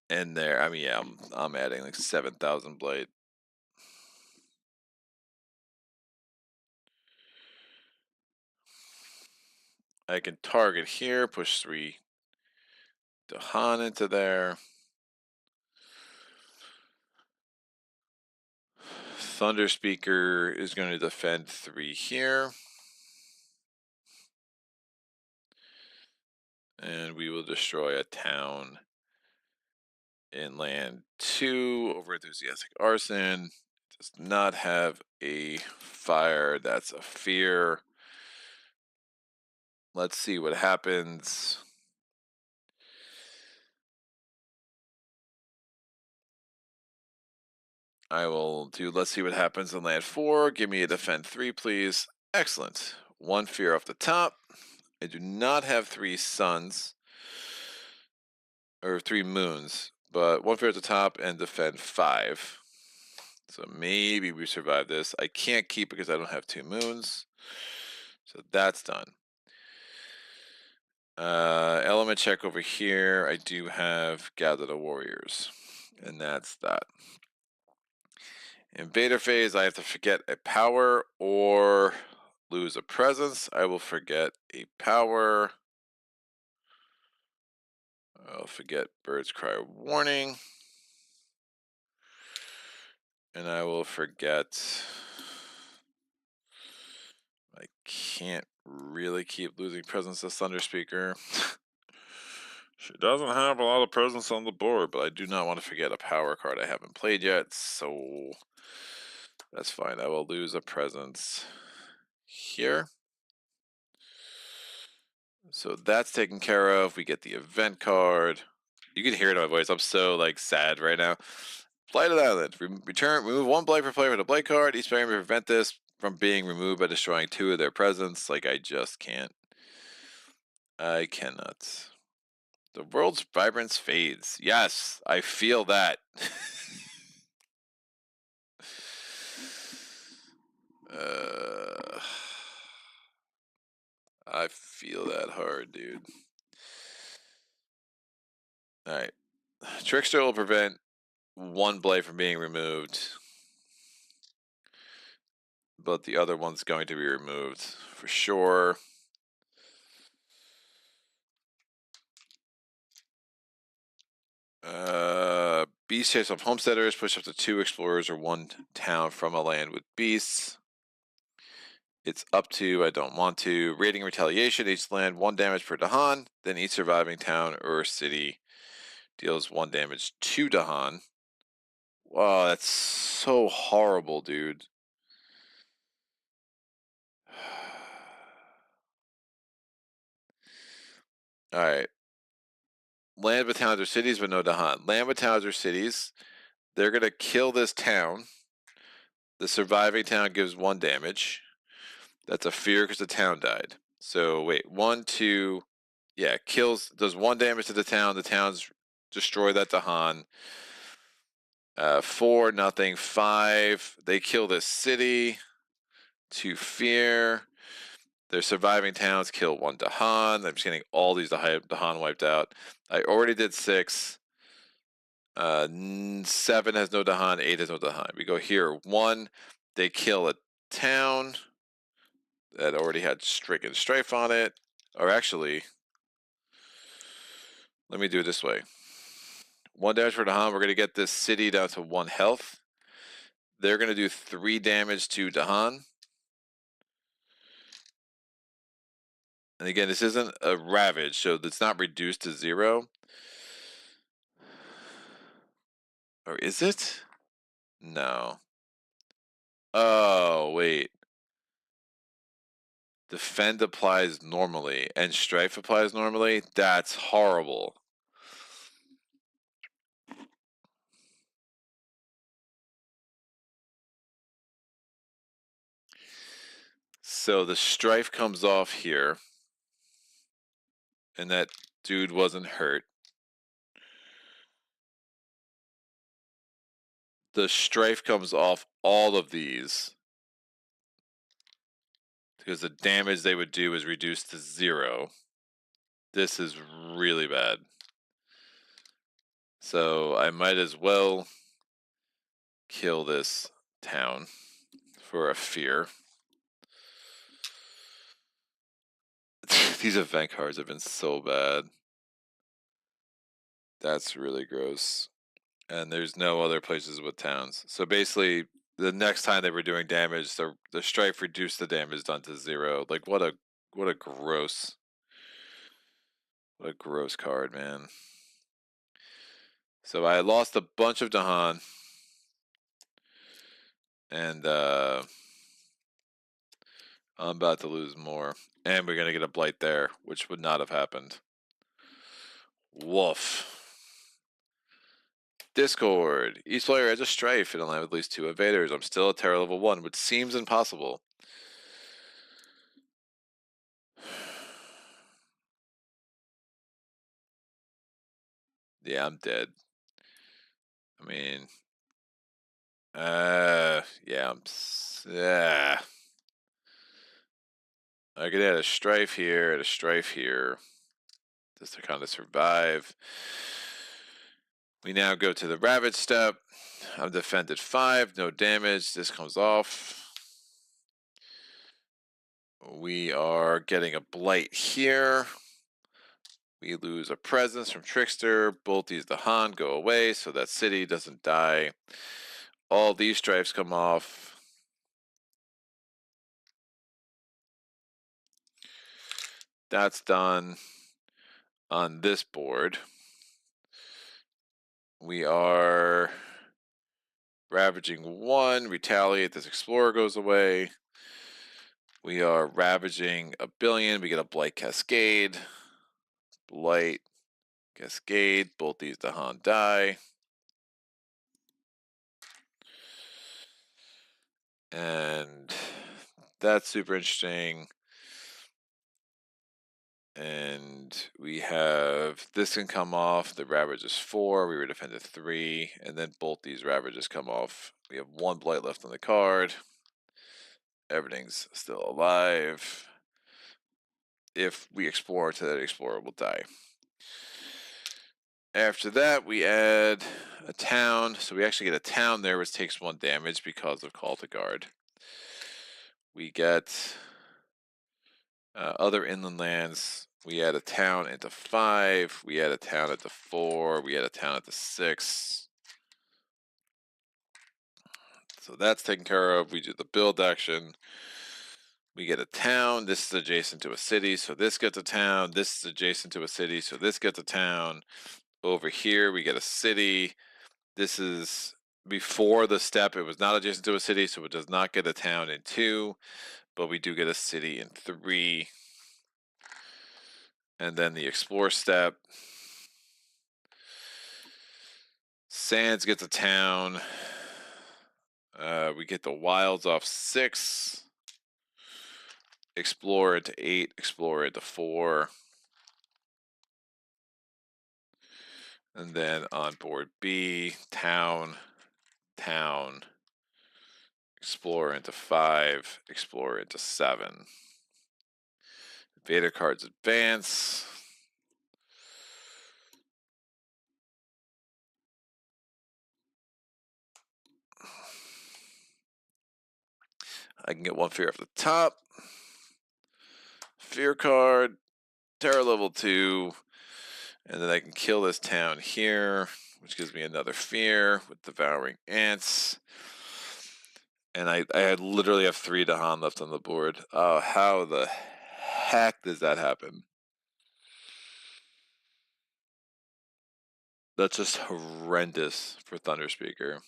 And there, I mean, yeah, I'm adding like 7,000 Blight. I can target here, push 3 Dahan into there. Thunderspeaker is going to defend 3 here. And we will destroy a town in land 2. Over enthusiastic arson. Does not have a fire. That's a fear. Let's see what happens. I will do, let's see what happens in land 4. Give me a defend 3, please. Excellent. 1 fear off the top. I do not have 3 suns. Or 3 moons. But 1 fear at the top and defend 5. So maybe we survive this. I can't keep because I don't have 2 moons. So that's done. Element check over here. I do have Gather the Warriors. And that's that. Invader phase, I have to forget a power or lose a presence. I will forget a power. I'll forget Bird's Cry Warning. And I will forget. I can't really keep losing presence to Thunderspeaker. She doesn't have a lot of presence on the board, but I do not want to forget a power card I haven't played yet, so that's fine. I will lose a presence here. So that's taken care of. We get the event card. You can hear it in my voice. I'm so like sad right now. Blighted Island. Remove 1 blight per player with a blight card. Each player may prevent this from being removed by destroying 2 of their presence. Like I just can't. I cannot. The world's vibrance fades. Yes, I feel that. I feel that hard, dude. Alright. Trickster will prevent 1 blade from being removed. But the other one's going to be removed for sure. Beast chase off homesteaders, push up to 2 explorers or 1 town from a land with beasts. It's up to, I don't want to. Raiding retaliation, each land 1 damage per Dahan. Then each surviving town or city deals 1 damage to Dahan. Wow, that's so horrible, dude. Alright. Land with towns or cities, but no Dahan. Land with towns or cities. They're going to kill this town. The surviving town gives 1 damage. That's a fear because the town died. So wait, 1, 2, yeah, kills, does 1 damage to the town. The town's destroy that Dahan. 4, nothing. 5, they kill this city. 2 fear. Their surviving towns kill 1 Dahan. I'm just getting all these Dahan wiped out. I already did 6. 7 has no Dahan, 8 has no Dahan. We go here. 1, they kill a town that already had stricken strife on it. Or actually, let me do it this way. 1 damage for Dahan. We're going to get this city down to 1 health. They're going to do 3 damage to Dahan. And again, this isn't a ravage, so it's not reduced to 0. Or is it? No. Oh, wait. Defend applies normally, and Strife applies normally? That's horrible. So the Strife comes off here, and that dude wasn't hurt. The Strife comes off all of these, because the damage they would do is reduced to 0. This is really bad. So I might as well kill this town for a fear. These event cards have been so bad. That's really gross. And there's no other places with towns. So basically, the next time they were doing damage, the Strife reduced the damage done to 0. Like, what a gross card, man. So I lost a bunch of Dahan. And I'm about to lose more. And we're going to get a Blight there, which would not have happened. Woof. Discord. Each player has a Strife and I'll have at least 2 invaders. I'm still at Terror level 1, which seems impossible. Yeah, I'm dead. I mean, yeah, I could add a Strife here, and a Strife here, just to kind of survive. We now go to the Ravage step. I'm defended 5, no damage. This comes off. We are getting a Blight here. We lose a presence from Trickster. Both these Dahan go away, so that city doesn't die. All these stripes come off. That's done on this board. We are ravaging 1, retaliate, this explorer goes away. We are ravaging 1 billion, we get a Blight Cascade. Blight Cascade, both these Dahan die. And that's super interesting. And we have this can come off. The Ravage is 4. We were defended 3. And then both these Ravages come off. We have 1 Blight left on the card. Everything's still alive. If we explore to that explorer, will die. After that, we add a town. So we actually get a town there, which takes 1 damage because of Call to Guard. We get other inland lands. We add a town into 5. We add a town into 4. We add a town into 6. So that's taken care of. We do the build action. We get a town. This is adjacent to a city, so this gets a town. This is adjacent to a city, so this gets a town. Over here, we get a city. This is before the step. It was not adjacent to a city, so it does not get a town in 2, but we do get a city in 3. And then the explore step. Sands gets a town. We get the wilds off 6. Explore into 8. Explore into 4. And then on board B, town, town. Explore into 5. Explore into 7. Invader cards advance. I can get one fear off the top. Fear card, terror level 2, and then I can kill this town here, which gives me another fear with devouring ants. And I literally have 3 Dahan left on the board. Oh, how the heck does that happen? That's just horrendous for Thunderspeaker.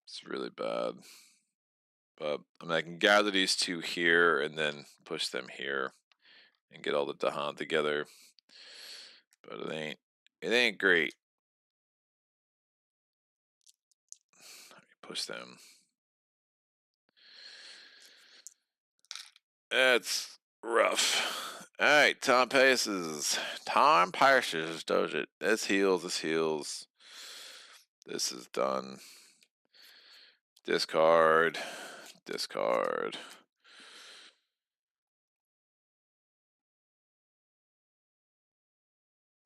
It's really bad. But I mean, I can gather these 2 here and then push them here and get all the Dahan together. But it ain't great. Let me push them. That's rough. All right, Tom Pace's does it. This heals. This is done. Discard.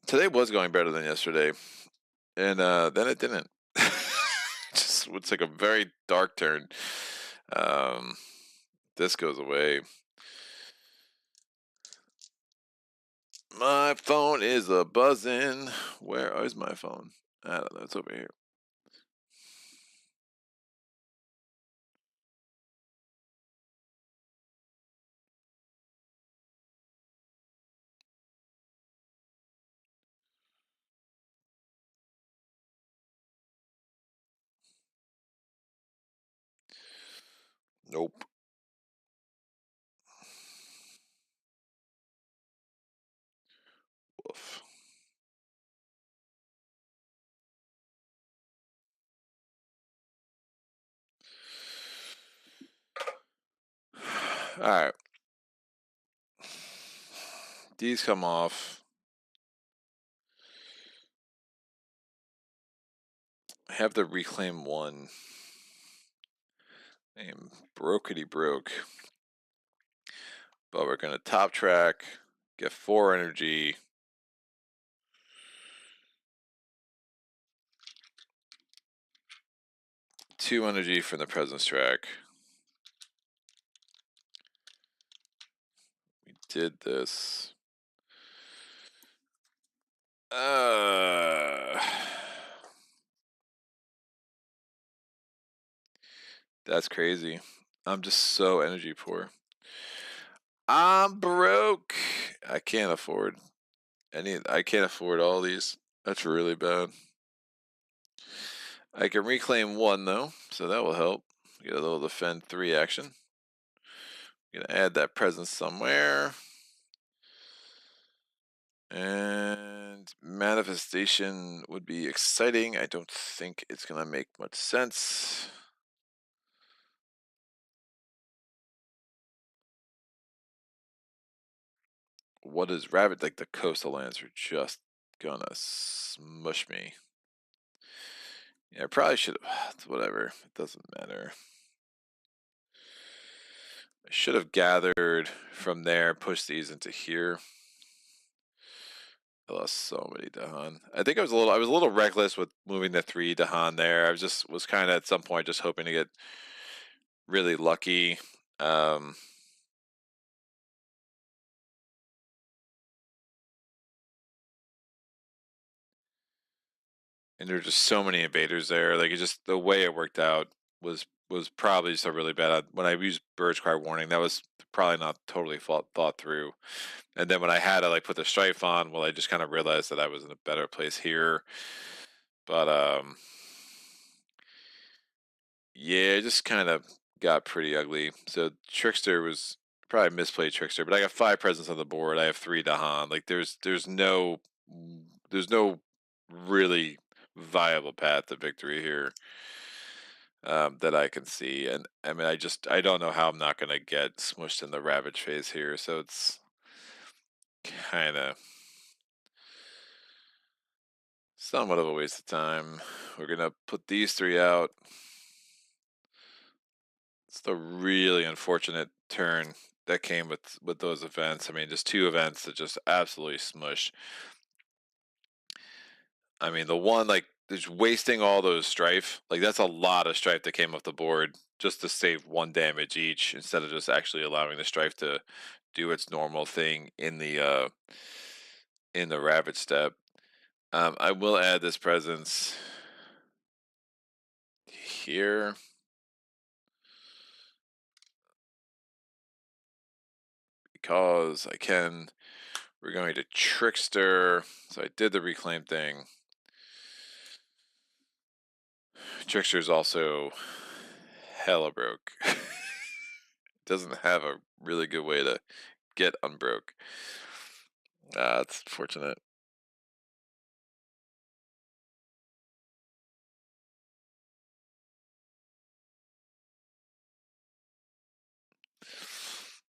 Today was going better than yesterday, and then it didn't. Just it's like a very dark turn. This goes away. My phone is a buzzing. Where is my phone? I don't know. It's over here. Nope. Woof. All right. These come off. I have the reclaim 1. Name brokety broke. But we're going to top track, get 4 energy. Two energy from the presence track. We did this. That's crazy. I'm just so energy poor. I'm broke. I can't afford I can't afford all these. That's really bad. I can reclaim 1 though, so that will help. Get a little defend 3 action. I'm gonna add that presence somewhere. And manifestation would be exciting. I don't think it's gonna make much sense. What is rabbit? Like the coastal lands are just gonna smush me. Yeah, I probably should have. Whatever. It doesn't matter. I should have gathered from there, pushed these into here. I lost so many Dahan. I think I was a little reckless with moving the 3 Dahan there. I was kind of at some point just hoping to get really lucky. And there were just so many invaders there. Like it just the way it worked out was probably just a really bad. When I used Bird's Cry Warning, that was probably not totally thought through. And then when I had to like put the strife on, well, I just kind of realized that I was in a better place here. But yeah, it just kind of got pretty ugly. So Trickster was probably misplayed Trickster, but I got 5 presents on the board. I have 3 Dahan. Like there's no really viable path to victory here that I can see. And I mean, I don't know how I'm not gonna get smushed in the Ravage phase here. So it's kind of somewhat of a waste of time. We're gonna put these 3 out. It's the really unfortunate turn that came with those events. I mean, just 2 events that just absolutely smushed. I mean, the one like just wasting all those strife. Like that's a lot of strife that came off the board just to save 1 damage each instead of just actually allowing the strife to do its normal thing in the ravage step. I will add this presence here because I can. We're going to Trickster. So I did the reclaim thing. Trickster is also hella broke. Doesn't have a really good way to get unbroke. It's unfortunate.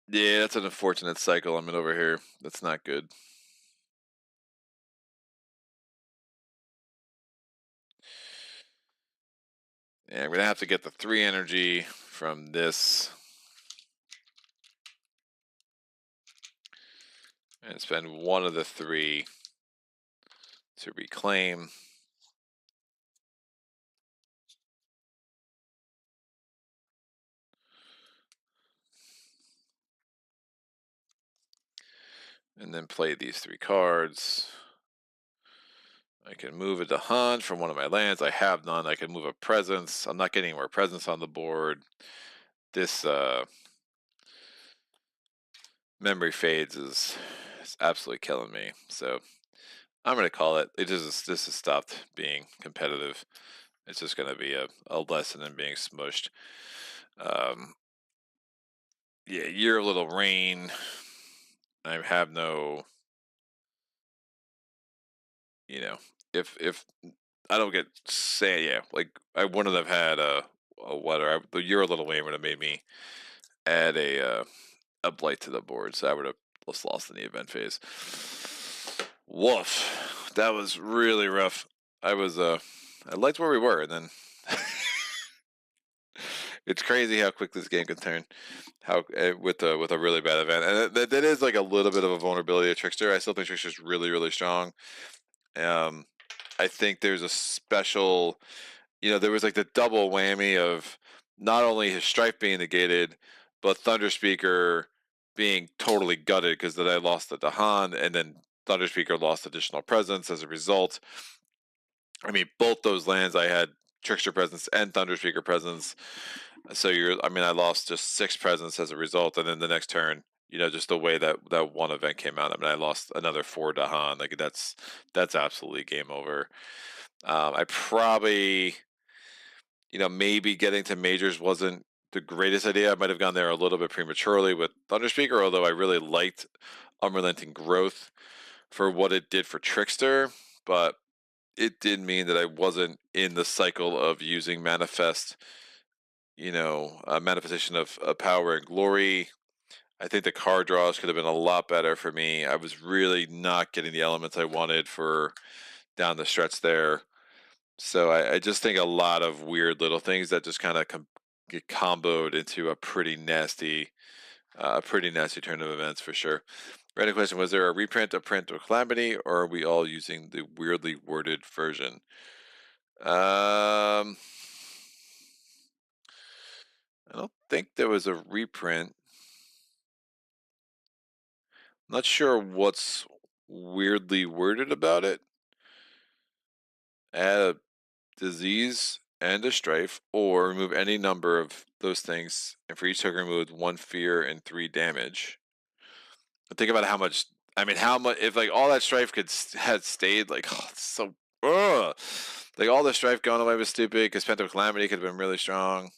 Yeah, that's an unfortunate cycle I'm in over here. That's not good. And I'm gonna have to get the 3 energy from this and spend one of the 3 to reclaim. And then play these 3 cards. I can move it to hunt from one of my lands. I have none. I can move a presence. I'm not getting any more presence on the board. This memory fades is absolutely killing me. So I'm gonna call it. This has stopped being competitive. It's just gonna be a lesson in being smushed. Yeah, Year of Little Rain. I have no, if I don't get say, yeah, like I wouldn't have had a weather. The Year of Little Rain would have made me add a blight to the board, so I would have just lost in the event phase. Woof, that was really rough. I liked where we were, and then it's crazy how quick this game can turn. How with a really bad event, and that is like a little bit of a vulnerability of Trickster. I still think Trickster's really strong. Um, I think there's a special, there was like the double whammy of not only his strife being negated, but Thunderspeaker being totally gutted because then I lost the Dahan, and then Thunderspeaker lost additional presence as a result. I mean, both those lands I had Trickster presence and Thunderspeaker presence. So I lost just 6 presence as a result, and then the next turn, just the way that one event came out. I mean, I lost another 4 Dahan. Like that's absolutely game over. I probably, maybe getting to majors wasn't the greatest idea. I might have gone there a little bit prematurely with Thunderspeaker, although I really liked Unrelenting Growth for what it did for Trickster, but it did mean that I wasn't in the cycle of using Manifest, a manifestation of power and glory. I think the card draws could have been a lot better for me. I was really not getting the elements I wanted for down the stretch there. So I just think a lot of weird little things that just kind of get comboed into a pretty nasty turn of events for sure. Random question: was there a reprint, a print, or calamity, or are we all using the weirdly worded version? I don't think there was a reprint. Not sure what's weirdly worded about it. Add a disease and a strife, or remove any number of those things, and for each token removed 1 fear and 3 damage. But think about how much. I mean, how much if like all that strife had stayed. Like, oh, it's so. Ugh. Like all the strife going away was stupid because Phantom Calamity could have been really strong.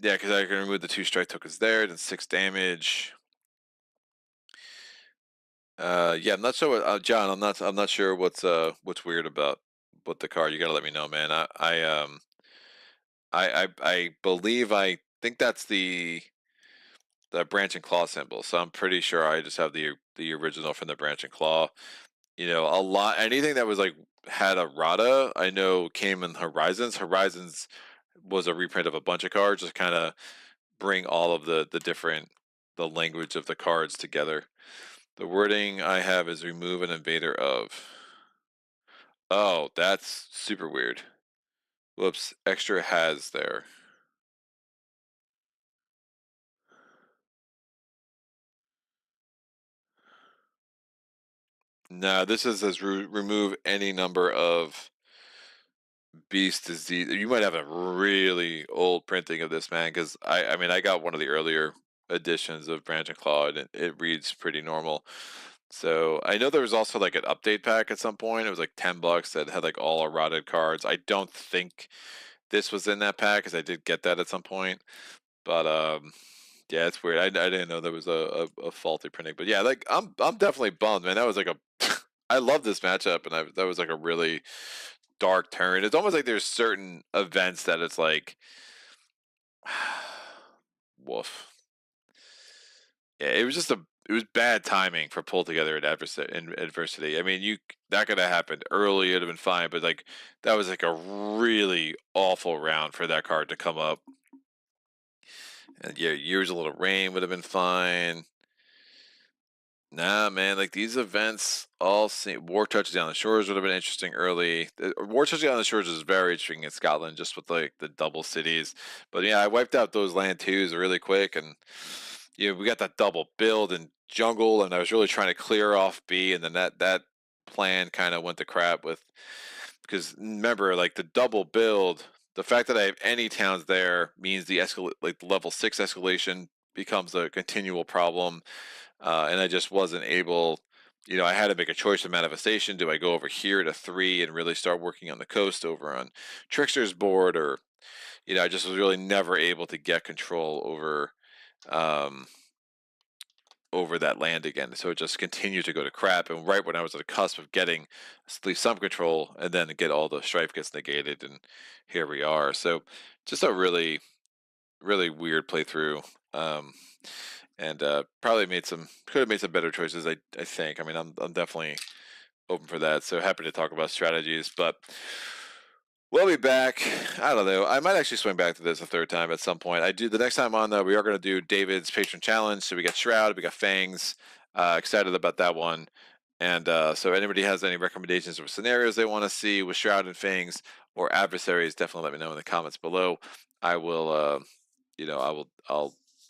Yeah, because I can remove the 2 strike tokens there, then 6 damage. Yeah, I'm not sure what, John. I'm not sure what's weird about what the card. You gotta let me know, man. I believe I think that's the branch and claw symbol. So I'm pretty sure I just have the original from the branch and claw. A lot anything that was like had a Rada, I know came in Horizons. Horizons was a reprint of a bunch of cards, just kind of bring all of the different the language of the cards together. The wording I have is remove an invader of. Oh, that's super weird. Whoops, extra has there. No, this says remove any number of beast disease. You might have a really old printing of this, man, because I mean, I got one of the earlier editions of Branch and Claw, and it reads pretty normal. So I know there was also like an update pack at some point. It was like $10 that had like all eroded cards. I don't think this was in that pack because I did get that at some point. But yeah, it's weird. I didn't know there was a faulty printing. But yeah, like I'm definitely bummed, man. That was like a I love this matchup, and that was like a really dark turn. It's almost like there's certain events that it's like, woof. Yeah, it was bad timing for pull together in adversity. I mean, that could have happened early; it'd have been fine. But like that was like a really awful round for that card to come up. And yeah, years a little rain would have been fine. Nah, man, like these events all seem War Touches Down the Shores would have been interesting early. War Touches Down the Shores is very interesting in Scotland, just with like the double cities. But yeah, I wiped out those land twos really quick, and we got that double build and jungle, and I was really trying to clear off B, and then that plan kind of went to crap with because remember, like the double build, the fact that I have any towns there means the like the level 6 escalation becomes a continual problem, and I just wasn't able. I had to make a choice of manifestation. Do I go over here to 3 and really start working on the coast over on Trickster's board, or I just was really never able to get control um, over that land again. So it just continued to go to crap. And right when I was at the cusp of getting at least some control, and then get all the strife gets negated, and here we are. So just a really, really weird playthrough. And probably could have made some better choices. I think. I mean, I'm definitely open for that. So happy to talk about strategies, but we'll be back. I don't know. I might actually swing back to this a third time at some point. I do the next time on though. We are going to do David's patron challenge. So we got Shroud, we got Fangs. Excited about that one. And so anybody has any recommendations or scenarios they want to see with Shroud and Fangs or adversaries, definitely let me know in the comments below. I will.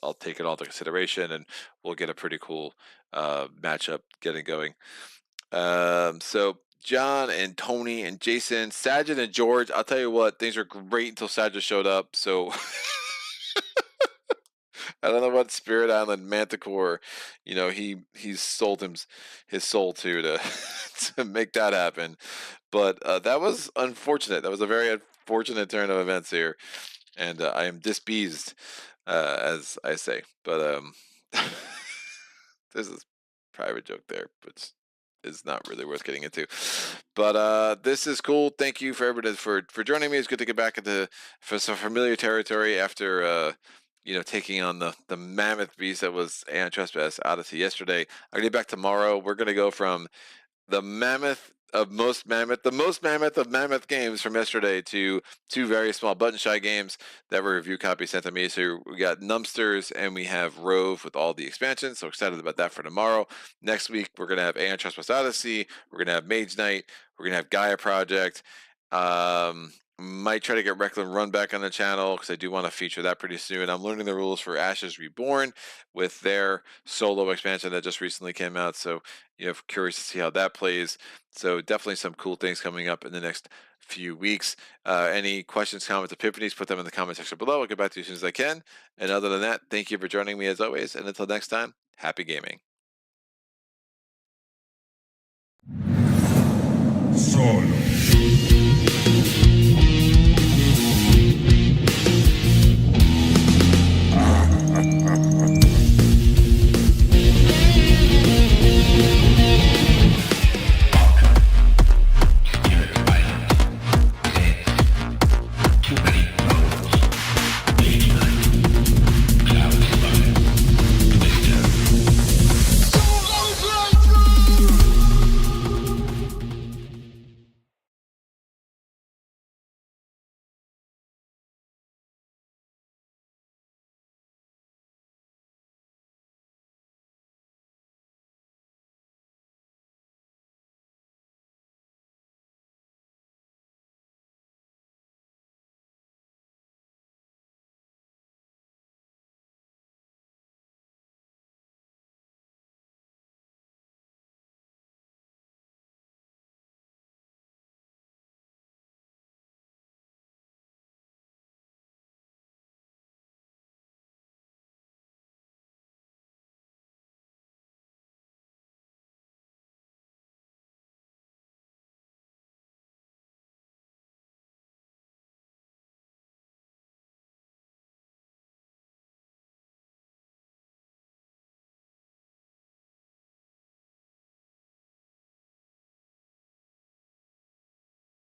I'll take it all into consideration, and we'll get a pretty cool matchup getting going. So John and Tony and Jason, Sajid and George. I'll tell you what, things are great until Sajid showed up. So I don't know what Spirit Island Manticore, he's sold his soul to to make that happen. But that was unfortunate. That was a very unfortunate turn of events here, and I am displeased, as I say. But this is private joke there, but it's not really worth getting into. But this is cool. Thank you for everybody for joining me. It's good to get back for some familiar territory after taking on the mammoth beast that was Aeon Trespass Odyssey yesterday. I'm gonna be back tomorrow. We're gonna go from the most mammoth of mammoth games from yesterday to two very small button shy games that were review copies sent to me. So we got Numbsters and we have Rove with all the expansions. So excited about that for tomorrow. Next week we're gonna have Aeon Trespass Odyssey. We're gonna have Mage Knight. We're gonna have Gaia Project. Might try to get Recklin Run back on the channel because I do want to feature that pretty soon. I'm learning the rules for Ashes Reborn with their solo expansion that just recently came out. So curious to see how that plays. So definitely some cool things coming up in the next few weeks. Any questions, comments, epiphanies, put them in the comment section below. I'll get back to you as soon as I can. And other than that, thank you for joining me as always. And until next time, happy gaming. Solo.